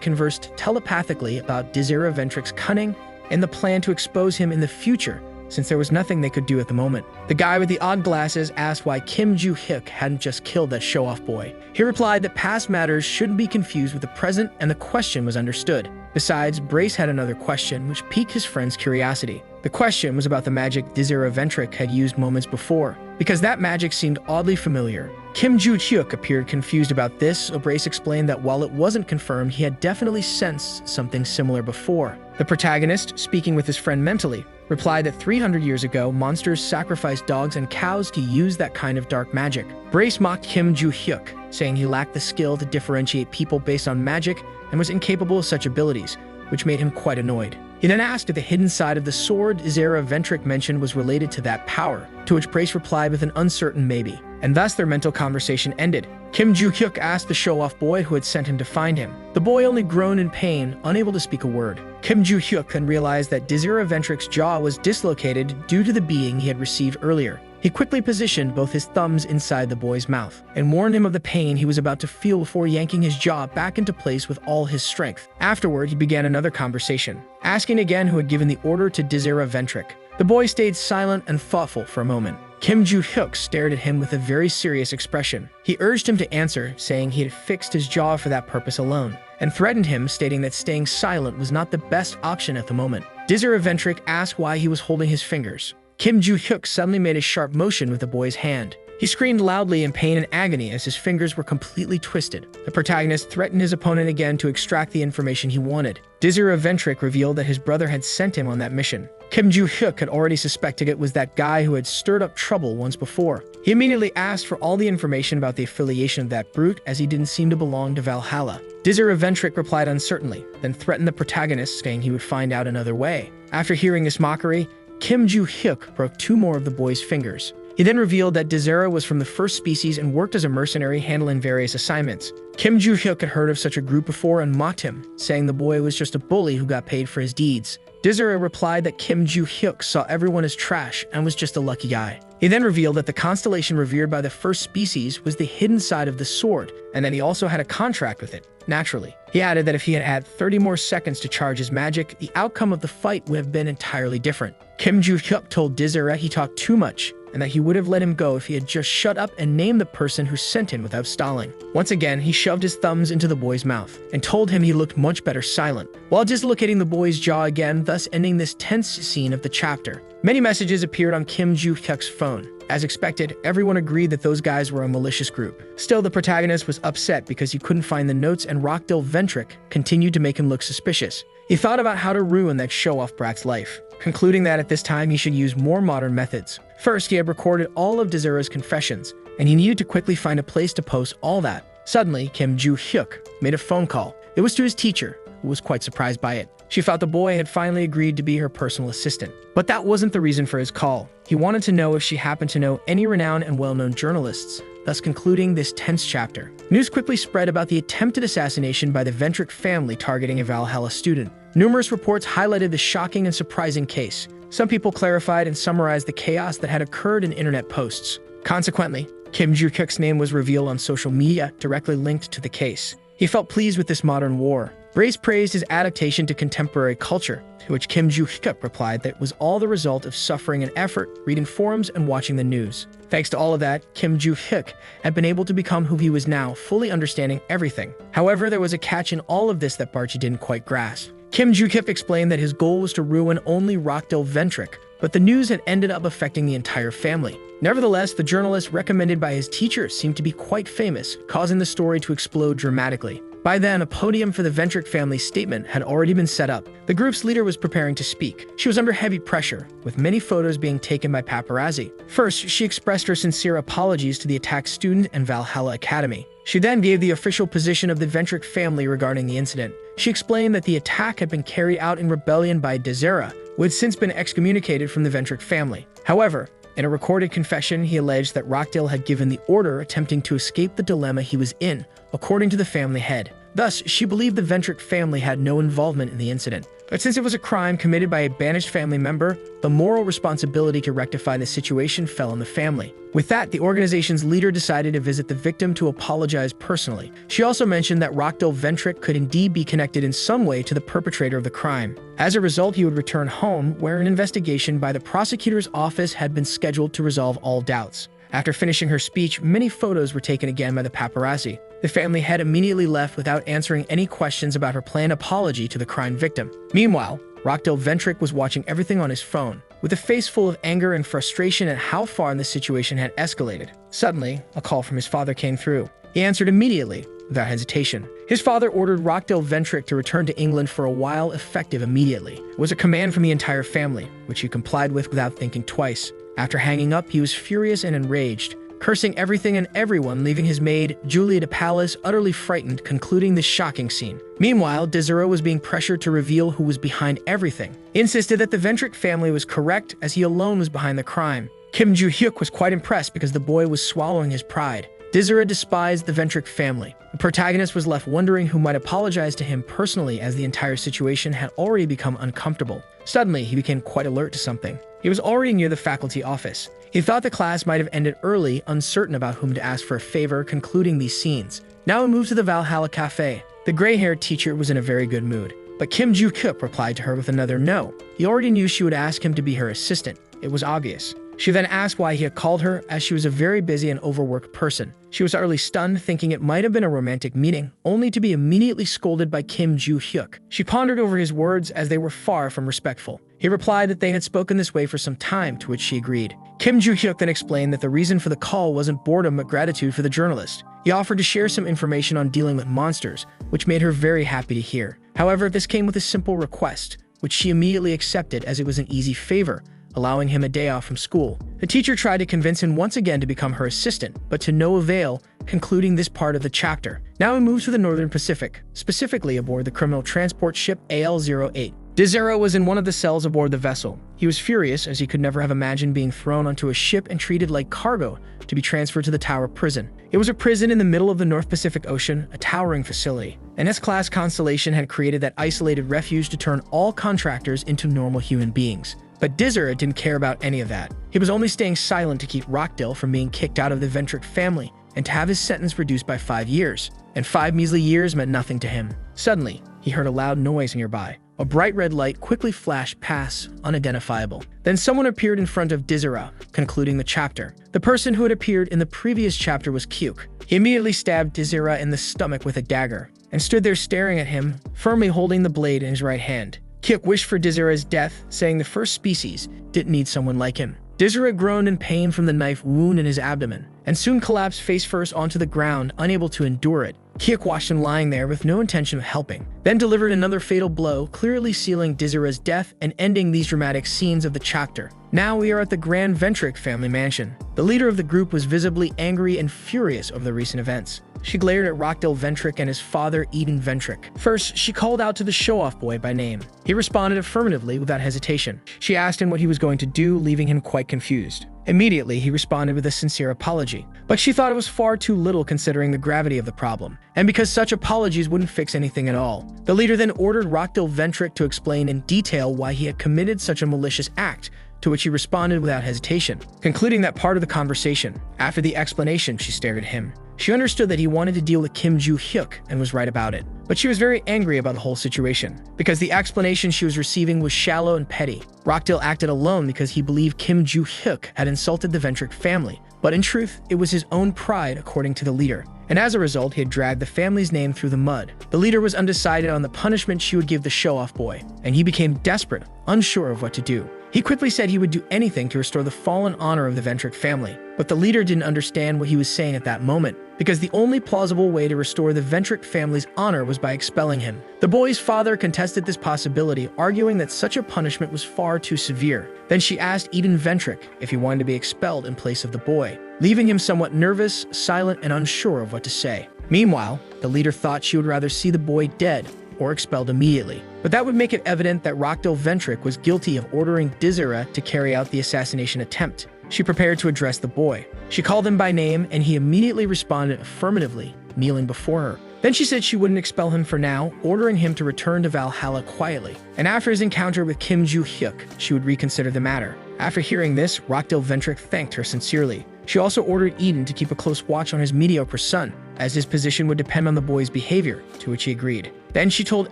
conversed telepathically about Dizera Ventric's cunning and the plan to expose him in the future, since there was nothing they could do at the moment. The guy with the odd glasses asked why Kim Joo-hyuk hadn't just killed that show-off boy. He replied that past matters shouldn't be confused with the present, and the question was understood. Besides, Brace had another question, which piqued his friend's curiosity. The question was about the magic Dizera Ventric had used moments before, because that magic seemed oddly familiar. Kim Joo-hyuk appeared confused about this, so Brace explained that while it wasn't confirmed, he had definitely sensed something similar before. The protagonist, speaking with his friend mentally, replied that 300 years ago, monsters sacrificed dogs and cows to use that kind of dark magic. Brace mocked Kim Joo-hyuk, saying he lacked the skill to differentiate people based on magic and was incapable of such abilities, which made him quite annoyed. He then asked if the hidden side of the sword Dizera Ventric mentioned was related to that power, to which Brace replied with an uncertain maybe, and thus their mental conversation ended. Kim Joo-hyuk asked the show-off boy who had sent him to find him. The boy only groaned in pain, unable to speak a word. Kim Joo-hyuk then realized that Dizera Ventric's jaw was dislocated due to the beating he had received earlier. He quickly positioned both his thumbs inside the boy's mouth and warned him of the pain he was about to feel before yanking his jaw back into place with all his strength. Afterward, he began another conversation, asking again who had given the order to Dizera Ventric. The boy stayed silent and thoughtful for a moment. Kim Joo-hyuk stared at him with a very serious expression. He urged him to answer, saying he had fixed his jaw for that purpose alone, and threatened him, stating that staying silent was not the best option at the moment. Dizera Ventric asked why he was holding his fingers. Kim Joo-hyuk suddenly made a sharp motion with the boy's hand. He screamed loudly in pain and agony as his fingers were completely twisted. The protagonist threatened his opponent again to extract the information he wanted. Dizera Ventric revealed that his brother had sent him on that mission. Kim Joo-hyuk had already suspected it was that guy who had stirred up trouble once before. He immediately asked for all the information about the affiliation of that brute, as he didn't seem to belong to Valhalla. Dizera Ventric replied uncertainly, then threatened the protagonist, saying he would find out another way. After hearing this mockery, Kim Joo-hyuk broke 2 more of the boy's fingers. He then revealed that Dizera was from the first species and worked as a mercenary, handling various assignments. Kim Joo-hyuk had heard of such a group before and mocked him, saying the boy was just a bully who got paid for his deeds. Dizera replied that Kim Joo-hyuk saw everyone as trash and was just a lucky guy. He then revealed that the constellation revered by the first species was the hidden side of the sword, and that he also had a contract with it. Naturally, he added that if he had had 30 more seconds to charge his magic, the outcome of the fight would have been entirely different. Kim Joo-hyuk told Dizera he talked too much, and that he would have let him go if he had just shut up and named the person who sent him without stalling. Once again, he shoved his thumbs into the boy's mouth and told him he looked much better silent, while dislocating the boy's jaw again, thus ending this tense scene of the chapter. Many messages appeared on Kim Joo-hyuk's phone. As expected, everyone agreed that those guys were a malicious group. Still, the protagonist was upset because he couldn't find the notes, and Rockdale Ventric continued to make him look suspicious. He thought about how to ruin that show-off brat's life, concluding that at this time he should use more modern methods. First, he had recorded all of Dizera's confessions, and he needed to quickly find a place to post all that. Suddenly, Kim Joo-hyuk made a phone call. It was to his teacher, who was quite surprised by it. She thought the boy had finally agreed to be her personal assistant. But that wasn't the reason for his call. He wanted to know if she happened to know any renowned and well-known journalists, thus concluding this tense chapter. News quickly spread about the attempted assassination by the Ventric family targeting a Valhalla student. Numerous reports highlighted the shocking and surprising case. Some people clarified and summarized the chaos that had occurred in internet posts. Consequently, Kim Joo-hyuk's name was revealed on social media, directly linked to the case. He felt pleased with this modern war. Brace praised his adaptation to contemporary culture, to which Kim Joo-hyuk replied that it was all the result of suffering and effort, reading forums and watching the news. Thanks to all of that, Kim Joo-hyuk had been able to become who he was now, fully understanding everything. However, there was a catch in all of this that Barchi didn't quite grasp. Kim Joo-hyuk explained that his goal was to ruin only Rockdale Ventric, but the news had ended up affecting the entire family. Nevertheless, the journalist recommended by his teacher seemed to be quite famous, causing the story to explode dramatically. By then, a podium for the Ventric family's statement had already been set up. The group's leader was preparing to speak. She was under heavy pressure, with many photos being taken by paparazzi. First, she expressed her sincere apologies to the attacked student and Valhalla Academy. She then gave the official position of the Ventric family regarding the incident. She explained that the attack had been carried out in rebellion by Dizera, who had since been excommunicated from the Ventric family. However, in a recorded confession, he alleged that Rockdale had given the order, attempting to escape the dilemma he was in, according to the family head. Thus, she believed the Ventric family had no involvement in the incident. But since it was a crime committed by a banished family member, the moral responsibility to rectify the situation fell on the family. With that, the organization's leader decided to visit the victim to apologize personally. She also mentioned that Rockdale Ventric could indeed be connected in some way to the perpetrator of the crime. As a result, he would return home, where an investigation by the prosecutor's office had been scheduled to resolve all doubts. After finishing her speech, many photos were taken again by the paparazzi. The family head immediately left without answering any questions about her planned apology to the crime victim. Meanwhile, Rockdale Ventric was watching everything on his phone, with a face full of anger and frustration at how far the situation had escalated. Suddenly, a call from his father came through. He answered immediately, without hesitation. His father ordered Rockdale Ventric to return to England for a while, effective immediately. It was a command from the entire family, which he complied with without thinking twice. After hanging up, he was furious and enraged, cursing everything and everyone, leaving his maid, Julia de Palace, utterly frightened, concluding this shocking scene. Meanwhile, Dizera was being pressured to reveal who was behind everything. He insisted that the Ventric family was correct, as he alone was behind the crime. Kim Joo-hyuk was quite impressed because the boy was swallowing his pride. Dizera despised the Ventric family. The protagonist was left wondering who might apologize to him personally, as the entire situation had already become uncomfortable. Suddenly, he became quite alert to something. He was already near the faculty office. He thought the class might have ended early, uncertain about whom to ask for a favor, concluding these scenes. Now he moved to the Valhalla Cafe. The gray-haired teacher was in a very good mood, but Kim Joo-hyuk replied to her with another no. He already knew she would ask him to be her assistant. It was obvious. She then asked why he had called her, as she was a very busy and overworked person. She was utterly stunned, thinking it might have been a romantic meeting, only to be immediately scolded by Kim Joo-hyuk. She pondered over his words, as they were far from respectful. He replied that they had spoken this way for some time, to which she agreed. Kim Joo-hyuk then explained that the reason for the call wasn't boredom but gratitude for the journalist. He offered to share some information on dealing with monsters, which made her very happy to hear. However, this came with a simple request, which she immediately accepted as it was an easy favor, allowing him a day off from school. The teacher tried to convince him once again to become her assistant, but to no avail, concluding this part of the chapter. Now we move to the Northern Pacific, specifically aboard the criminal transport ship AL-08. Dronzer was in one of the cells aboard the vessel. He was furious as he could never have imagined being thrown onto a ship and treated like cargo to be transferred to the Tower prison. It was a prison in the middle of the North Pacific Ocean, a towering facility. An S-class constellation had created that isolated refuge to turn all contractors into normal human beings. But Dronzer didn't care about any of that. He was only staying silent to keep Rockdale from being kicked out of the Ventric family and to have his sentence reduced by 5 years. And 5 measly years meant nothing to him. Suddenly, he heard a loud noise nearby. A bright red light quickly flashed past, unidentifiable. Then someone appeared in front of Dronzer, concluding the chapter. The person who had appeared in the previous chapter was Kyuk. He immediately stabbed Dronzer in the stomach with a dagger and stood there staring at him, firmly holding the blade in his right hand. Kyuk wished for Dronzer's death, saying the first species didn't need someone like him. Dronzer groaned in pain from the knife wound in his abdomen, and soon collapsed face first onto the ground, unable to endure it. Kyuk watched him lying there with no intention of helping, then delivered another fatal blow, clearly sealing Dronzer's death and ending these dramatic scenes of the chapter. Now we are at the Grand Ventric family mansion. The leader of the group was visibly angry and furious over the recent events. She glared at Rockdale Ventric and his father, Eden Ventric. First, she called out to the show-off boy by name. He responded affirmatively without hesitation. She asked him what he was going to do, leaving him quite confused. Immediately, he responded with a sincere apology. But she thought it was far too little considering the gravity of the problem, and because such apologies wouldn't fix anything at all. The leader then ordered Rockdale Ventric to explain in detail why he had committed such a malicious act, to which he responded without hesitation, concluding that part of the conversation. After the explanation, she stared at him. She understood that he wanted to deal with Kim Joo-hyuk and was right about it. But she was very angry about the whole situation, because the explanation she was receiving was shallow and petty. Rockdale acted alone because he believed Kim Joo-hyuk had insulted the Ventric family, but in truth, it was his own pride according to the leader. And as a result, he had dragged the family's name through the mud. The leader was undecided on the punishment she would give the show-off boy, and he became desperate, unsure of what to do. He quickly said he would do anything to restore the fallen honor of the Ventric family, but the leader didn't understand what he was saying at that moment, because the only plausible way to restore the Ventric family's honor was by expelling him. The boy's father contested this possibility, arguing that such a punishment was far too severe. Then she asked Eden Ventric if he wanted to be expelled in place of the boy, leaving him somewhat nervous, silent, and unsure of what to say. Meanwhile, the leader thought she would rather see the boy dead or expelled immediately. But that would make it evident that Rockdale Ventric was guilty of ordering Dronzer to carry out the assassination attempt. She prepared to address the boy. She called him by name, and he immediately responded affirmatively, kneeling before her. Then she said she wouldn't expel him for now, ordering him to return to Valhalla quietly. And after his encounter with Kim Joo-hyuk, she would reconsider the matter. After hearing this, Rockdale Ventric thanked her sincerely. She also ordered Eden to keep a close watch on his mediocre son, as his position would depend on the boy's behavior, to which he agreed. Then she told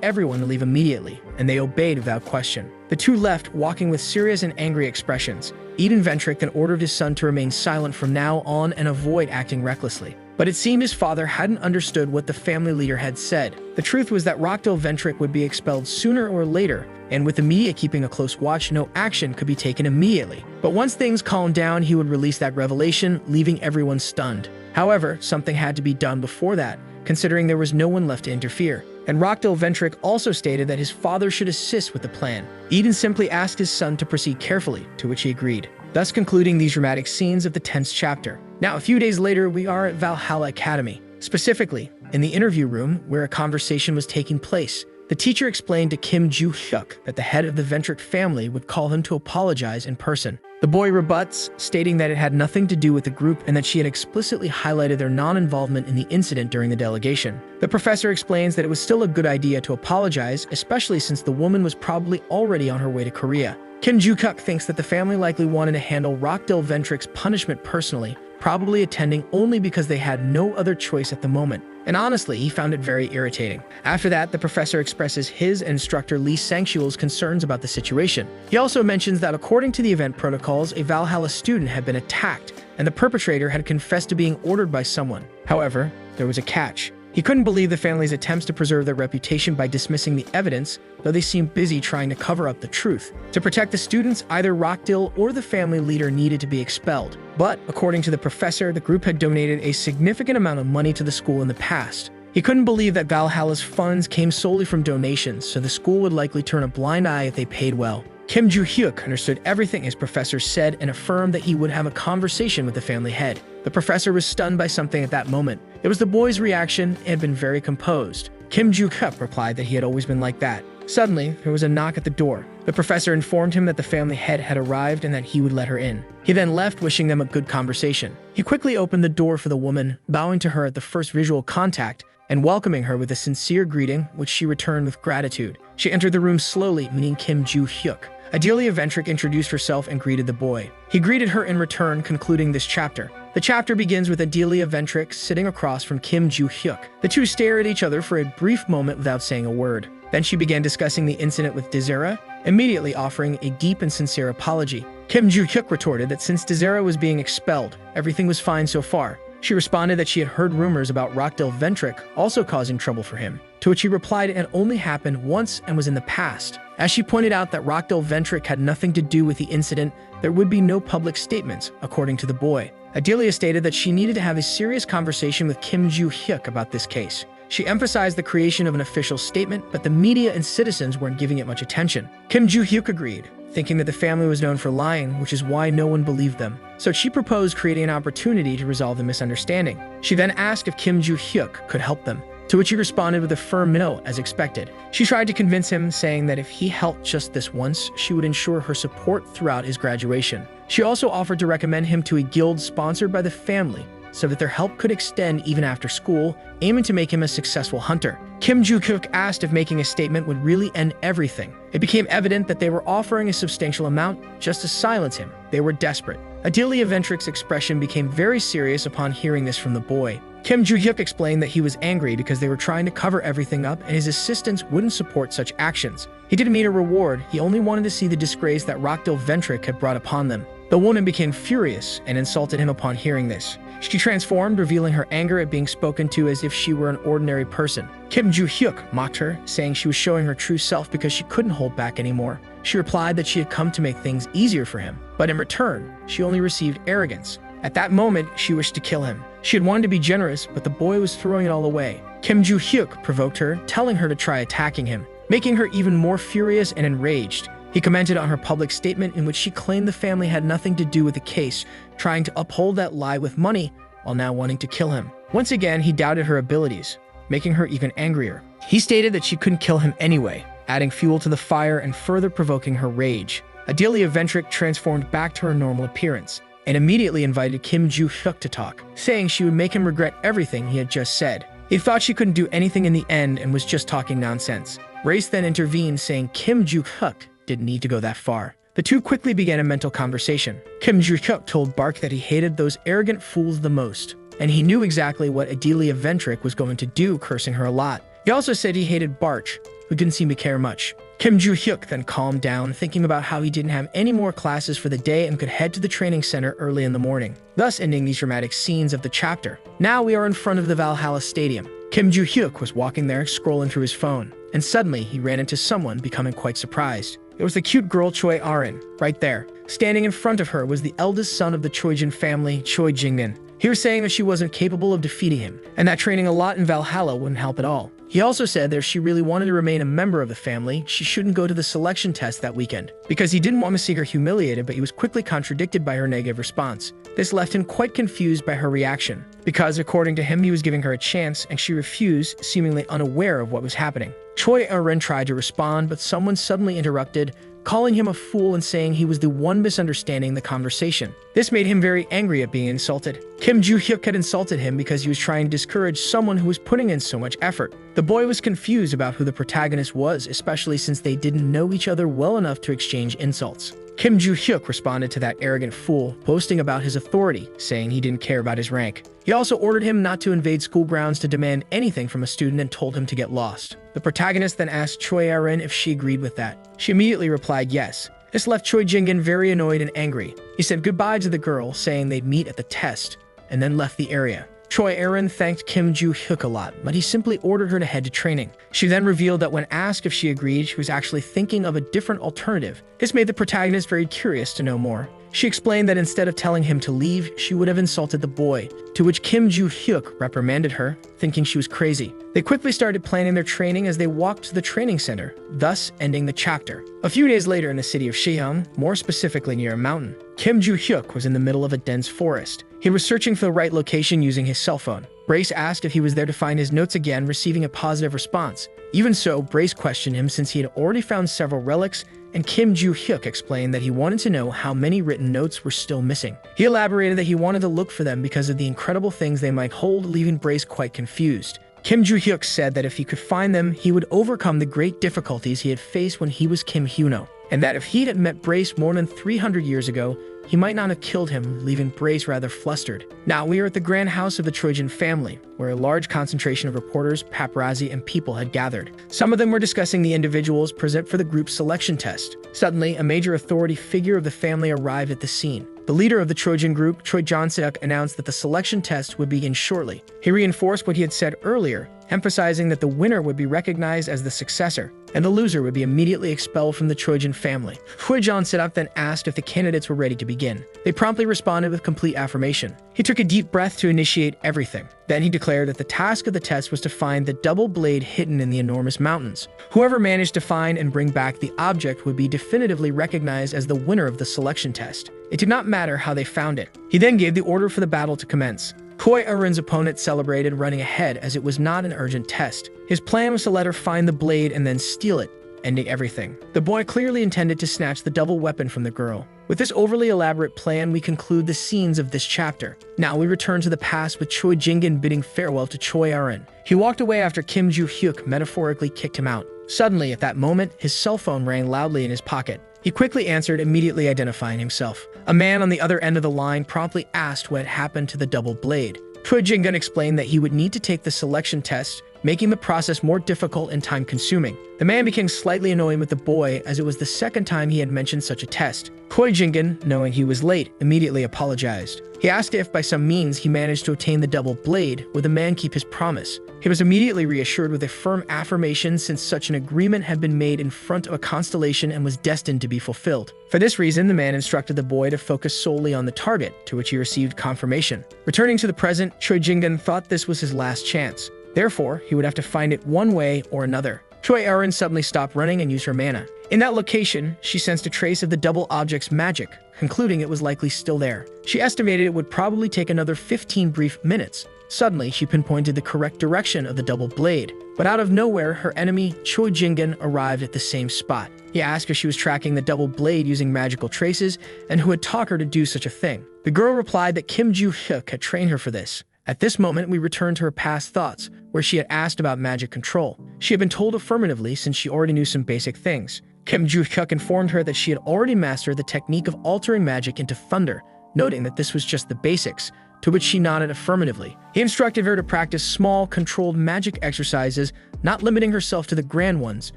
everyone to leave immediately, and they obeyed without question. The two left, walking with serious and angry expressions. Eden Ventric then ordered his son to remain silent from now on and avoid acting recklessly. But it seemed his father hadn't understood what the family leader had said. The truth was that Rockdale Ventric would be expelled sooner or later, and with the media keeping a close watch, no action could be taken immediately. But once things calmed down, he would release that revelation, leaving everyone stunned. However, something had to be done before that, considering there was no one left to interfere. And Rockdale Ventric also stated that his father should assist with the plan. Eden simply asked his son to proceed carefully, to which he agreed, thus concluding these dramatic scenes of the 10th chapter. Now, a few days later, we are at Valhalla Academy. Specifically, in the interview room where a conversation was taking place, the teacher explained to Kim Joo-hyuk that the head of the Ventric family would call him to apologize in person. The boy rebuts, stating that it had nothing to do with the group and that she had explicitly highlighted their non-involvement in the incident during the delegation. The professor explains that it was still a good idea to apologize, especially since the woman was probably already on her way to Korea. Kim Joo-hyuk thinks that the family likely wanted to handle Rockdale Ventric's punishment personally, probably attending only because they had no other choice at the moment. And honestly, he found it very irritating. After that, the professor expresses his and instructor Lee Sang-shul's concerns about the situation. He also mentions that according to the event protocols, a Valhalla student had been attacked, and the perpetrator had confessed to being ordered by someone. However, there was a catch. He couldn't believe the family's attempts to preserve their reputation by dismissing the evidence, though they seemed busy trying to cover up the truth. To protect the students, either Rockdill or the family leader needed to be expelled. But, according to the professor, the group had donated a significant amount of money to the school in the past. He couldn't believe that Valhalla's funds came solely from donations, so the school would likely turn a blind eye if they paid well. Kim Joo-hyuk understood everything his professor said and affirmed that he would have a conversation with the family head. The professor was stunned by something at that moment. It was the boy's reaction and had been very composed. Kim Joo-hyuk replied that he had always been like that. Suddenly, there was a knock at the door. The professor informed him that the family head had arrived and that he would let her in. He then left, wishing them a good conversation. He quickly opened the door for the woman, bowing to her at the first visual contact and welcoming her with a sincere greeting, which she returned with gratitude. She entered the room slowly, meeting Kim Joo-hyuk. Adelia Ventrick introduced herself and greeted the boy. He greeted her in return, concluding this chapter. The chapter begins with Adelia Ventrick sitting across from Kim Joo-hyuk. The two stare at each other for a brief moment without saying a word. Then she began discussing the incident with Dronzer, immediately offering a deep and sincere apology. Kim Joo-hyuk retorted that since Dronzer was being expelled, everything was fine so far. She responded that she had heard rumors about Rockdill Ventrick also causing trouble for him, to which he replied it had only happened once and was in the past. As she pointed out that Rockdill Ventrick had nothing to do with the incident, there would be no public statements, according to the boy. Adelia stated that she needed to have a serious conversation with Kim Joo-hyuk about this case. She emphasized the creation of an official statement, but the media and citizens weren't giving it much attention. Kim Joo-hyuk agreed, thinking that the family was known for lying, which is why no one believed them. So she proposed creating an opportunity to resolve the misunderstanding. She then asked if Kim Joo-hyuk could help them, to which he responded with a firm no, as expected. She tried to convince him, saying that if he helped just this once, she would ensure her support throughout his graduation. She also offered to recommend him to a guild sponsored by the family, so that their help could extend even after school, aiming to make him a successful hunter. Kim Joo-hyuk asked if making a statement would really end everything. It became evident that they were offering a substantial amount just to silence him. They were desperate. Adelia Ventrick's expression became very serious upon hearing this from the boy. Kim Joo-hyuk explained that he was angry because they were trying to cover everything up and his assistants wouldn't support such actions. He didn't mean a reward, he only wanted to see the disgrace that Rockdill Ventrick had brought upon them. The woman became furious and insulted him upon hearing this. She transformed, revealing her anger at being spoken to as if she were an ordinary person. Kim Joo-hyuk mocked her, saying she was showing her true self because she couldn't hold back anymore. She replied that she had come to make things easier for him, but in return, she only received arrogance. At that moment, she wished to kill him. She had wanted to be generous, but the boy was throwing it all away. Kim Joo-hyuk provoked her, telling her to try attacking him, making her even more furious and enraged. He commented on her public statement in which she claimed the family had nothing to do with the case, trying to uphold that lie with money while now wanting to kill him. Once again, he doubted her abilities, making her even angrier. He stated that she couldn't kill him anyway, adding fuel to the fire and further provoking her rage. Adelia Ventrick transformed back to her normal appearance and immediately invited Kim Joo-hyuk to talk, saying she would make him regret everything he had just said. He thought she couldn't do anything in the end and was just talking nonsense. Race then intervened, saying Kim Joo-hyuk didn't need to go that far. The two quickly began a mental conversation. Kim Joo-hyuk told Bark that he hated those arrogant fools the most, and he knew exactly what Adelia Ventrick was going to do, cursing her a lot. He also said he hated Barch, who didn't seem to care much. Kim Joo-hyuk then calmed down, thinking about how he didn't have any more classes for the day and could head to the training center early in the morning, thus ending these dramatic scenes of the chapter. Now we are in front of the Valhalla Stadium. Kim Joo-hyuk was walking there, scrolling through his phone, and suddenly he ran into someone, becoming quite surprised. It was the cute girl Choi Arin, right there. Standing in front of her was the eldest son of the Choijin family, Choi Jingmin. He was saying that she wasn't capable of defeating him, and that training a lot in Valhalla wouldn't help at all. He also said that if she really wanted to remain a member of the family, she shouldn't go to the selection test that weekend, because he didn't want to see her humiliated, but he was quickly contradicted by her negative response. This left him quite confused by her reaction, because according to him, he was giving her a chance, and she refused, seemingly unaware of what was happening. Choi Arin tried to respond, but someone suddenly interrupted, calling him a fool and saying he was the one misunderstanding the conversation. This made him very angry at being insulted. Kim Joo-hyuk had insulted him because he was trying to discourage someone who was putting in so much effort. The boy was confused about who the protagonist was, especially since they didn't know each other well enough to exchange insults. Kim Joo-hyuk responded to that arrogant fool, boasting about his authority, saying he didn't care about his rank. He also ordered him not to invade school grounds to demand anything from a student and told him to get lost. The protagonist then asked Choi Arin if she agreed with that. She immediately replied yes. This left Choi Jingin very annoyed and angry. He said goodbye to the girl, saying they'd meet at the test, and then left the area. Choi Erin thanked Kim Joo-hyuk a lot, but he simply ordered her to head to training. She then revealed that when asked if she agreed, she was actually thinking of a different alternative. This made the protagonist very curious to know more. She explained that instead of telling him to leave, she would have insulted the boy, to which Kim Joo-hyuk reprimanded her, thinking she was crazy. They quickly started planning their training as they walked to the training center, thus ending the chapter. A few days later in the city of Shihyung, more specifically near a mountain, Kim Joo-hyuk was in the middle of a dense forest. He was searching for the right location using his cell phone. Brace asked if he was there to find his notes again, receiving a positive response. Even so, Brace questioned him since he had already found several relics, and Kim Joo-hyuk explained that he wanted to know how many written notes were still missing. He elaborated that he wanted to look for them because of the incredible things they might hold, leaving Brace quite confused. Kim Joo-hyuk said that if he could find them, he would overcome the great difficulties he had faced when he was Kim Hyuno, and that if he had met Brace more than 300 years ago, he might not have killed him, leaving Brace rather flustered. Now, we are at the grand house of the Trojan family, where a large concentration of reporters, paparazzi, and people had gathered. Some of them were discussing the individuals present for the group's selection test. Suddenly, a major authority figure of the family arrived at the scene. The leader of the Trojan group, Choi Jon-seok, announced that the selection test would begin shortly. He reinforced what he had said earlier, emphasizing that the winner would be recognized as the successor, and the loser would be immediately expelled from the Trojan family. Choi Jon-seok then asked if the candidates were ready to begin. They promptly responded with complete affirmation. He took a deep breath to initiate everything. Then he declared that the task of the test was to find the double blade hidden in the enormous mountains. Whoever managed to find and bring back the object would be definitively recognized as the winner of the selection test. It did not matter how they found it. He then gave the order for the battle to commence. Choi Erin's opponent celebrated, running ahead as it was not an urgent test. His plan was to let her find the blade and then steal it, ending everything. The boy clearly intended to snatch the double weapon from the girl. With this overly elaborate plan, we conclude the scenes of this chapter. Now we return to the past with Choi Jingin bidding farewell to Choi Erin. He walked away after Kim Joo-hyuk metaphorically kicked him out. Suddenly, at that moment, his cell phone rang loudly in his pocket. He quickly answered, immediately identifying himself. A man on the other end of the line promptly asked what had happened to the double blade. Choi Jingin explained that he would need to take the selection test, making the process more difficult and time-consuming. The man became slightly annoyed with the boy as it was the second time he had mentioned such a test. Choi Jingin, knowing he was late, immediately apologized. He asked if by some means he managed to obtain the double blade, would the man keep his promise. He was immediately reassured with a firm affirmation since such an agreement had been made in front of a constellation and was destined to be fulfilled. For this reason, the man instructed the boy to focus solely on the target, to which he received confirmation. Returning to the present, Choi Jingin thought this was his last chance. Therefore, he would have to find it one way or another. Choi Erin suddenly stopped running and used her mana. In that location, she sensed a trace of the double object's magic, concluding it was likely still there. She estimated it would probably take another 15 brief minutes. Suddenly, she pinpointed the correct direction of the double blade. But out of nowhere, her enemy, Choi Jingin, arrived at the same spot. He asked if she was tracking the double blade using magical traces and who had taught her to do such a thing. The girl replied that Kim Joo-hyuk had trained her for this. At this moment, we return to her past thoughts, where she had asked about magic control. She had been told affirmatively since she already knew some basic things. Kim Joo-hyuk informed her that she had already mastered the technique of altering magic into thunder, noting that this was just the basics, to which she nodded affirmatively. He instructed her to practice small, controlled magic exercises, not limiting herself to the grand ones,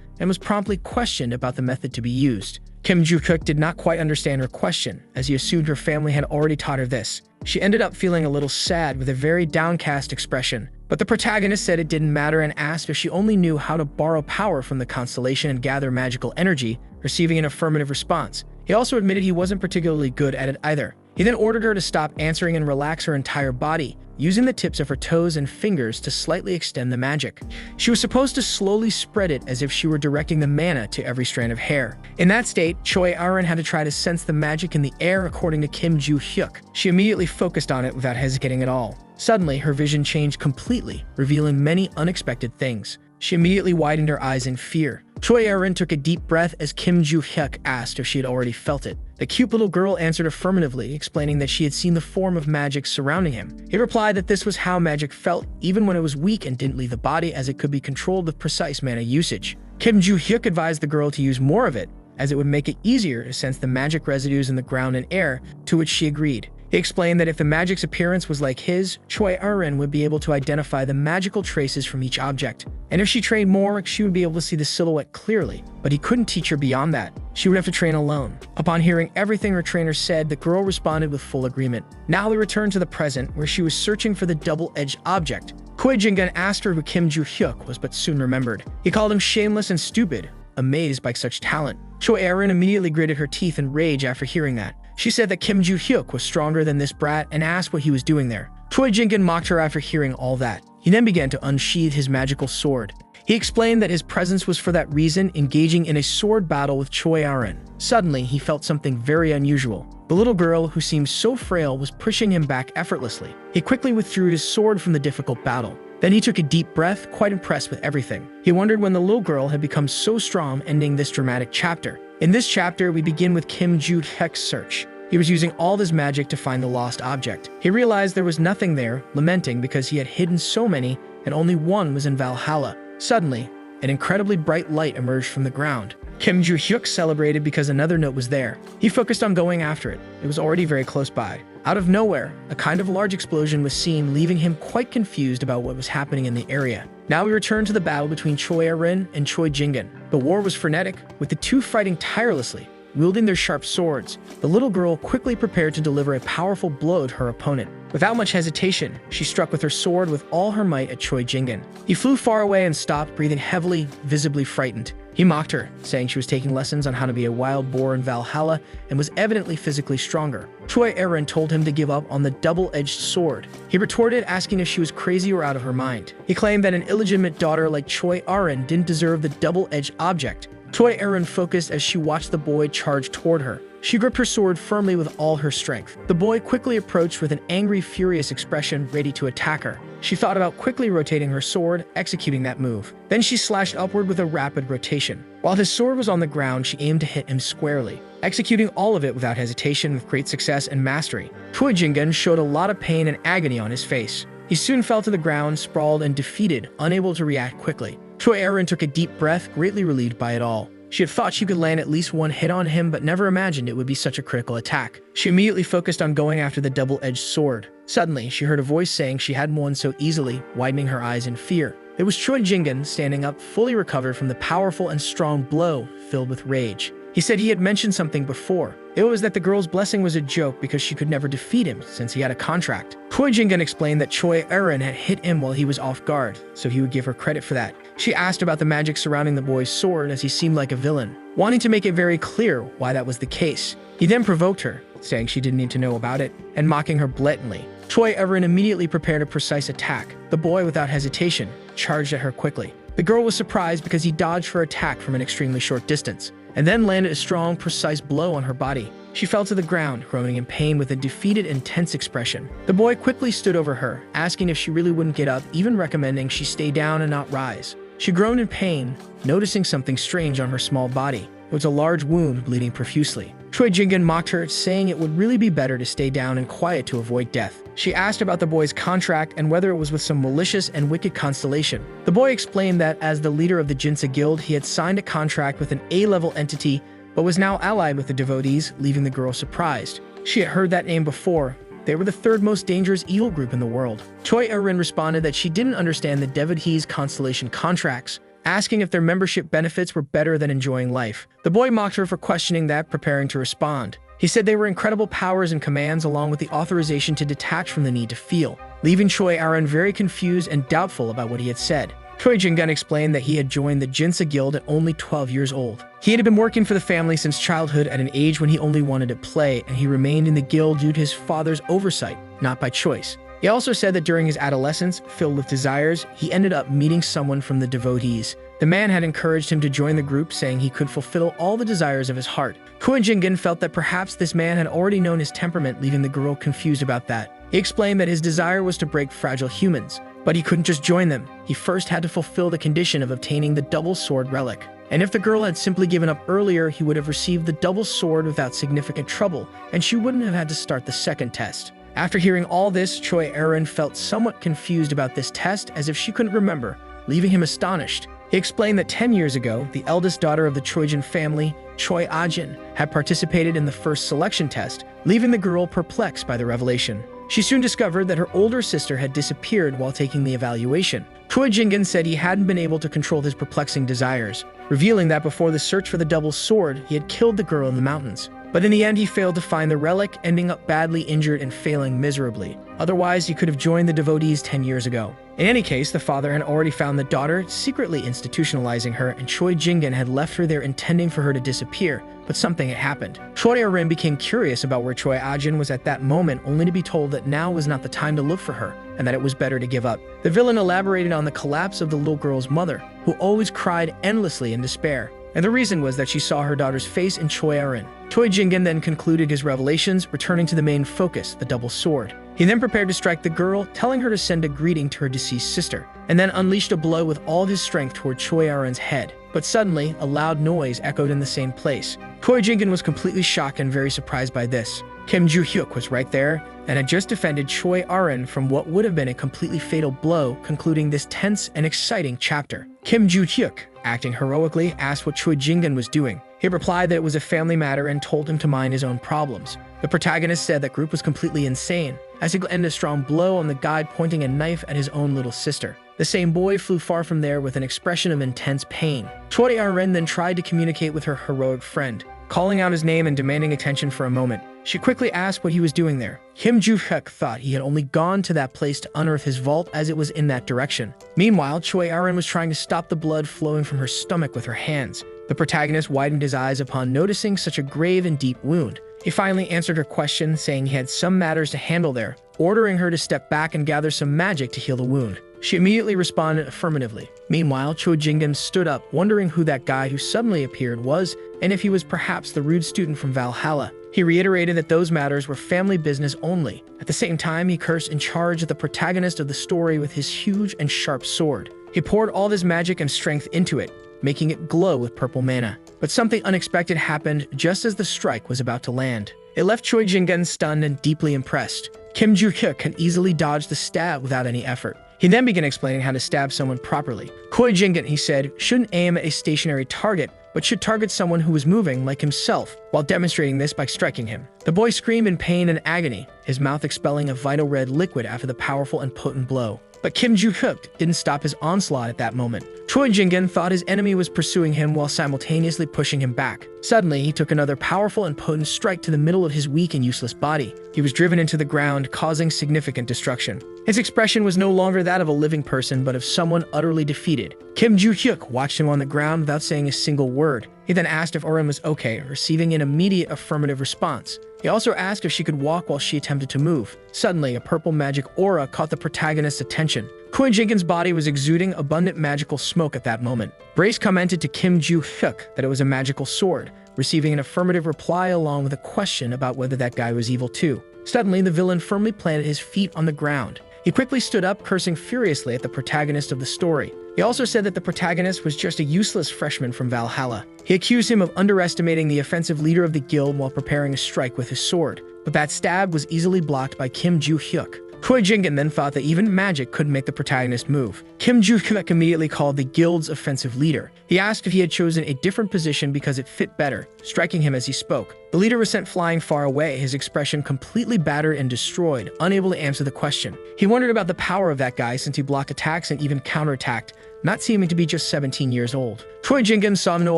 and was promptly questioned about the method to be used. Kim Joo-hyuk did not quite understand her question, as he assumed her family had already taught her this. She ended up feeling a little sad with a very downcast expression. But the protagonist said it didn't matter and asked if she only knew how to borrow power from the constellation and gather magical energy, receiving an affirmative response. He also admitted he wasn't particularly good at it either. He then ordered her to stop answering and relax her entire body, using the tips of her toes and fingers to slightly extend the magic. She was supposed to slowly spread it as if she were directing the mana to every strand of hair. In that state, Choi Erin had to try to sense the magic in the air according to Kim Joo-hyuk. She immediately focused on it without hesitating at all. Suddenly, her vision changed completely, revealing many unexpected things. She immediately widened her eyes in fear. Choi Erin took a deep breath as Kim Joo-hyuk asked if she had already felt it. The cute little girl answered affirmatively, explaining that she had seen the form of magic surrounding him. He replied that this was how magic felt, even when it was weak and didn't leave the body, as it could be controlled with precise mana usage. Kim Joo-hyuk advised the girl to use more of it, as it would make it easier to sense the magic residues in the ground and air, to which she agreed. He explained that if the magic's appearance was like his, Choi Erin would be able to identify the magical traces from each object. And if she trained more, she would be able to see the silhouette clearly. But he couldn't teach her beyond that. she would have to train alone. Upon hearing everything her trainer said, the girl responded with full agreement. Now we return to the present, where she was searching for the double-edged object. Choi Jin-gun asked her who Kim Joo-hyuk was, but soon remembered. He called him shameless and stupid, amazed by such talent. Choi Erin immediately gritted her teeth in rage after hearing that. She said that Kim Joo-hyuk was stronger than this brat and asked what he was doing there. Choi Jin-gun mocked her after hearing all that. He then began to unsheath his magical sword. He explained that his presence was for that reason, engaging in a sword battle with Choi Erin. Suddenly, he felt something very unusual. The little girl, who seemed so frail, was pushing him back effortlessly. He quickly withdrew his sword from the difficult battle. Then he took a deep breath, quite impressed with everything. He wondered when the little girl had become so strong, ending this dramatic chapter. In this chapter, we begin with Kim Joo-hyuk's search. He was using all his magic to find the lost object. He realized there was nothing there, lamenting because he had hidden so many and only one was in Valhalla. Suddenly, an incredibly bright light emerged from the ground. Kim Joo-hyuk celebrated because another note was there. He focused on going after it. It was already very close by. Out of nowhere, a kind of large explosion was seen, leaving him quite confused about what was happening in the area. Now we return to the battle between Choi Erin and Choi Jin-gun. The war was frenetic, with the two fighting tirelessly. Wielding their sharp swords, the little girl quickly prepared to deliver a powerful blow to her opponent. Without much hesitation, she struck with her sword with all her might at Choi Jin-gun. He flew far away and stopped, breathing heavily, visibly frightened. He mocked her, saying she was taking lessons on how to be a wild boar in Valhalla and was evidently physically stronger. Choi Erin told him to give up on the double-edged sword. He retorted, asking if she was crazy or out of her mind. He claimed that an illegitimate daughter like Choi Erin didn't deserve the double-edged object. Choi Erin focused as she watched the boy charge toward her. She gripped her sword firmly with all her strength. The boy quickly approached with an angry, furious expression, ready to attack her. She thought about quickly rotating her sword, executing that move. Then she slashed upward with a rapid rotation. While his sword was on the ground, she aimed to hit him squarely, executing all of it without hesitation with great success and mastery. Choi Jin-gun showed a lot of pain and agony on his face. He soon fell to the ground, sprawled and defeated, unable to react quickly. Choi Erin took a deep breath, greatly relieved by it all. She had thought she could land at least one hit on him, but never imagined it would be such a critical attack. She immediately focused on going after the double-edged sword. Suddenly, she heard a voice saying she hadn't won so easily, widening her eyes in fear. It was Choi Jin-gun standing up, fully recovered from the powerful and strong blow, filled with rage. He said he had mentioned something before. It was that the girl's blessing was a joke because she could never defeat him since he had a contract. Choi Jin-gun explained that Choi Erin had hit him while he was off guard, so he would give her credit for that. She asked about the magic surrounding the boy's sword as he seemed like a villain, wanting to make it very clear why that was the case. He then provoked her, saying she didn't need to know about it, and mocking her blatantly. Choi Erin immediately prepared a precise attack. The boy, without hesitation, charged at her quickly. The girl was surprised because he dodged her attack from an extremely short distance, and then landed a strong, precise blow on her body. She fell to the ground, groaning in pain with a defeated and tense expression. The boy quickly stood over her, asking if she really wouldn't get up, even recommending she stay down and not rise. She groaned in pain, noticing something strange on her small body. It was a large wound bleeding profusely. Choi Jin-gun mocked her, saying it would really be better to stay down and quiet to avoid death. She asked about the boy's contract and whether it was with some malicious and wicked constellation. The boy explained that as the leader of the Jinsa Guild, he had signed a contract with an A-level entity, but was now allied with the devotees, leaving the girl surprised. She had heard that name before. They were the third most dangerous evil group in the world. Choi Erin responded that she didn't understand the devotees' constellation contracts, asking if their membership benefits were better than enjoying life. The boy mocked her for questioning that, preparing to respond. He said they were incredible powers and commands along with the authorization to detach from the need to feel, leaving Choi Erin very confused and doubtful about what he had said. Choi Jin-gun explained that he had joined the Jinsa Guild at only 12 years old. He had been working for the family since childhood at an age when he only wanted to play, and he remained in the guild due to his father's oversight, not by choice. He also said that during his adolescence, filled with desires, he ended up meeting someone from the devotees. The man had encouraged him to join the group, saying he could fulfill all the desires of his heart. Choi Jin-gun felt that perhaps this man had already known his temperament, leaving the girl confused about that. He explained that his desire was to break fragile humans, but he couldn't just join them. He first had to fulfill the condition of obtaining the double sword relic. And if the girl had simply given up earlier, he would have received the double sword without significant trouble, and she wouldn't have had to start the second test. After hearing all this, Choi Erin felt somewhat confused about this test, as if she couldn't remember, leaving him astonished. He explained that 10 years ago, the eldest daughter of the Trojan family, Choi Ajin, had participated in the first selection test, leaving the girl perplexed by the revelation. She soon discovered that her older sister had disappeared while taking the evaluation. Choi Jin-gun said he hadn't been able to control his perplexing desires. revealing that before the search for the double sword, he had killed the girl in the mountains. But in the end, he failed to find the relic, ending up badly injured and failing miserably. Otherwise, he could have joined the devotees 10 years ago. In any case, the father had already found the daughter, secretly institutionalizing her, and Choi Jingin had left her there intending for her to disappear, but something had happened. Choi Arin became curious about where Choi Ajin was at that moment, only to be told that now was not the time to look for her, and that it was better to give up. The villain elaborated on the collapse of the little girl's mother, who always cried endlessly in despair. And the reason was that she saw her daughter's face in Choi Arin. Choi Jingin then concluded his revelations, returning to the main focus, the double sword. He then prepared to strike the girl, telling her to send a greeting to her deceased sister, and then unleashed a blow with all of his strength toward Choi Arin's head. But suddenly, a loud noise echoed in the same place. Choi Jingin was completely shocked and very surprised by this. Kim Joo-hyuk was right there, and had just defended Choi Arin from what would have been a completely fatal blow, concluding this tense and exciting chapter. Kim Joo-hyuk, acting heroically, asked what Choi Jingin was doing. He replied that it was a family matter and told him to mind his own problems. The protagonist said that group was completely insane, as he ended a strong blow on the guide, pointing a knife at his own little sister. The same boy flew far from there with an expression of intense pain. Choi Arin then tried to communicate with her heroic friend, calling out his name and demanding attention for a moment. She quickly asked what he was doing there. Kim Joo-hyuk thought he had only gone to that place to unearth his vault, as it was in that direction. Meanwhile, Choi Arin was trying to stop the blood flowing from her stomach with her hands. The protagonist widened his eyes upon noticing such a grave and deep wound. He finally answered her question, saying he had some matters to handle there, ordering her to step back and gather some magic to heal the wound. She immediately responded affirmatively. Meanwhile, Choi Jingin stood up, wondering who that guy who suddenly appeared was, and if he was perhaps the rude student from Valhalla. He reiterated that those matters were family business only. At the same time, he cursed in charge of the protagonist of the story with his huge and sharp sword. He poured all his magic and strength into it, making it glow with purple mana. But something unexpected happened just as the strike was about to land. It left Choi Jingin stunned and deeply impressed. Kim Joo-hyuk can easily dodge the stab without any effort. He then began explaining how to stab someone properly. Choi Jingin, he said, shouldn't aim at a stationary target, but should target someone who was moving like himself, while demonstrating this by striking him. The boy screamed in pain and agony, his mouth expelling a vital red liquid after the powerful and potent blow. But Kim Joo-hyuk didn't stop his onslaught at that moment. Choi Jingin thought his enemy was pursuing him while simultaneously pushing him back. Suddenly, he took another powerful and potent strike to the middle of his weak and useless body. He was driven into the ground, causing significant destruction. His expression was no longer that of a living person, but of someone utterly defeated. Kim Joo-hyuk watched him on the ground without saying a single word. He then asked if Arin was okay, receiving an immediate affirmative response. He also asked if she could walk while she attempted to move. Suddenly, a purple magic aura caught the protagonist's attention. Choi Jingin's body was exuding abundant magical smoke at that moment. Brace commented to Kim Joo-hyuk that it was a magical sword, receiving an affirmative reply along with a question about whether that guy was evil too. Suddenly, the villain firmly planted his feet on the ground. He quickly stood up, cursing furiously at the protagonist of the story. He also said that the protagonist was just a useless freshman from Valhalla. He accused him of underestimating the offensive leader of the guild while preparing a strike with his sword. But that stab was easily blocked by Kim Joo-hyuk. Choi Jingin then thought that even magic couldn't make the protagonist move. Kim Joo-hyuk immediately called the guild's offensive leader. He asked if he had chosen a different position because it fit better, striking him as he spoke. The leader was sent flying far away, his expression completely battered and destroyed, unable to answer the question. He wondered about the power of that guy since he blocked attacks and even counterattacked, not seeming to be just 17 years old. Choi Jingin saw no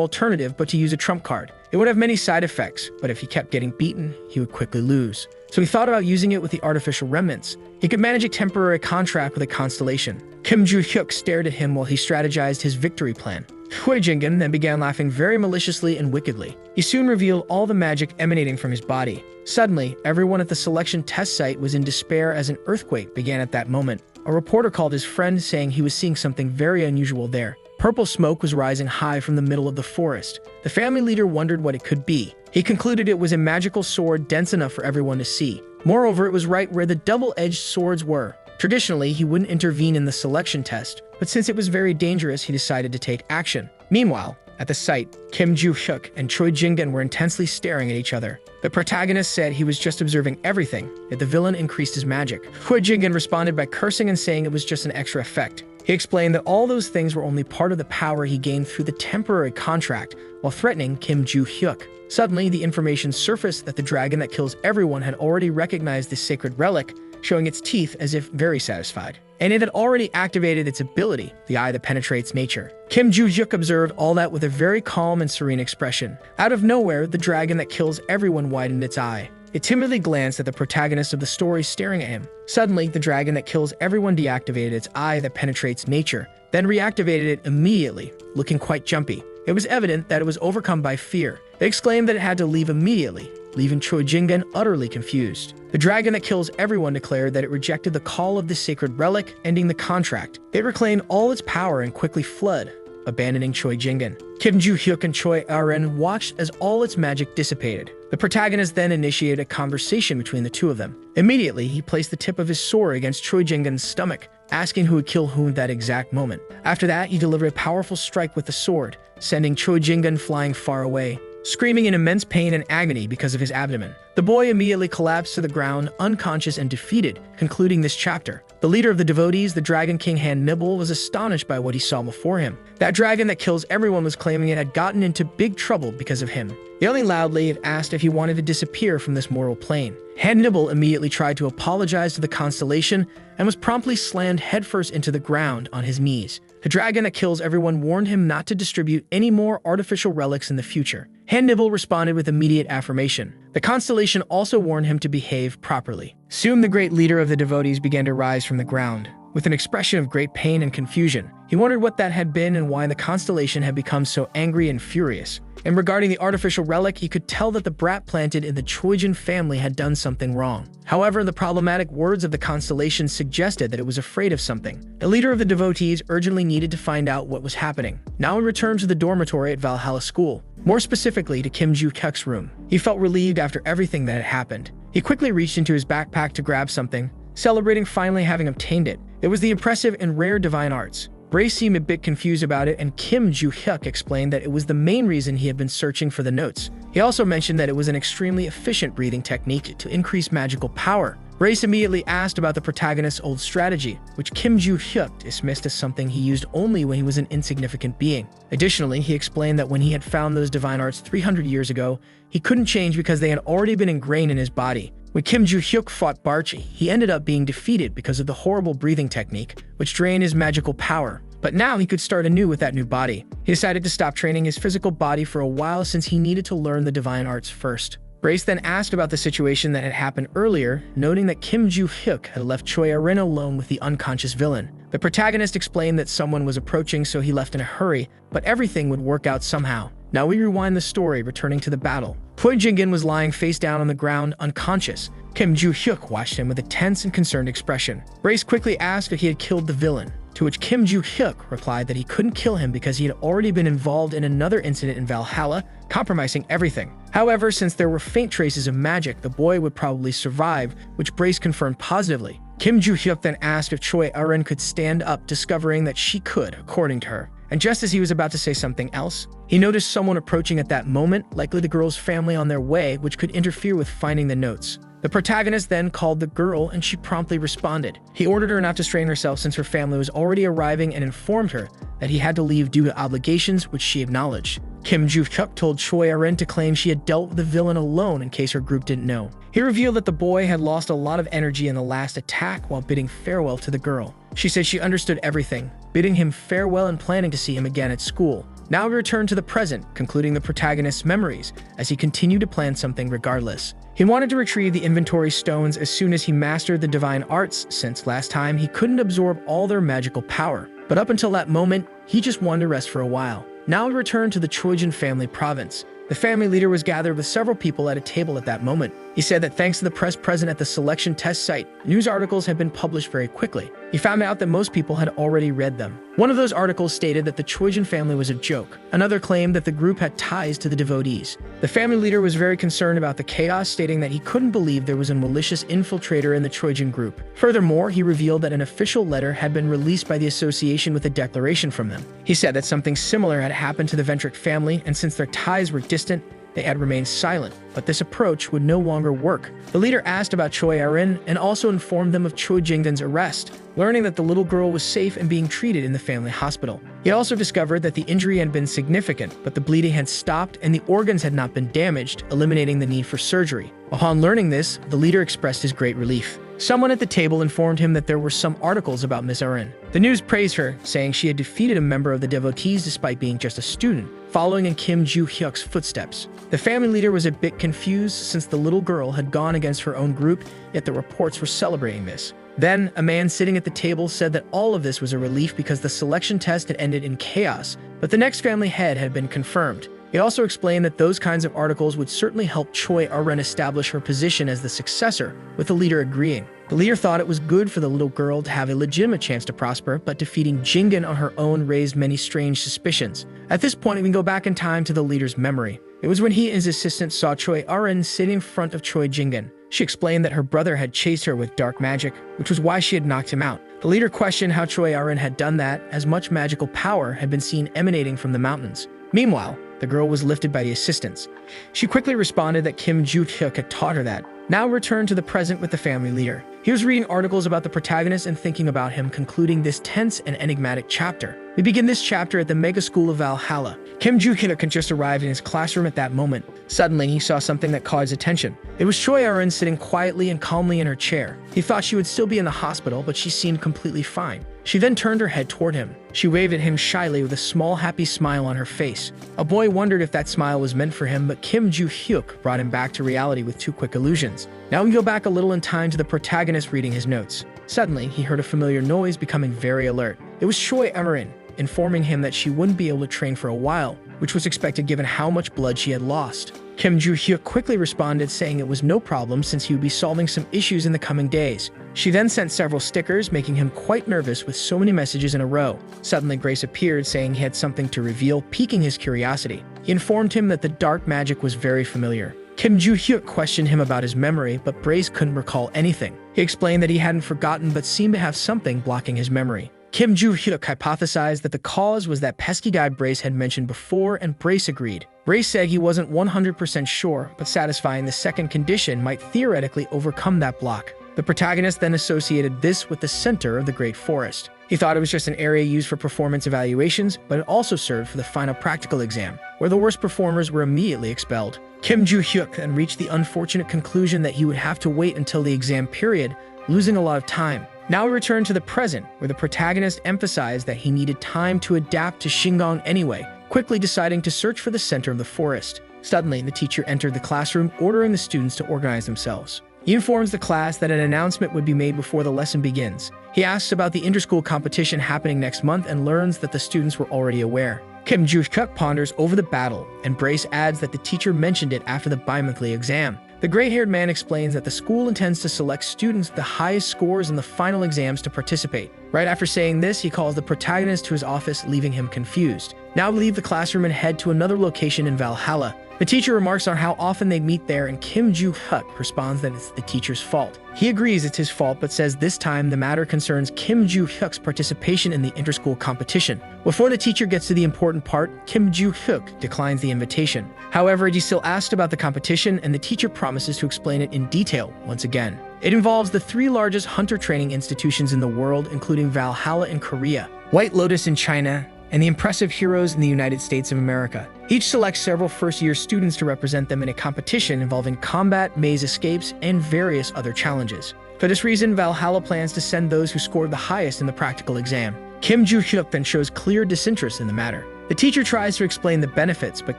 alternative but to use a trump card. It would have many side effects, but if he kept getting beaten, he would quickly lose. So he thought about using it with the artificial remnants. He could manage a temporary contract with a constellation. Kim Joo-hyuk stared at him while he strategized his victory plan. Choi Jingin then began laughing very maliciously and wickedly. He soon revealed all the magic emanating from his body. Suddenly, everyone at the selection test site was in despair as an earthquake began at that moment. A reporter called his friend, saying he was seeing something very unusual there. Purple smoke was rising high from the middle of the forest. The family leader wondered what it could be. He concluded it was a magical sword dense enough for everyone to see. Moreover, it was right where the double-edged swords were. Traditionally, he wouldn't intervene in the selection test, but since it was very dangerous, he decided to take action. Meanwhile, at the site, Kim Joo-hyuk and Choi Jingin were intensely staring at each other. The protagonist said he was just observing everything, yet the villain increased his magic. Choi Jingin responded by cursing and saying it was just an extra effect. He explained that all those things were only part of the power he gained through the temporary contract, while threatening Kim Joo-hyuk. Suddenly, the information surfaced that the dragon that kills everyone had already recognized this sacred relic, showing its teeth as if very satisfied. And it had already activated its ability, the eye that penetrates nature. Kim Joo-hyuk observed all that with a very calm and serene expression. Out of nowhere, the dragon that kills everyone widened its eye. It timidly glanced at the protagonist of the story staring at him. Suddenly, the dragon that kills everyone deactivated its eye that penetrates nature, then reactivated it immediately, looking quite jumpy. It was evident that it was overcome by fear. They exclaimed that it had to leave immediately, leaving Choi Jingen utterly confused. The dragon that kills everyone declared that it rejected the call of the sacred relic, ending the contract. It reclaimed all its power and quickly fled, abandoning Choi Jingen. Kim Joo-hyuk and Choi Ah-rin watched as all its magic dissipated. The protagonist then initiated a conversation between the two of them. Immediately, he placed the tip of his sword against Choi Jingen's stomach, asking who would kill whom at that exact moment. After that, he delivered a powerful strike with the sword, sending Choi Jingen flying far away, screaming in immense pain and agony because of his abdomen. The boy immediately collapsed to the ground, unconscious and defeated, concluding this chapter. The leader of the devotees, the Dragon King Han Nibble, was astonished by what he saw before him. That dragon that kills everyone was claiming it had gotten into big trouble because of him. Yelling loudly, it asked if he wanted to disappear from this mortal plane. Han Nibble immediately tried to apologize to the constellation and was promptly slammed headfirst into the ground on his knees. The dragon that kills everyone warned him not to distribute any more artificial relics in the future. Han Nibble responded with immediate affirmation. The constellation also warned him to behave properly. Soon the great leader of the devotees began to rise from the ground. With an expression of great pain and confusion, he wondered what that had been and why the constellation had become so angry and furious. And regarding the artificial relic, he could tell that the brat planted in the Choijin family had done something wrong. However, the problematic words of the constellation suggested that it was afraid of something. The leader of the devotees urgently needed to find out what was happening. Now he returned to the dormitory at Valhalla School, more specifically to Kim Joo-hyuk's room. He felt relieved after everything that had happened. He quickly reached into his backpack to grab something, celebrating finally having obtained it. It was the impressive and rare divine arts. Bray seemed a bit confused about it, and Kim Joo-hyuk explained that it was the main reason he had been searching for the notes. He also mentioned that it was an extremely efficient breathing technique to increase magical power. Race immediately asked about the protagonist's old strategy, which Kim Joo-hyuk dismissed as something he used only when he was an insignificant being. Additionally, he explained that when he had found those divine arts 300 years ago, he couldn't change because they had already been ingrained in his body. When Kim Joo-hyuk fought Barchi, he ended up being defeated because of the horrible breathing technique, which drained his magical power. But now he could start anew with that new body. He decided to stop training his physical body for a while since he needed to learn the divine arts first. Brace then asked about the situation that had happened earlier, noting that Kim Joo-hyuk had left Choi Ah-rin alone with the unconscious villain. The protagonist explained that someone was approaching, so he left in a hurry, but everything would work out somehow. Now we rewind the story, returning to the battle. Choi Jingen was lying face down on the ground, unconscious. Kim Joo-hyuk watched him with a tense and concerned expression. Brace quickly asked if he had killed the villain, to which Kim Joo-hyuk replied that he couldn't kill him because he had already been involved in another incident in Valhalla, compromising everything. However, since there were faint traces of magic, the boy would probably survive, which Brace confirmed positively. Kim Joo-hyuk then asked if Choi Ah-rin could stand up, discovering that she could, according to her. And just as he was about to say something else, he noticed someone approaching at that moment, likely the girl's family on their way, which could interfere with finding the notes. The protagonist then called the girl, and she promptly responded. He ordered her not to strain herself since her family was already arriving and informed her that he had to leave due to obligations, which she acknowledged. Kim Joo-hyuk told Choi Ah-rin to claim she had dealt with the villain alone in case her group didn't know. He revealed that the boy had lost a lot of energy in the last attack while bidding farewell to the girl. She said she understood everything, bidding him farewell and planning to see him again at school. Now we return to the present, concluding the protagonist's memories, as he continued to plan something regardless. He wanted to retrieve the inventory stones as soon as he mastered the divine arts, since last time he couldn't absorb all their magical power. But up until that moment, he just wanted to rest for a while. Now we return to the Choijin family province. The family leader was gathered with several people at a table at that moment. He said that thanks to the press present at the selection test site, news articles had been published very quickly. He found out that most people had already read them. One of those articles stated that the Choijin family was a joke. Another claimed that the group had ties to the devotees. The family leader was very concerned about the chaos, stating that he couldn't believe there was a malicious infiltrator in the Choijin group. Furthermore, he revealed that an official letter had been released by the association with a declaration from them. He said that something similar had happened to the Ventric family, and since their ties were distant, they had remained silent, but this approach would no longer work. The leader asked about Choi Ah-rin and also informed them of Choi Jingen's arrest, learning that the little girl was safe and being treated in the family hospital. He also discovered that the injury had been significant, but the bleeding had stopped and the organs had not been damaged, eliminating the need for surgery. Upon learning this, the leader expressed his great relief. Someone at the table informed him that there were some articles about Miss Erin. The news praised her, saying she had defeated a member of the devotees despite being just a student, following in Kim Joo-hyuk's footsteps. The family leader was a bit confused since the little girl had gone against her own group, yet the reports were celebrating this. Then, a man sitting at the table said that all of this was a relief because the selection test had ended in chaos, but the next family head had been confirmed. He also explained that those kinds of articles would certainly help Choi Aren establish her position as the successor, with the leader agreeing. The leader thought it was good for the little girl to have a legitimate chance to prosper, but defeating Jingin on her own raised many strange suspicions. At this point, we can go back in time to the leader's memory. It was when he and his assistant saw Choi Aren sitting in front of Choi Jingin. She explained that her brother had chased her with dark magic, which was why she had knocked him out. The leader questioned how Choi Aren had done that, as much magical power had been seen emanating from the mountains. Meanwhile, the girl was lifted by the assistants. She quickly responded that Kim Joo-hyuk had taught her that. Now returned to the present with the family leader. He was reading articles about the protagonist and thinking about him, concluding this tense and enigmatic chapter. We begin this chapter at the mega school of Valhalla. Kim Joo-hyuk had just arrived in his classroom at that moment. Suddenly, he saw something that caught his attention. It was Choi Aren sitting quietly and calmly in her chair. He thought she would still be in the hospital, but she seemed completely fine. She then turned her head toward him. She waved at him shyly with a small, happy smile on her face. A boy wondered if that smile was meant for him, but Kim Joo-hyuk brought him back to reality with two quick illusions. Now we go back a little in time to the protagonist reading his notes. Suddenly, he heard a familiar noise, becoming very alert. It was Choi Aren, informing him that she wouldn't be able to train for a while, which was expected given how much blood she had lost. Kim Joo-hyuk quickly responded, saying it was no problem since he would be solving some issues in the coming days. She then sent several stickers, making him quite nervous with so many messages in a row. Suddenly, Grace appeared, saying he had something to reveal, piquing his curiosity. He informed him that the dark magic was very familiar. Kim Joo-hyuk questioned him about his memory, but Brace couldn't recall anything. He explained that he hadn't forgotten but seemed to have something blocking his memory. Kim Joo-hyuk hypothesized that the cause was that pesky guy Brace had mentioned before, and Brace agreed. Brace said he wasn't 100% sure, but satisfying the second condition might theoretically overcome that block. The protagonist then associated this with the center of the Great Forest. He thought it was just an area used for performance evaluations, but it also served for the final practical exam, where the worst performers were immediately expelled. Kim Joo-hyuk then reached the unfortunate conclusion that he would have to wait until the exam period, losing a lot of time. Now we return to the present, where the protagonist emphasized that he needed time to adapt to Shingon anyway, quickly deciding to search for the center of the forest. Suddenly, the teacher entered the classroom, ordering the students to organize themselves. He informs the class that an announcement would be made before the lesson begins. He asks about the inter-school competition happening next month and learns that the students were already aware. Kim Joo-hyuk ponders over the battle, and Brace adds that the teacher mentioned it after the bi-monthly exam. The gray-haired man explains that the school intends to select students with the highest scores in the final exams to participate. Right after saying this, he calls the protagonist to his office, leaving him confused. Now we leave the classroom and head to another location in Valhalla. The teacher remarks on how often they meet there, and Kim Joo-hyuk responds that it's the teacher's fault. He agrees it's his fault, but says this time the matter concerns Kim Joo-hyuk's participation in the inter-school competition. Before the teacher gets to the important part, Kim Joo-hyuk declines the invitation. However, he still asked about the competition, and the teacher promises to explain it in detail once again. It involves the three largest hunter training institutions in the world, including Valhalla in Korea, White Lotus in China, and the Impressive Heroes in the United States of America. Each selects several first-year students to represent them in a competition involving combat, maze escapes, and various other challenges. For this reason, Valhalla plans to send those who scored the highest in the practical exam. Kim Joo-hyuk then shows clear disinterest in the matter. The teacher tries to explain the benefits, but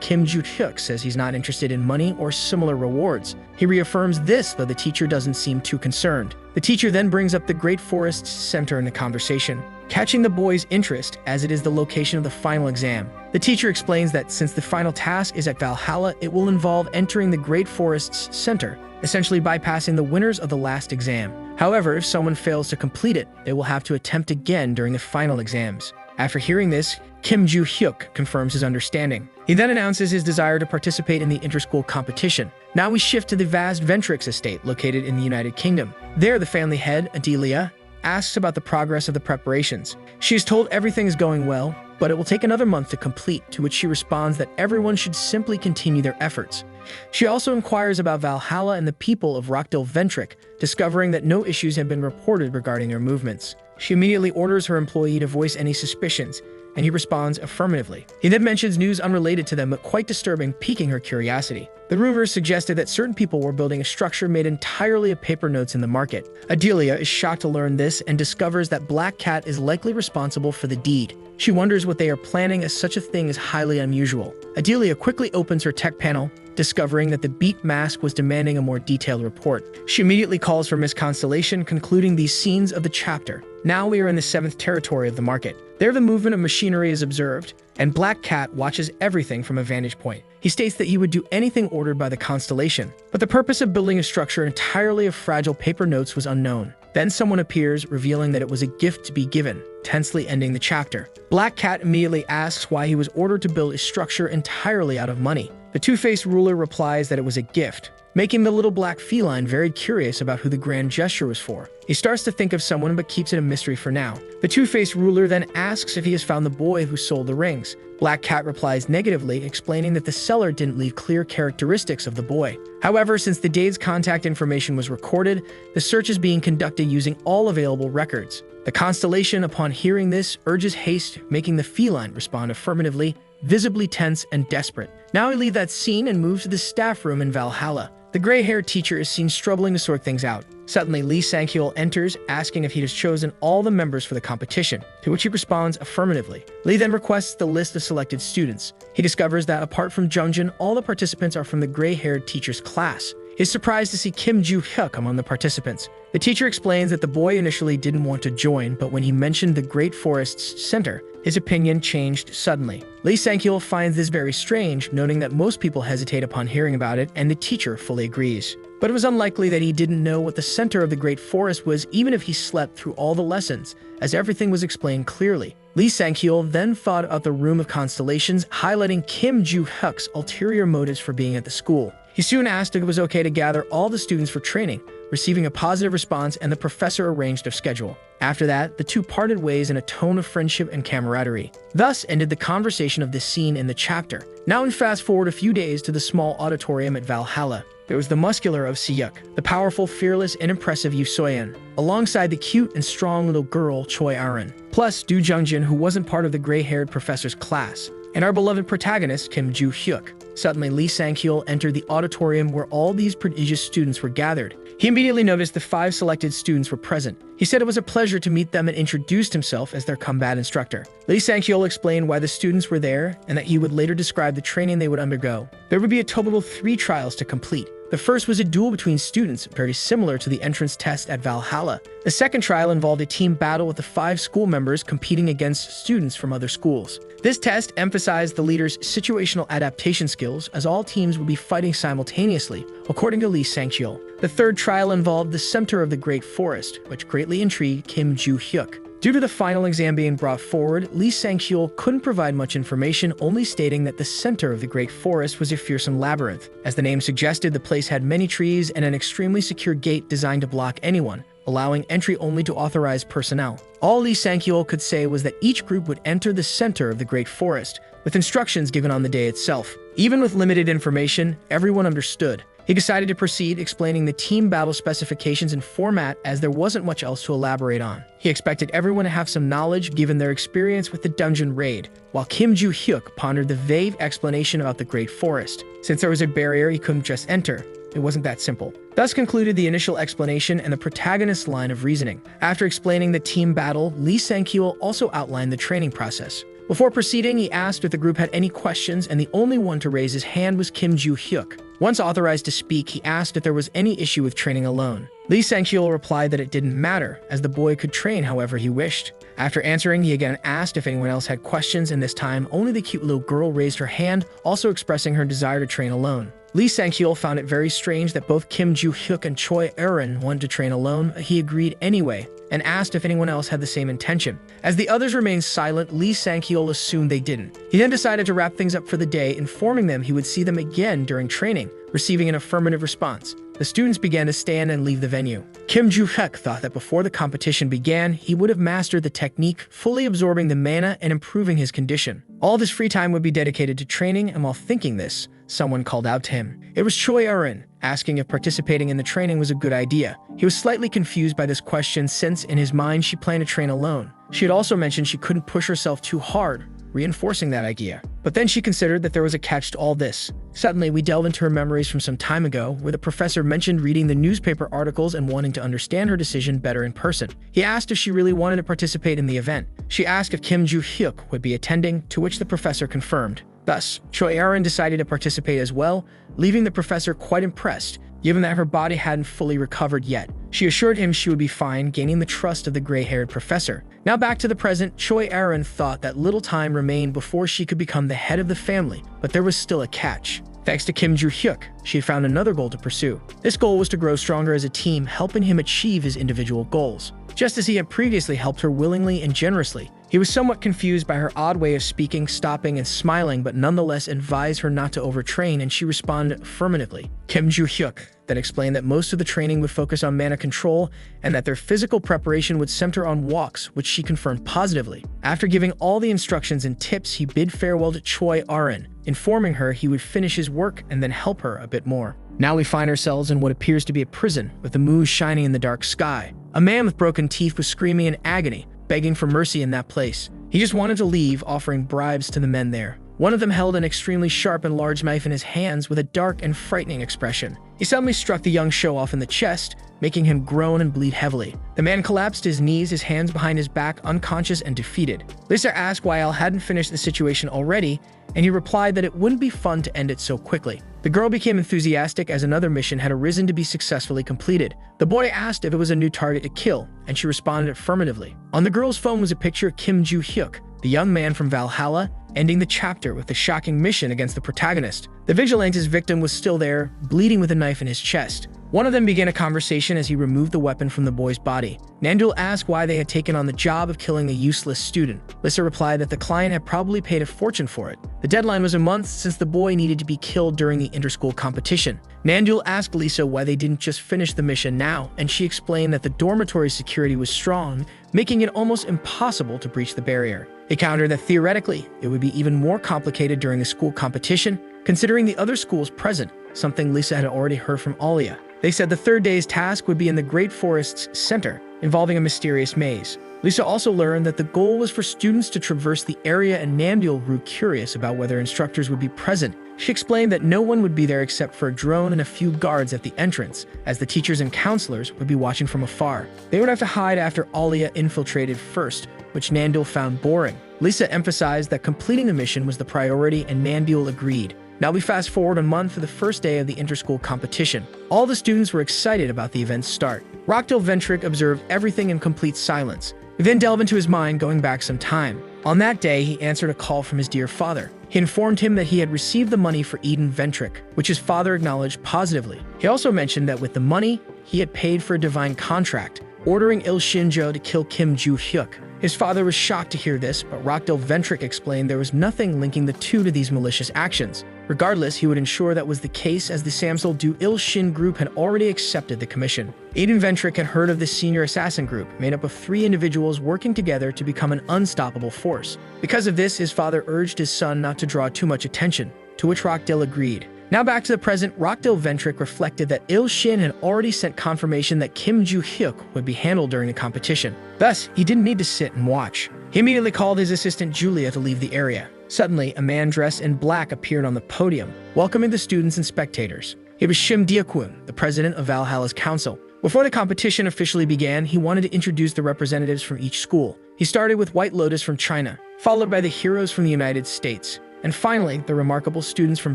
Kim Joo-hyuk says he's not interested in money or similar rewards. He reaffirms this, though the teacher doesn't seem too concerned. The teacher then brings up the Great Forest's center in the conversation, catching the boy's interest as it is the location of the final exam. The teacher explains that since the final task is at Valhalla, it will involve entering the Great Forest's center, essentially bypassing the winners of the last exam. However, if someone fails to complete it, they will have to attempt again during the final exams. After hearing this, Kim Joo-hyuk confirms his understanding. He then announces his desire to participate in the inter-school competition. Now we shift to the vast Ventrix estate located in the United Kingdom. There, the family head, Adelia, asks about the progress of the preparations. She is told everything is going well, but it will take another month to complete, to which she responds that everyone should simply continue their efforts. She also inquires about Valhalla and the people of Rockdale Ventric, discovering that no issues have been reported regarding their movements. She immediately orders her employee to voice any suspicions, and he responds affirmatively. He then mentions news unrelated to them but quite disturbing, piquing her curiosity. The rumors suggested that certain people were building a structure made entirely of paper notes in the market. Adelia is shocked to learn this and discovers that Black Cat is likely responsible for the deed. She wonders what they are planning, as such a thing is highly unusual. Adelia quickly opens her tech panel, discovering that the Beat Mask was demanding a more detailed report. She immediately calls for Miss Constellation, concluding these scenes of the chapter. Now we are in the 7th territory of the market. There the movement of machinery is observed, and Black Cat watches everything from a vantage point. He states that he would do anything ordered by the Constellation, but the purpose of building a structure entirely of fragile paper notes was unknown. Then someone appears, revealing that it was a gift to be given, tensely ending the chapter. Black Cat immediately asks why he was ordered to build a structure entirely out of money. The two-faced ruler replies that it was a gift, making the little black feline very curious about who the grand gesture was for. He starts to think of someone but keeps it a mystery for now. The two-faced ruler then asks if he has found the boy who sold the rings. Black Cat replies negatively, explaining that the seller didn't leave clear characteristics of the boy. However, since the Dade's contact information was recorded, the search is being conducted using all available records. The Constellation, upon hearing this, urges haste, making the feline respond affirmatively, visibly tense and desperate. Now we leave that scene and move to the staff room in Valhalla. The gray-haired teacher is seen struggling to sort things out. Suddenly, Lee Sang-hyul enters, asking if he has chosen all the members for the competition, to which he responds affirmatively. Lee then requests the list of selected students. He discovers that apart from Jungjin, all the participants are from the gray-haired teacher's class. He is surprised to see Kim Joo-hyuk among the participants. The teacher explains that the boy initially didn't want to join, but when he mentioned the Great Forest's center, his opinion changed suddenly. Lee Sang-hyul finds this very strange, noting that most people hesitate upon hearing about it, and the teacher fully agrees. But it was unlikely that he didn't know what the center of the Great Forest was, even if he slept through all the lessons, as everything was explained clearly. Lee Sang-hyul then thought about the Room of Constellations, highlighting Kim Joo-hyuk's ulterior motives for being at the school. He soon asked if it was okay to gather all the students for training, receiving a positive response, and the professor arranged a schedule. After that, the two parted ways in a tone of friendship and camaraderie. Thus ended the conversation of this scene in the chapter. Now we fast forward a few days to the small auditorium at Valhalla. There was the muscular of Siyuk, the powerful, fearless, and impressive Yu Soyeon, alongside the cute and strong little girl Choi Aron, plus Do Jungjin, who wasn't part of the gray-haired professor's class, and our beloved protagonist Kim Joo-hyuk. Suddenly, Lee Sang-hyul entered the auditorium where all these prodigious students were gathered. He immediately noticed the 5 selected students were present. He said it was a pleasure to meet them and introduced himself as their combat instructor. Lee Sang-hyul explained why the students were there and that he would later describe the training they would undergo. There would be a total of 3 trials to complete. The first was a duel between students, very similar to the entrance test at Valhalla. The second trial involved a team battle with the 5 school members competing against students from other schools. This test emphasized the leader's situational adaptation skills, as all teams would be fighting simultaneously, according to Lee Sang-hyul. The third trial involved the center of the Great Forest, which greatly intrigued Kim Joo-hyuk. Due to the final exam being brought forward, Lee Sang-hyul couldn't provide much information, only stating that the center of the Great Forest was a fearsome labyrinth. As the name suggested, the place had many trees and an extremely secure gate designed to block anyone, allowing entry only to authorized personnel. All Lee Sang-hyul could say was that each group would enter the center of the Great Forest, with instructions given on the day itself. Even with limited information, everyone understood. He decided to proceed, explaining the team battle specifications and format, as there wasn't much else to elaborate on. He expected everyone to have some knowledge given their experience with the dungeon raid, while Kim Joo-hyuk pondered the vague explanation about the Great Forest. Since there was a barrier, he couldn't just enter. It wasn't that simple. Thus concluded the initial explanation and the protagonist's line of reasoning. After explaining the team battle, Lee Sang-hyul also outlined the training process. Before proceeding, he asked if the group had any questions, and the only one to raise his hand was Kim Joo-hyuk. Once authorized to speak, he asked if there was any issue with training alone. Lee Sang-hyul replied that it didn't matter, as the boy could train however he wished. After answering, he again asked if anyone else had questions, and this time only the cute little girl raised her hand, also expressing her desire to train alone. Lee Sang-hyul found it very strange that both Kim Joo-hyuk and Choi Aron wanted to train alone. He agreed anyway, and asked if anyone else had the same intention. As the others remained silent, Lee Sang-hyul assumed they didn't. He then decided to wrap things up for the day, informing them he would see them again during training, receiving an affirmative response. The students began to stand and leave the venue. Kim Joo-hyuk thought that before the competition began, he would have mastered the technique, fully absorbing the mana and improving his condition. All this free time would be dedicated to training, and while thinking this, someone called out to him. It was Choi Aron, asking if participating in the training was a good idea. He was slightly confused by this question, since in his mind she planned to train alone. She had also mentioned she couldn't push herself too hard, reinforcing that idea. But then she considered that there was a catch to all this. Suddenly, we delve into her memories from some time ago, where the professor mentioned reading the newspaper articles and wanting to understand her decision better in person. He asked if she really wanted to participate in the event. She asked if Kim Joo-hyuk would be attending, to which the professor confirmed. Thus, Choi Erin decided to participate as well, leaving the professor quite impressed, given that her body hadn't fully recovered yet. She assured him she would be fine, gaining the trust of the gray-haired professor. Now back to the present, Choi Erin thought that little time remained before she could become the head of the family, but there was still a catch. Thanks to Kim Joo-hyuk, she had found another goal to pursue. This goal was to grow stronger as a team, helping him achieve his individual goals. Just as he had previously helped her willingly and generously, he was somewhat confused by her odd way of speaking, stopping, and smiling, but nonetheless advised her not to overtrain, and she responded affirmatively. Kim Joo-hyuk then explained that most of the training would focus on mana control and that their physical preparation would center on walks, which she confirmed positively. After giving all the instructions and tips, he bid farewell to Choi Erin, informing her he would finish his work and then help her a bit more. Now we find ourselves in what appears to be a prison, with the moon shining in the dark sky. A man with broken teeth was screaming in agony, begging for mercy in that place. He just wanted to leave, offering bribes to the men there. One of them held an extremely sharp and large knife in his hands with a dark and frightening expression. He suddenly struck the young show-off in the chest, making him groan and bleed heavily. The man collapsed to his knees, his hands behind his back, unconscious and defeated. Lisa asked why Al hadn't finished the situation already, and he replied that it wouldn't be fun to end it so quickly. The girl became enthusiastic as another mission had arisen to be successfully completed. The boy asked if it was a new target to kill, and she responded affirmatively. On the girl's phone was a picture of Kim Joo-hyuk, the young man from Valhalla, ending the chapter with a shocking mission against the protagonist. The vigilante's victim was still there, bleeding with a knife in his chest. One of them began a conversation as he removed the weapon from the boy's body. Nandul asked why they had taken on the job of killing a useless student. Lisa replied that the client had probably paid a fortune for it. The deadline was a month since the boy needed to be killed during the inter-school competition. Nandul asked Lisa why they didn't just finish the mission now, and she explained that the dormitory security was strong, making it almost impossible to breach the barrier. He countered that theoretically, it would be even more complicated during the school competition, considering the other schools present, something Lisa had already heard from Alia. They said the third day's task would be in the Great Forest's center, involving a mysterious maze. Lisa also learned that the goal was for students to traverse the area, and Nandul grew curious about whether instructors would be present. She explained that no one would be there except for a drone and a few guards at the entrance, as the teachers and counselors would be watching from afar. They would have to hide after Alia infiltrated first, which Nandul found boring. Lisa emphasized that completing the mission was the priority, and Nandul agreed. Now we fast forward a month for the first day of the inter-school competition. All the students were excited about the event's start. Rockdale Ventric observed everything in complete silence. We then delve into his mind, going back some time. On that day, he answered a call from his dear father. He informed him that he had received the money for Eden Ventric, which his father acknowledged positively. He also mentioned that with the money, he had paid for a divine contract, ordering Il Shinjo to kill Kim Joo-hyuk. His father was shocked to hear this, but Rockdale Ventric explained there was nothing linking the two to these malicious actions. Regardless, he would ensure that was the case, as the Samsel Du Il Shin group had already accepted the commission. Eden Ventric had heard of this senior assassin group, made up of 3 individuals working together to become an unstoppable force. Because of this, his father urged his son not to draw too much attention, to which Rockdale agreed. Now back to the present, Rockdale Ventric reflected that Il Shin had already sent confirmation that Kim Joo-hyuk would be handled during the competition. Thus, he didn't need to sit and watch. He immediately called his assistant Julia to leave the area. Suddenly, a man dressed in black appeared on the podium, welcoming the students and spectators. It was Shim Deokwoon, the president of Valhalla's council. Before the competition officially began, he wanted to introduce the representatives from each school. He started with White Lotus from China, followed by the heroes from the United States, and finally, the remarkable students from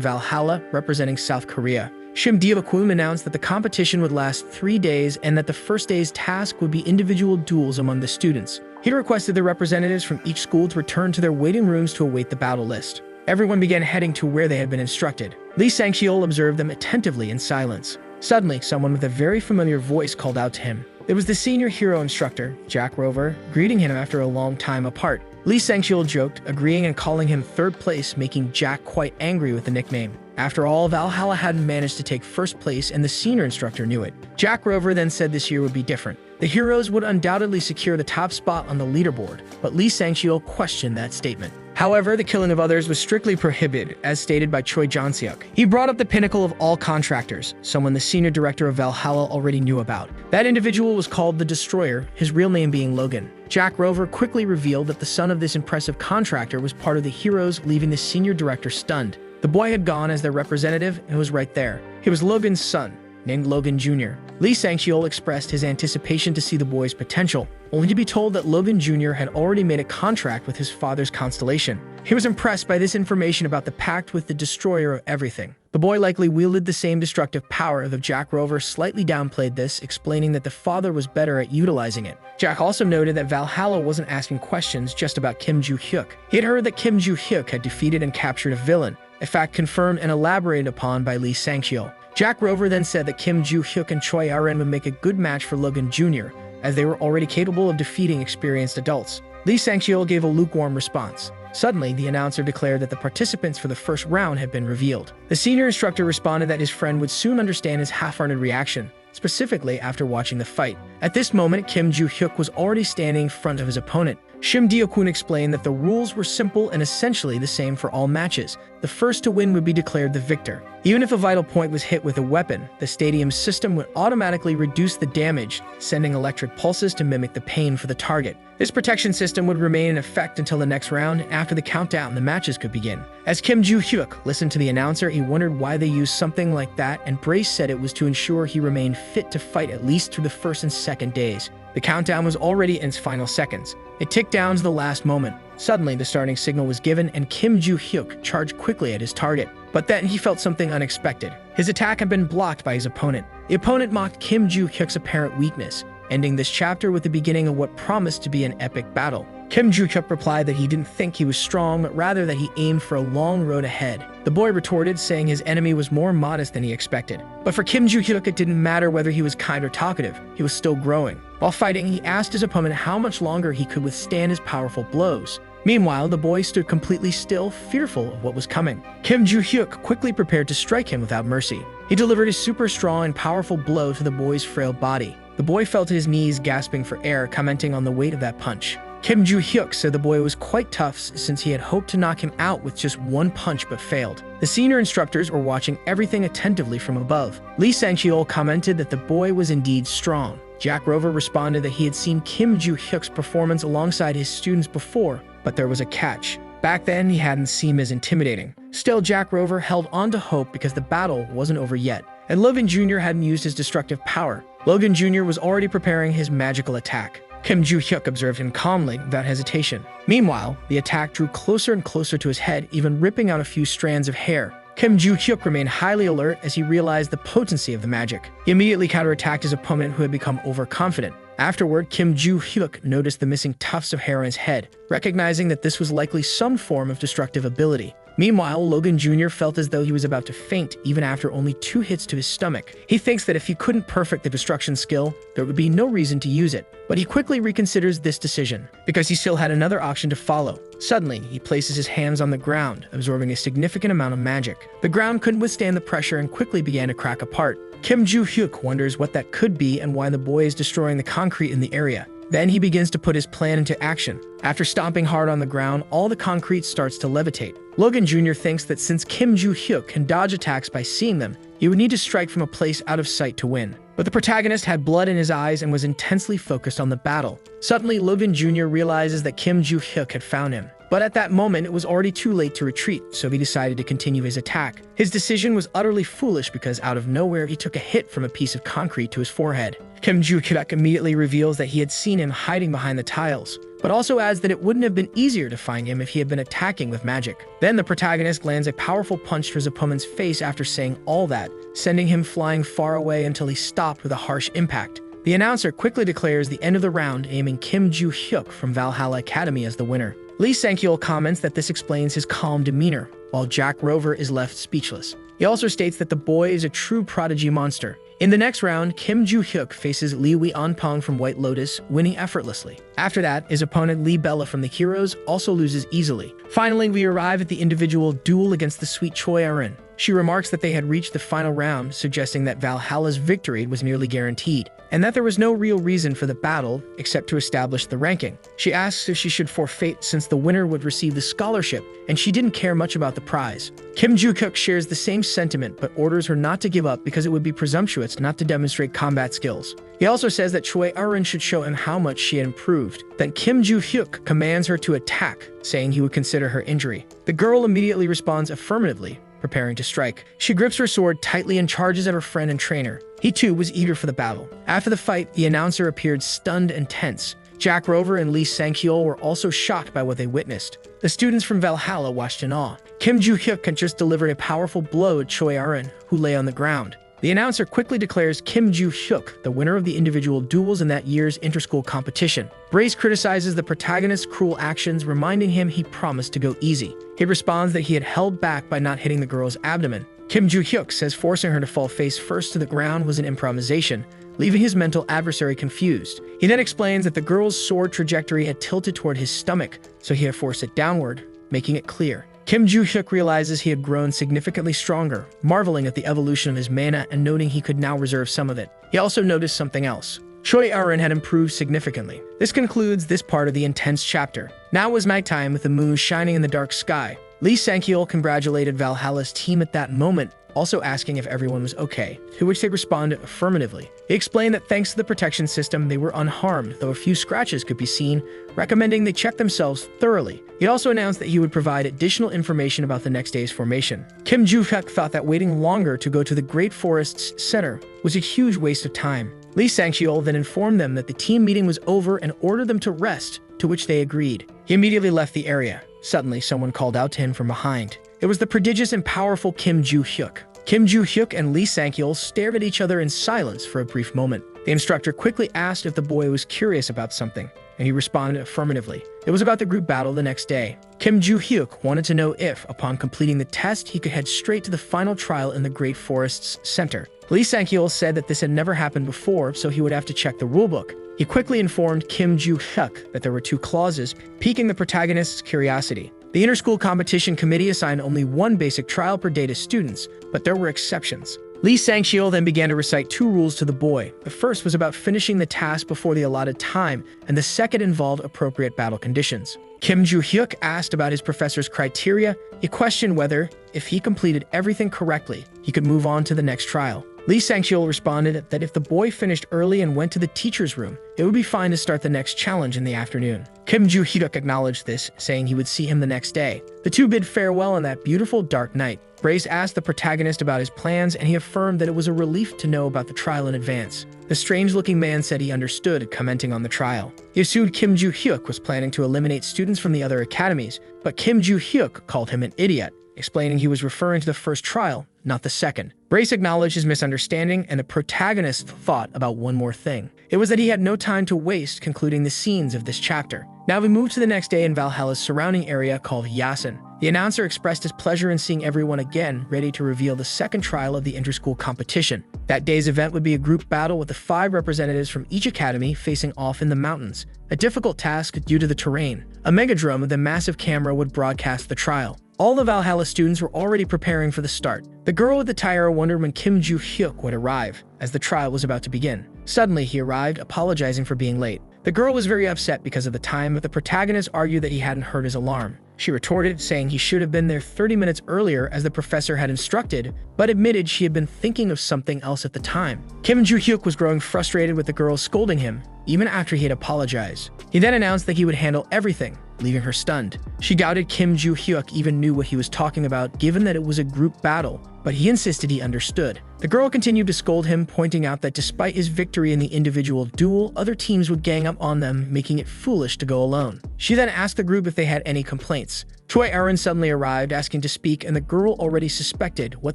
Valhalla representing South Korea. Shim Deokwoon announced that the competition would last 3 days and that the first day's task would be individual duels among the students. He requested the representatives from each school to return to their waiting rooms to await the battle list. Everyone began heading to where they had been instructed. Lee Sang-cheol observed them attentively in silence. Suddenly, someone with a very familiar voice called out to him. It was the senior hero instructor, Jack Rover, greeting him after a long time apart. Lee Sang-cheol joked, agreeing and calling him third place, making Jack quite angry with the nickname. After all, Valhalla hadn't managed to take first place, and the senior instructor knew it. Jack Rover then said this year would be different. The heroes would undoubtedly secure the top spot on the leaderboard, but Lee Sang-cheol questioned that statement. However, the killing of others was strictly prohibited, as stated by Choi Janseok. He brought up the pinnacle of all contractors, someone the senior director of Valhalla already knew about. That individual was called the Destroyer, his real name being Logan. Jack Rover quickly revealed that the son of this impressive contractor was part of the heroes, leaving the senior director stunned. The boy had gone as their representative and was right there. He was Logan's son, named Logan Jr. Lee Sang-cheol expressed his anticipation to see the boy's potential, only to be told that Logan Jr. had already made a contract with his father's constellation. He was impressed by this information about the pact with the destroyer of everything. The boy likely wielded the same destructive power, though Jack Rover slightly downplayed this, explaining that the father was better at utilizing it. Jack also noted that Valhalla wasn't asking questions just about Kim Joo-hyuk. He had heard that Kim Joo-hyuk had defeated and captured a villain, a fact confirmed and elaborated upon by Lee Sang-cheol. Jack Rover then said that Kim Joo-hyuk and Choi Aren would make a good match for Logan Jr., as they were already capable of defeating experienced adults. Lee Sang-cheol gave a lukewarm response. Suddenly, the announcer declared that the participants for the first round had been revealed. The senior instructor responded that his friend would soon understand his half-hearted reaction, specifically after watching the fight. At this moment, Kim Joo-hyuk was already standing in front of his opponent. Shim Deo-kun explained that the rules were simple and essentially the same for all matches. The first to win would be declared the victor. Even if a vital point was hit with a weapon, the stadium's system would automatically reduce the damage, sending electric pulses to mimic the pain for the target. This protection system would remain in effect until the next round. After the countdown, the matches could begin. As Kim Joo-hyuk listened to the announcer, he wondered why they used something like that, and Brace said it was to ensure he remained fit to fight at least through the first and second days. The countdown was already in its final seconds. It ticked down to the last moment. Suddenly, the starting signal was given and Kim Joo-hyuk charged quickly at his target. But then he felt something unexpected. His attack had been blocked by his opponent. The opponent mocked Kim Joo-hyuk's apparent weakness, ending this chapter with the beginning of what promised to be an epic battle. Kim Joo-hyuk replied that he didn't think he was strong, but rather that he aimed for a long road ahead. The boy retorted, saying his enemy was more modest than he expected. But for Kim Joo-hyuk, it didn't matter whether he was kind or talkative. He was still growing. While fighting, he asked his opponent how much longer he could withstand his powerful blows. Meanwhile, the boy stood completely still, fearful of what was coming. Kim Joo-hyuk quickly prepared to strike him without mercy. He delivered a super strong and powerful blow to the boy's frail body. The boy fell to his knees, gasping for air, commenting on the weight of that punch. Kim Joo-hyuk said the boy was quite tough since he had hoped to knock him out with just one punch but failed. The senior instructors were watching everything attentively from above. Lee Sang-cheol commented that the boy was indeed strong. Jack Rover responded that he had seen Kim Joo-hyuk's performance alongside his students before, but there was a catch. Back then, he hadn't seemed as intimidating. Still, Jack Rover held on to hope because the battle wasn't over yet, and Logan Jr. hadn't used his destructive power. Logan Jr. was already preparing his magical attack. Kim Joo-hyuk observed him calmly, without hesitation. Meanwhile, the attack drew closer and closer to his head, even ripping out a few strands of hair. Kim Joo-hyuk remained highly alert as he realized the potency of the magic. He immediately counterattacked his opponent, who had become overconfident. Afterward, Kim Joo-hyuk noticed the missing tufts of hair on his head, recognizing that this was likely some form of destructive ability. Meanwhile, Logan Jr. felt as though he was about to faint even after only 2 hits to his stomach. He thinks that if he couldn't perfect the destruction skill, there would be no reason to use it. But he quickly reconsiders this decision, because he still had another option to follow. Suddenly, he places his hands on the ground, absorbing a significant amount of magic. The ground couldn't withstand the pressure and quickly began to crack apart. Kim Joo-hyuk wonders what that could be and why the boy is destroying the concrete in the area. Then he begins to put his plan into action. After stomping hard on the ground, all the concrete starts to levitate. Logan Jr. thinks that since Kim Joo-hyuk can dodge attacks by seeing them, he would need to strike from a place out of sight to win. But the protagonist had blood in his eyes and was intensely focused on the battle. Suddenly, Logan Jr. realizes that Kim Joo-hyuk had found him. But at that moment, it was already too late to retreat, so he decided to continue his attack. His decision was utterly foolish because out of nowhere, he took a hit from a piece of concrete to his forehead. Kim Joo-hyuk immediately reveals that he had seen him hiding behind the tiles, but also adds that it wouldn't have been easier to find him if he had been attacking with magic. Then the protagonist lands a powerful punch to his opponent's face after saying all that, sending him flying far away until he stopped with a harsh impact. The announcer quickly declares the end of the round, aiming Kim Joo-hyuk from Valhalla Academy as the winner. Lee Sang-cheol comments that this explains his calm demeanor, while Jack Rover is left speechless. He also states that the boy is a true prodigy monster. In the next round, Kim Joo-hyuk faces Lee Wee-on-pong from White Lotus, winning effortlessly. After that, his opponent Lee Bella from the Heroes also loses easily. Finally, we arrive at the individual duel against the sweet Choi Erin. She remarks that they had reached the final round, suggesting that Valhalla's victory was nearly guaranteed, and that there was no real reason for the battle except to establish the ranking. She asks if she should forfeit since the winner would receive the scholarship, and she didn't care much about the prize. Kim Joo-hyuk shares the same sentiment but orders her not to give up because it would be presumptuous not to demonstrate combat skills. He also says that Choi Erin should show him how much she had improved. Then Kim Joo-hyuk commands her to attack, saying he would consider her injury. The girl immediately responds affirmatively, preparing to strike. She grips her sword tightly and charges at her friend and trainer. He too was eager for the battle. After the fight, the announcer appeared stunned and tense. Jack Rover and Lee Sang-hyul were also shocked by what they witnessed. The students from Valhalla watched in awe. Kim Joo-hyuk had just delivered a powerful blow at Choi Erin, who lay on the ground. The announcer quickly declares Kim Joo-hyuk the winner of the individual duels in that year's inter-school competition. Brace criticizes the protagonist's cruel actions, reminding him he promised to go easy. He responds that he had held back by not hitting the girl's abdomen. Kim Joo-hyuk says forcing her to fall face first to the ground was an improvisation, leaving his mental adversary confused. He then explains that the girl's sword trajectory had tilted toward his stomach, so he had forced it downward, making it clear. Kim Joo-hyuk realizes he had grown significantly stronger, marveling at the evolution of his mana and noting he could now reserve some of it. He also noticed something else. Choi Erin had improved significantly. This concludes this part of the intense chapter. Now it was nighttime with the moon shining in the dark sky. Lee Sang-hyul congratulated Valhalla's team at that moment, also asking if everyone was okay, to which they responded affirmatively. He explained that thanks to the protection system, they were unharmed, though a few scratches could be seen, recommending they check themselves thoroughly. He also announced that he would provide additional information about the next day's formation. Kim Joo-hyuk thought that waiting longer to go to the Great Forest's center was a huge waste of time. Lee Sang-hyul then informed them that the team meeting was over and ordered them to rest, to which they agreed. He immediately left the area. Suddenly, someone called out to him from behind. It was the prodigious and powerful Kim Joo-hyuk. Kim Joo-hyuk and Lee Sang-hyul stared at each other in silence for a brief moment. The instructor quickly asked if the boy was curious about something, and he responded affirmatively. It was about the group battle the next day. Kim Joo-hyuk wanted to know if, upon completing the test, he could head straight to the final trial in the Great Forest's center. Lee Sang-hyul said that this had never happened before, so he would have to check the rulebook. He quickly informed Kim Joo-hyuk that there were 2 clauses, piquing the protagonist's curiosity. The inter-school competition committee assigned only 1 basic trial per day to students, but there were exceptions. Lee Sang-hyul then began to recite 2 rules to the boy. The first was about finishing the task before the allotted time, and the second involved appropriate battle conditions. Kim Joo-hyuk asked about his professor's criteria. He questioned whether, if he completed everything correctly, he could move on to the next trial. Lee Sang-hyul responded that if the boy finished early and went to the teacher's room, it would be fine to start the next challenge in the afternoon. Kim Joo-hyuk acknowledged this, saying he would see him the next day. The two bid farewell on that beautiful dark night. Brace asked the protagonist about his plans, and he affirmed that it was a relief to know about the trial in advance. The strange-looking man said he understood, commenting on the trial. He assumed Kim Joo-hyuk was planning to eliminate students from the other academies, but Kim Joo-hyuk called him an idiot, explaining he was referring to the first trial, not the second. Brace acknowledged his misunderstanding, and the protagonist thought about one more thing. It was that he had no time to waste concluding the scenes of this chapter. Now we move to the next day in Valhalla's surrounding area called Yasen. The announcer expressed his pleasure in seeing everyone again, ready to reveal the second trial of the inter-school competition. That day's event would be a group battle with the 5 representatives from each academy facing off in the mountains, a difficult task due to the terrain. A megadrome with a massive camera would broadcast the trial. All the Valhalla students were already preparing for the start. The girl with the tiara wondered when Kim Joo-hyuk would arrive, as the trial was about to begin. Suddenly, he arrived, apologizing for being late. The girl was very upset because of the time, but the protagonist argued that he hadn't heard his alarm. She retorted, saying he should have been there 30 minutes earlier as the professor had instructed, but admitted she had been thinking of something else at the time. Kim Joo-hyuk was growing frustrated with the girl scolding him, even after he had apologized. He then announced that he would handle everything, leaving her stunned. She doubted Kim Joo-hyuk even knew what he was talking about, given that it was a group battle, but he insisted he understood. The girl continued to scold him, pointing out that despite his victory in the individual duel, other teams would gang up on them, making it foolish to go alone. She then asked the group if they had any complaints. Choi Erin suddenly arrived, asking to speak, and the girl already suspected what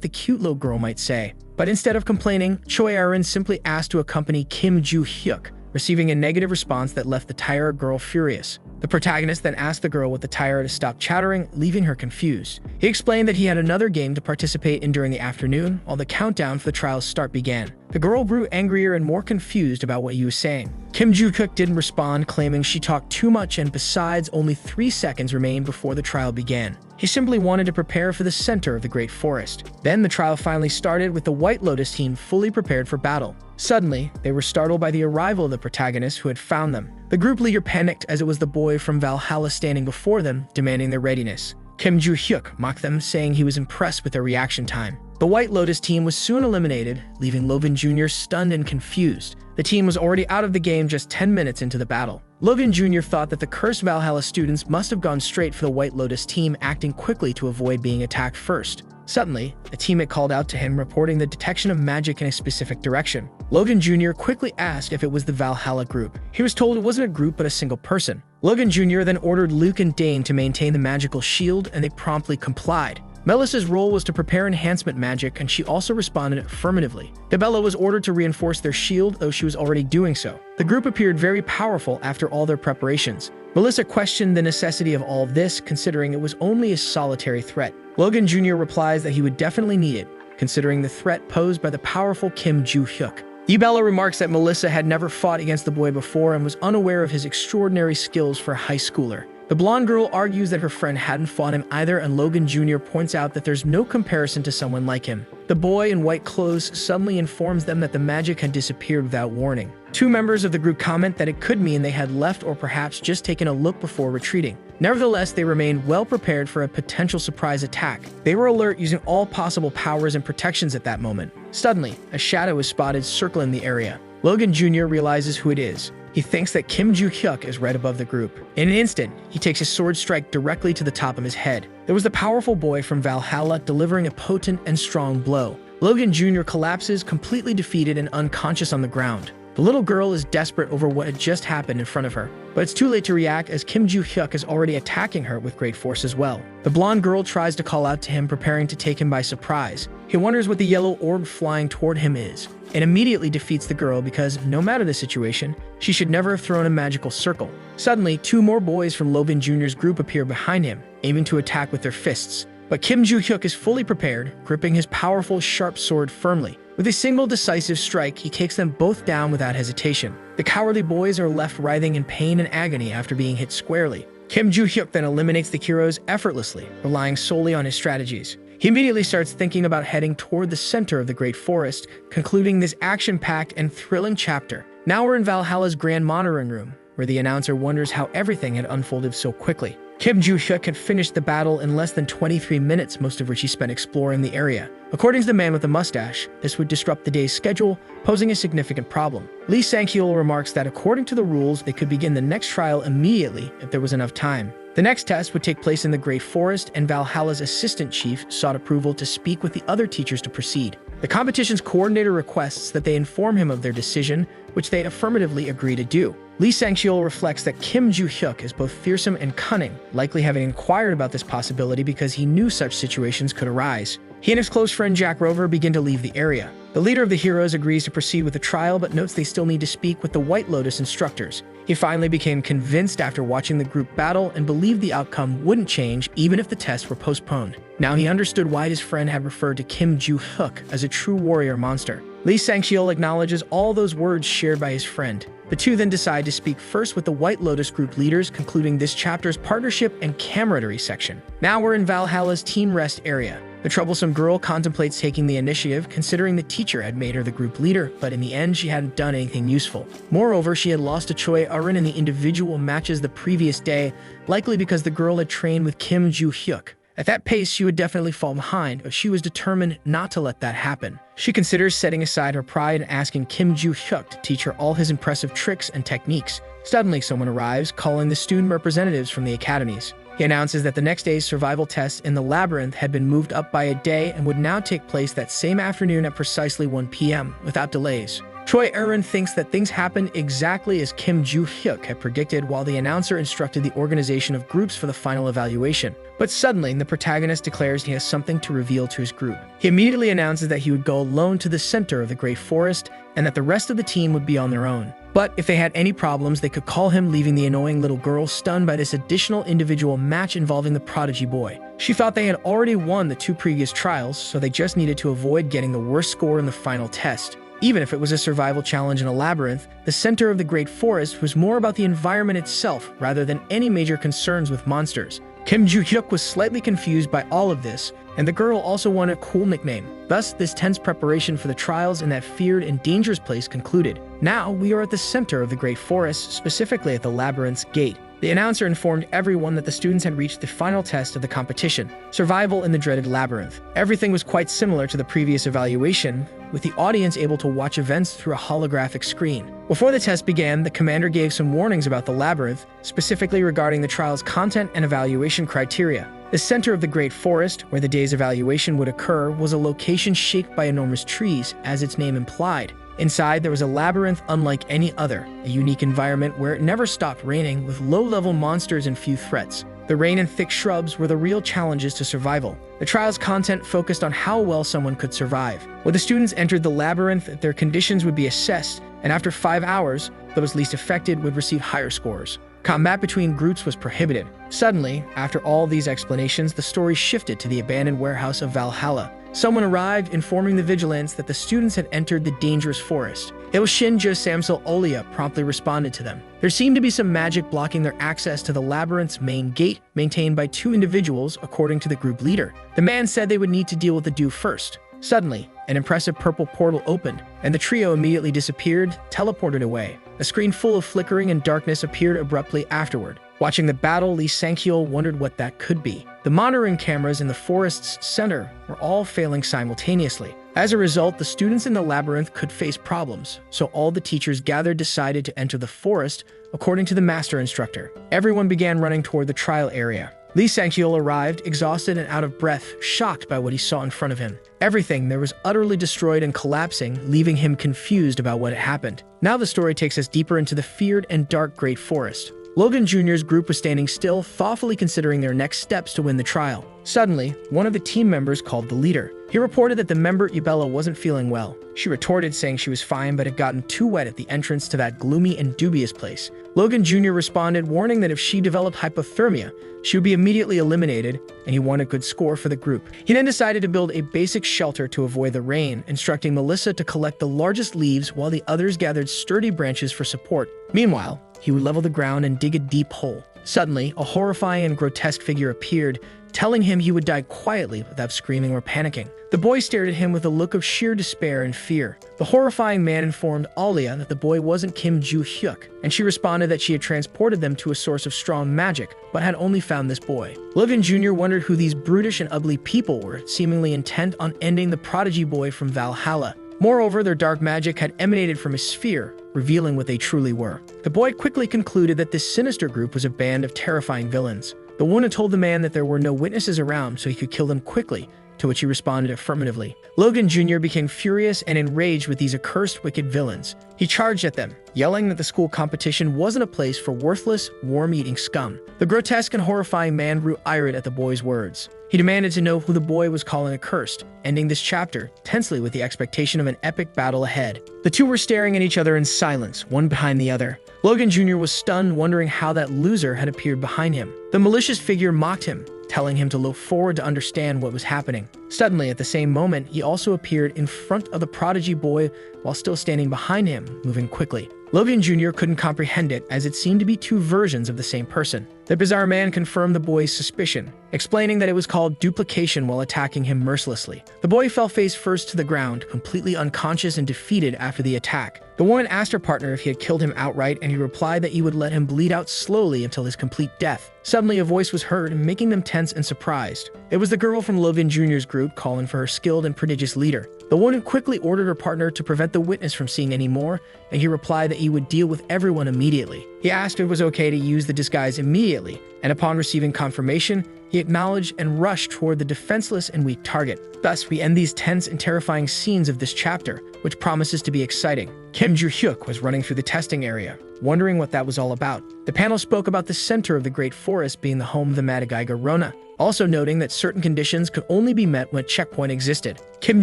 the cute little girl might say. But instead of complaining, Choi Erin simply asked to accompany Kim Joo-hyuk. receiving a negative response that left the Tyra girl furious. The protagonist then asked the girl with the Tyra to stop chattering, leaving her confused. He explained that he had another game to participate in during the afternoon, while the countdown for the trial's start began. The girl grew angrier and more confused about what he was saying. Kim Joo-hyuk didn't respond, claiming she talked too much and besides, only 3 seconds remained before the trial began. He simply wanted to prepare for the center of the Great Forest. Then the trial finally started with the White Lotus team fully prepared for battle. Suddenly, they were startled by the arrival of the protagonist who had found them. The group leader panicked as it was the boy from Valhalla standing before them, demanding their readiness. Kim Joo-hyuk mocked them, saying he was impressed with their reaction time. The White Lotus team was soon eliminated, leaving Logan Jr. stunned and confused. The team was already out of the game just 10 minutes into the battle. Logan Jr. thought that the cursed Valhalla students must have gone straight for the White Lotus team, acting quickly to avoid being attacked first. Suddenly, a teammate called out to him, reporting the detection of magic in a specific direction. Logan Jr. quickly asked if it was the Valhalla group. He was told it wasn't a group but a single person. Logan Jr. then ordered Luke and Dane to maintain the magical shield, and they promptly complied. Melissa's role was to prepare enhancement magic, and she also responded affirmatively. Dabella was ordered to reinforce their shield, though she was already doing so. The group appeared very powerful after all their preparations. Melissa questioned the necessity of all of this, considering it was only a solitary threat. Logan Jr. replies that he would definitely need it, considering the threat posed by the powerful Kim Joo-hyuk. Dabella remarks that Melissa had never fought against the boy before and was unaware of his extraordinary skills for a high schooler. The blonde girl argues that her friend hadn't fought him either, and Logan Jr. points out that there's no comparison to someone like him. The boy in white clothes suddenly informs them that the magic had disappeared without warning. 2 members of the group comment that it could mean they had left or perhaps just taken a look before retreating. Nevertheless, they remained well prepared for a potential surprise attack. They were alert, using all possible powers and protections at that moment. Suddenly, a shadow is spotted circling the area. Logan Jr. realizes who it is. He thinks that Kim Joo-hyuk is right above the group. In an instant, he takes his sword strike directly to the top of his head. There was the powerful boy from Valhalla delivering a potent and strong blow. Logan Jr. collapses, completely defeated and unconscious on the ground. The little girl is desperate over what had just happened in front of her, but it's too late to react as Kim Joo-hyuk is already attacking her with great force as well. The blonde girl tries to call out to him, preparing to take him by surprise. He wonders what the yellow orb flying toward him is, and immediately defeats the girl because, no matter the situation, she should never have thrown a magical circle. Suddenly, 2 more boys from Logan Jr.'s group appear behind him, aiming to attack with their fists. But Kim Joo-hyuk is fully prepared, gripping his powerful, sharp sword firmly. With a single decisive strike, he takes them both down without hesitation. The cowardly boys are left writhing in pain and agony after being hit squarely. Kim Joo-hyuk then eliminates the heroes effortlessly, relying solely on his strategies. He immediately starts thinking about heading toward the center of the Great Forest, concluding this action-packed and thrilling chapter. Now we're in Valhalla's grand monitoring room, where the announcer wonders how everything had unfolded so quickly. Kim Joo-hyuk had finished the battle in less than 23 minutes, most of which he spent exploring the area. According to the man with the mustache, this would disrupt the day's schedule, posing a significant problem. Lee Sang-hyul remarks that according to the rules, they could begin the next trial immediately if there was enough time. The next test would take place in the Great Forest, and Valhalla's assistant chief sought approval to speak with the other teachers to proceed. The competition's coordinator requests that they inform him of their decision, which they affirmatively agree to do. Lee Sang-hyul reflects that Kim Joo-hyuk is both fearsome and cunning, likely having inquired about this possibility because he knew such situations could arise. He and his close friend Jack Rover begin to leave the area. The leader of the heroes agrees to proceed with the trial, but notes they still need to speak with the White Lotus instructors. He finally became convinced after watching the group battle and believed the outcome wouldn't change even if the tests were postponed. Now he understood why his friend had referred to Kim Joo-hyuk as a true warrior monster. Lee Sang-hyul acknowledges all those words shared by his friend. The two then decide to speak first with the White Lotus group leaders, concluding this chapter's partnership and camaraderie section. Now we're in Valhalla's team rest area. The troublesome girl contemplates taking the initiative, considering the teacher had made her the group leader, but in the end she hadn't done anything useful. Moreover, she had lost to Choi Arin in the individual matches the previous day, likely because the girl had trained with Kim Joo-hyuk. At that pace, she would definitely fall behind, but she was determined not to let that happen. She considers setting aside her pride and asking Kim Joo-hyuk to teach her all his impressive tricks and techniques. Suddenly, someone arrives, calling the student representatives from the academies. He announces that the next day's survival test in the labyrinth had been moved up by a day and would now take place that same afternoon at precisely 1 p.m., without delays. Choi Arin thinks that things happened exactly as Kim Joo-hyuk had predicted, while the announcer instructed the organization of groups for the final evaluation. But suddenly, the protagonist declares he has something to reveal to his group. He immediately announces that he would go alone to the center of the Great Forest and that the rest of the team would be on their own. But if they had any problems, they could call him, leaving the annoying little girl stunned by this additional individual match involving the prodigy boy. She thought they had already won the 2 previous trials, so they just needed to avoid getting the worst score in the final test. Even if it was a survival challenge in a labyrinth, the center of the Great Forest was more about the environment itself rather than any major concerns with monsters. Kim Joo-hyuk was slightly confused by all of this, and the girl also wanted a cool nickname. Thus, this tense preparation for the trials in that feared and dangerous place concluded. Now, we are at the center of the Great Forest, specifically at the labyrinth's gate. The announcer informed everyone that the students had reached the final test of the competition, survival in the dreaded labyrinth. Everything was quite similar to the previous evaluation, with the audience able to watch events through a holographic screen. Before the test began, the commander gave some warnings about the labyrinth, specifically regarding the trial's content and evaluation criteria. The center of the Great Forest, where the day's evaluation would occur, was a location shaped by enormous trees, as its name implied. Inside, there was a labyrinth unlike any other, a unique environment where it never stopped raining, with low-level monsters and few threats. The rain and thick shrubs were the real challenges to survival. The trial's content focused on how well someone could survive. When the students entered the labyrinth, their conditions would be assessed, and after 5 hours, those least affected would receive higher scores. Combat between groups was prohibited. Suddenly, after all these explanations, the story shifted to the abandoned warehouse of Valhalla. Someone arrived, informing the vigilance that the students had entered the dangerous forest. It was Shinja Samsul Olia promptly responded to them. There seemed to be some magic blocking their access to the labyrinth's main gate, maintained by 2 individuals, according to the group leader. The man said they would need to deal with the dew first. Suddenly, an impressive purple portal opened, and the trio immediately disappeared, teleported away. A screen full of flickering and darkness appeared abruptly afterward. Watching the battle, Lee Sang-hyul wondered what that could be. The monitoring cameras in the forest's center were all failing simultaneously. As a result, the students in the labyrinth could face problems, so all the teachers gathered decided to enter the forest, according to the master instructor. Everyone began running toward the trial area. Lee Sang-hyul arrived, exhausted and out of breath, shocked by what he saw in front of him. Everything there was utterly destroyed and collapsing, leaving him confused about what had happened. Now the story takes us deeper into the feared and dark Great Forest. Logan Jr.'s group was standing still, thoughtfully considering their next steps to win the trial. Suddenly, one of the team members called the leader. He reported that the member Yahello wasn't feeling well. She retorted, saying she was fine but had gotten too wet at the entrance to that gloomy and dubious place. Logan Jr. responded, warning that if she developed hypothermia, she would be immediately eliminated, and he wanted a good score for the group. He then decided to build a basic shelter to avoid the rain, instructing Melissa to collect the largest leaves while the others gathered sturdy branches for support. Meanwhile, he would level the ground and dig a deep hole. Suddenly, a horrifying and grotesque figure appeared, telling him he would die quietly without screaming or panicking. The boy stared at him with a look of sheer despair and fear. The horrifying man informed Alia that the boy wasn't Kim Joo-hyuk, and she responded that she had transported them to a source of strong magic, but had only found this boy. Logan Jr. wondered who these brutish and ugly people were, seemingly intent on ending the prodigy boy from Valhalla. Moreover, their dark magic had emanated from a sphere, revealing what they truly were. The boy quickly concluded that this sinister group was a band of terrifying villains. The woman told the man that there were no witnesses around, so he could kill them quickly, to which he responded affirmatively. Logan Jr. became furious and enraged with these accursed wicked villains. He charged at them, yelling that the school competition wasn't a place for worthless, worm-eating scum. The grotesque and horrifying man grew irate at the boy's words. He demanded to know who the boy was calling accursed, ending this chapter tensely with the expectation of an epic battle ahead. The two were staring at each other in silence, one behind the other. Logan Jr. was stunned, wondering how that loser had appeared behind him. The malicious figure mocked him, telling him to look forward to understand what was happening. Suddenly, at the same moment, he also appeared in front of the prodigy boy while still standing behind him, moving quickly. Logan Jr. couldn't comprehend it, as it seemed to be 2 versions of the same person. The bizarre man confirmed the boy's suspicion, explaining that it was called duplication while attacking him mercilessly. The boy fell face first to the ground, completely unconscious and defeated after the attack. The woman asked her partner if he had killed him outright, and he replied that he would let him bleed out slowly until his complete death. Suddenly, a voice was heard, making them tense and surprised. It was the girl from Logan Jr.'s group calling for her skilled and prodigious leader. The woman quickly ordered her partner to prevent the witness from seeing any more, and he replied that he would deal with everyone immediately. He asked if it was okay to use the disguise immediately, and upon receiving confirmation, he acknowledged and rushed toward the defenseless and weak target. Thus, we end these tense and terrifying scenes of this chapter, which promises to be exciting. Kim Joo-hyuk was running through the testing area, wondering what that was all about. The panel spoke about the center of the Great Forest being the home of the Madagaiga Rona, also noting that certain conditions could only be met when a checkpoint existed. Kim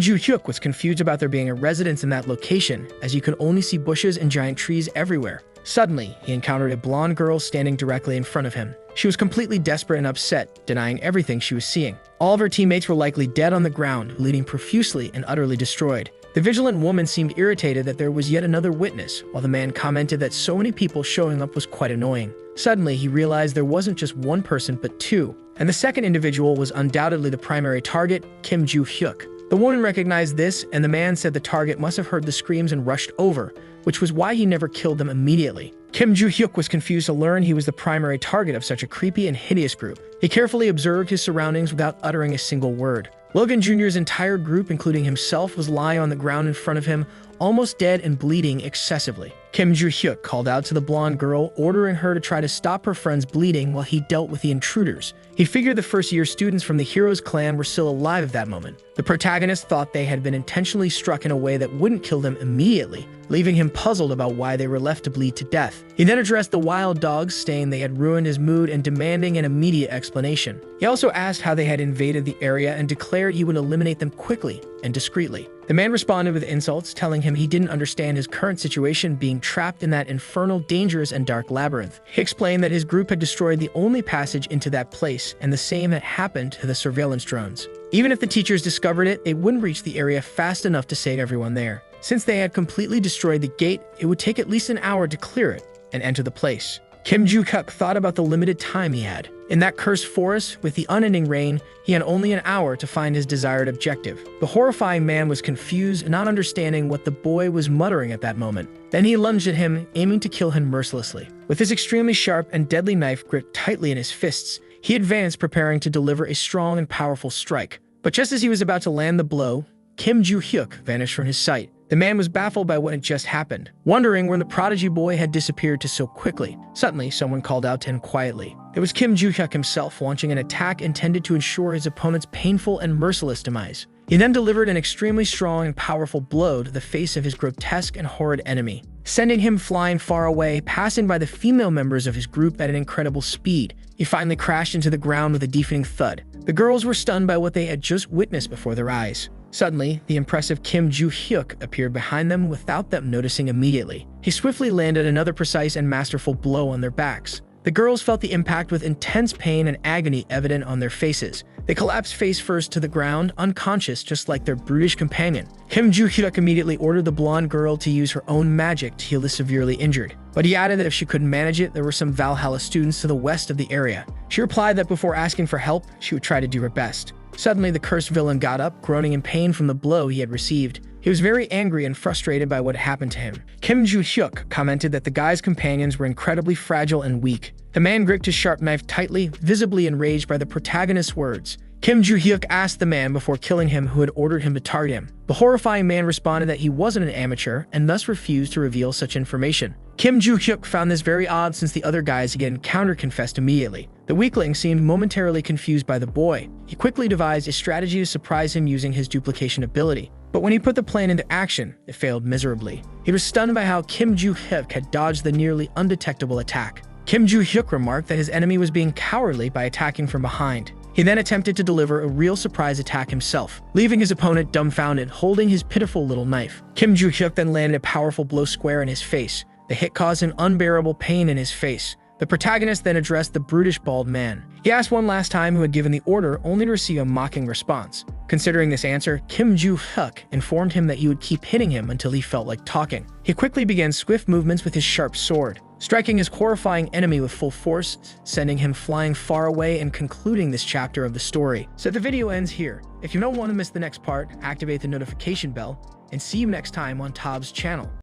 Joo-hyuk was confused about there being a residence in that location, as he could only see bushes and giant trees everywhere. Suddenly, he encountered a blonde girl standing directly in front of him. She was completely desperate and upset, denying everything she was seeing. All of her teammates were likely dead on the ground, bleeding profusely and utterly destroyed. The vigilant woman seemed irritated that there was yet another witness, while the man commented that so many people showing up was quite annoying. Suddenly, he realized there wasn't just one person but two, and the second individual was undoubtedly the primary target, Kim Joo-hyuk. The woman recognized this, and the man said the target must have heard the screams and rushed over, which was why he never killed them immediately. Kim Joo-hyuk was confused to learn he was the primary target of such a creepy and hideous group. He carefully observed his surroundings without uttering a single word. Logan Jr.'s entire group, including himself, was lying on the ground in front of him, almost dead and bleeding excessively. Kim Joo-hyuk called out to the blonde girl, ordering her to try to stop her friend's bleeding while he dealt with the intruders. He figured the first-year students from the hero's clan were still alive at that moment. The protagonist thought they had been intentionally struck in a way that wouldn't kill them immediately, leaving him puzzled about why they were left to bleed to death. He then addressed the wild dogs, saying they had ruined his mood and demanding an immediate explanation. He also asked how they had invaded the area and declared he would eliminate them quickly and discreetly. The man responded with insults, telling him he didn't understand his current situation being trapped in that infernal, dangerous, and dark labyrinth. He explained that his group had destroyed the only passage into that place, and the same had happened to the surveillance drones. Even if the teachers discovered it, they wouldn't reach the area fast enough to save everyone there. Since they had completely destroyed the gate, it would take at least an hour to clear it and enter the place. Kim Joo-hyuk thought about the limited time he had. In that cursed forest, with the unending rain, he had only an hour to find his desired objective. The horrifying man was confused, not understanding what the boy was muttering at that moment. Then he lunged at him, aiming to kill him mercilessly. With his extremely sharp and deadly knife gripped tightly in his fists, he advanced, preparing to deliver a strong and powerful strike. But just as he was about to land the blow, Kim Joo-hyuk vanished from his sight. The man was baffled by what had just happened, wondering where the prodigy boy had disappeared to so quickly. Suddenly, someone called out to him quietly. It was Kim Joo-hyuk himself, launching an attack intended to ensure his opponent's painful and merciless demise. He then delivered an extremely strong and powerful blow to the face of his grotesque and horrid enemy, sending him flying far away, passing by the female members of his group at an incredible speed. He finally crashed into the ground with a deafening thud. The girls were stunned by what they had just witnessed before their eyes. Suddenly, the impressive Kim Joo-hyuk appeared behind them without them noticing immediately. He swiftly landed another precise and masterful blow on their backs. The girls felt the impact with intense pain and agony evident on their faces. They collapsed face first to the ground, unconscious just like their brutish companion. Kim Joo-hyuk immediately ordered the blonde girl to use her own magic to heal the severely injured. But he added that if she couldn't manage it, there were some Valhalla students to the west of the area. She replied that before asking for help, she would try to do her best. Suddenly, the cursed villain got up, groaning in pain from the blow he had received. He was very angry and frustrated by what happened to him. Kim Joo-hyuk commented that the guy's companions were incredibly fragile and weak. The man gripped his sharp knife tightly, visibly enraged by the protagonist's words. Kim Joo-hyuk asked the man before killing him who had ordered him to target him. The horrifying man responded that he wasn't an amateur and thus refused to reveal such information. Kim Joo-hyuk found this very odd since the other guys he had encountered confessed immediately. The weakling seemed momentarily confused by the boy. He quickly devised a strategy to surprise him using his duplication ability. But when he put the plan into action, it failed miserably. He was stunned by how Kim Joo-hyuk had dodged the nearly undetectable attack. Kim Joo-hyuk remarked that his enemy was being cowardly by attacking from behind. He then attempted to deliver a real surprise attack himself, leaving his opponent dumbfounded, holding his pitiful little knife. Kim Joo-hyuk then landed a powerful blow square in his face. The hit caused an unbearable pain in his face. The protagonist then addressed the brutish bald man. He asked one last time who had given the order, only to receive a mocking response. Considering this answer, Kim Joo-hyuk informed him that he would keep hitting him until he felt like talking. He quickly began swift movements with his sharp sword, striking his horrifying enemy with full force, sending him flying far away and concluding this chapter of the story. So the video ends here. If you don't want to miss the next part, activate the notification bell, and see you next time on Tob's channel.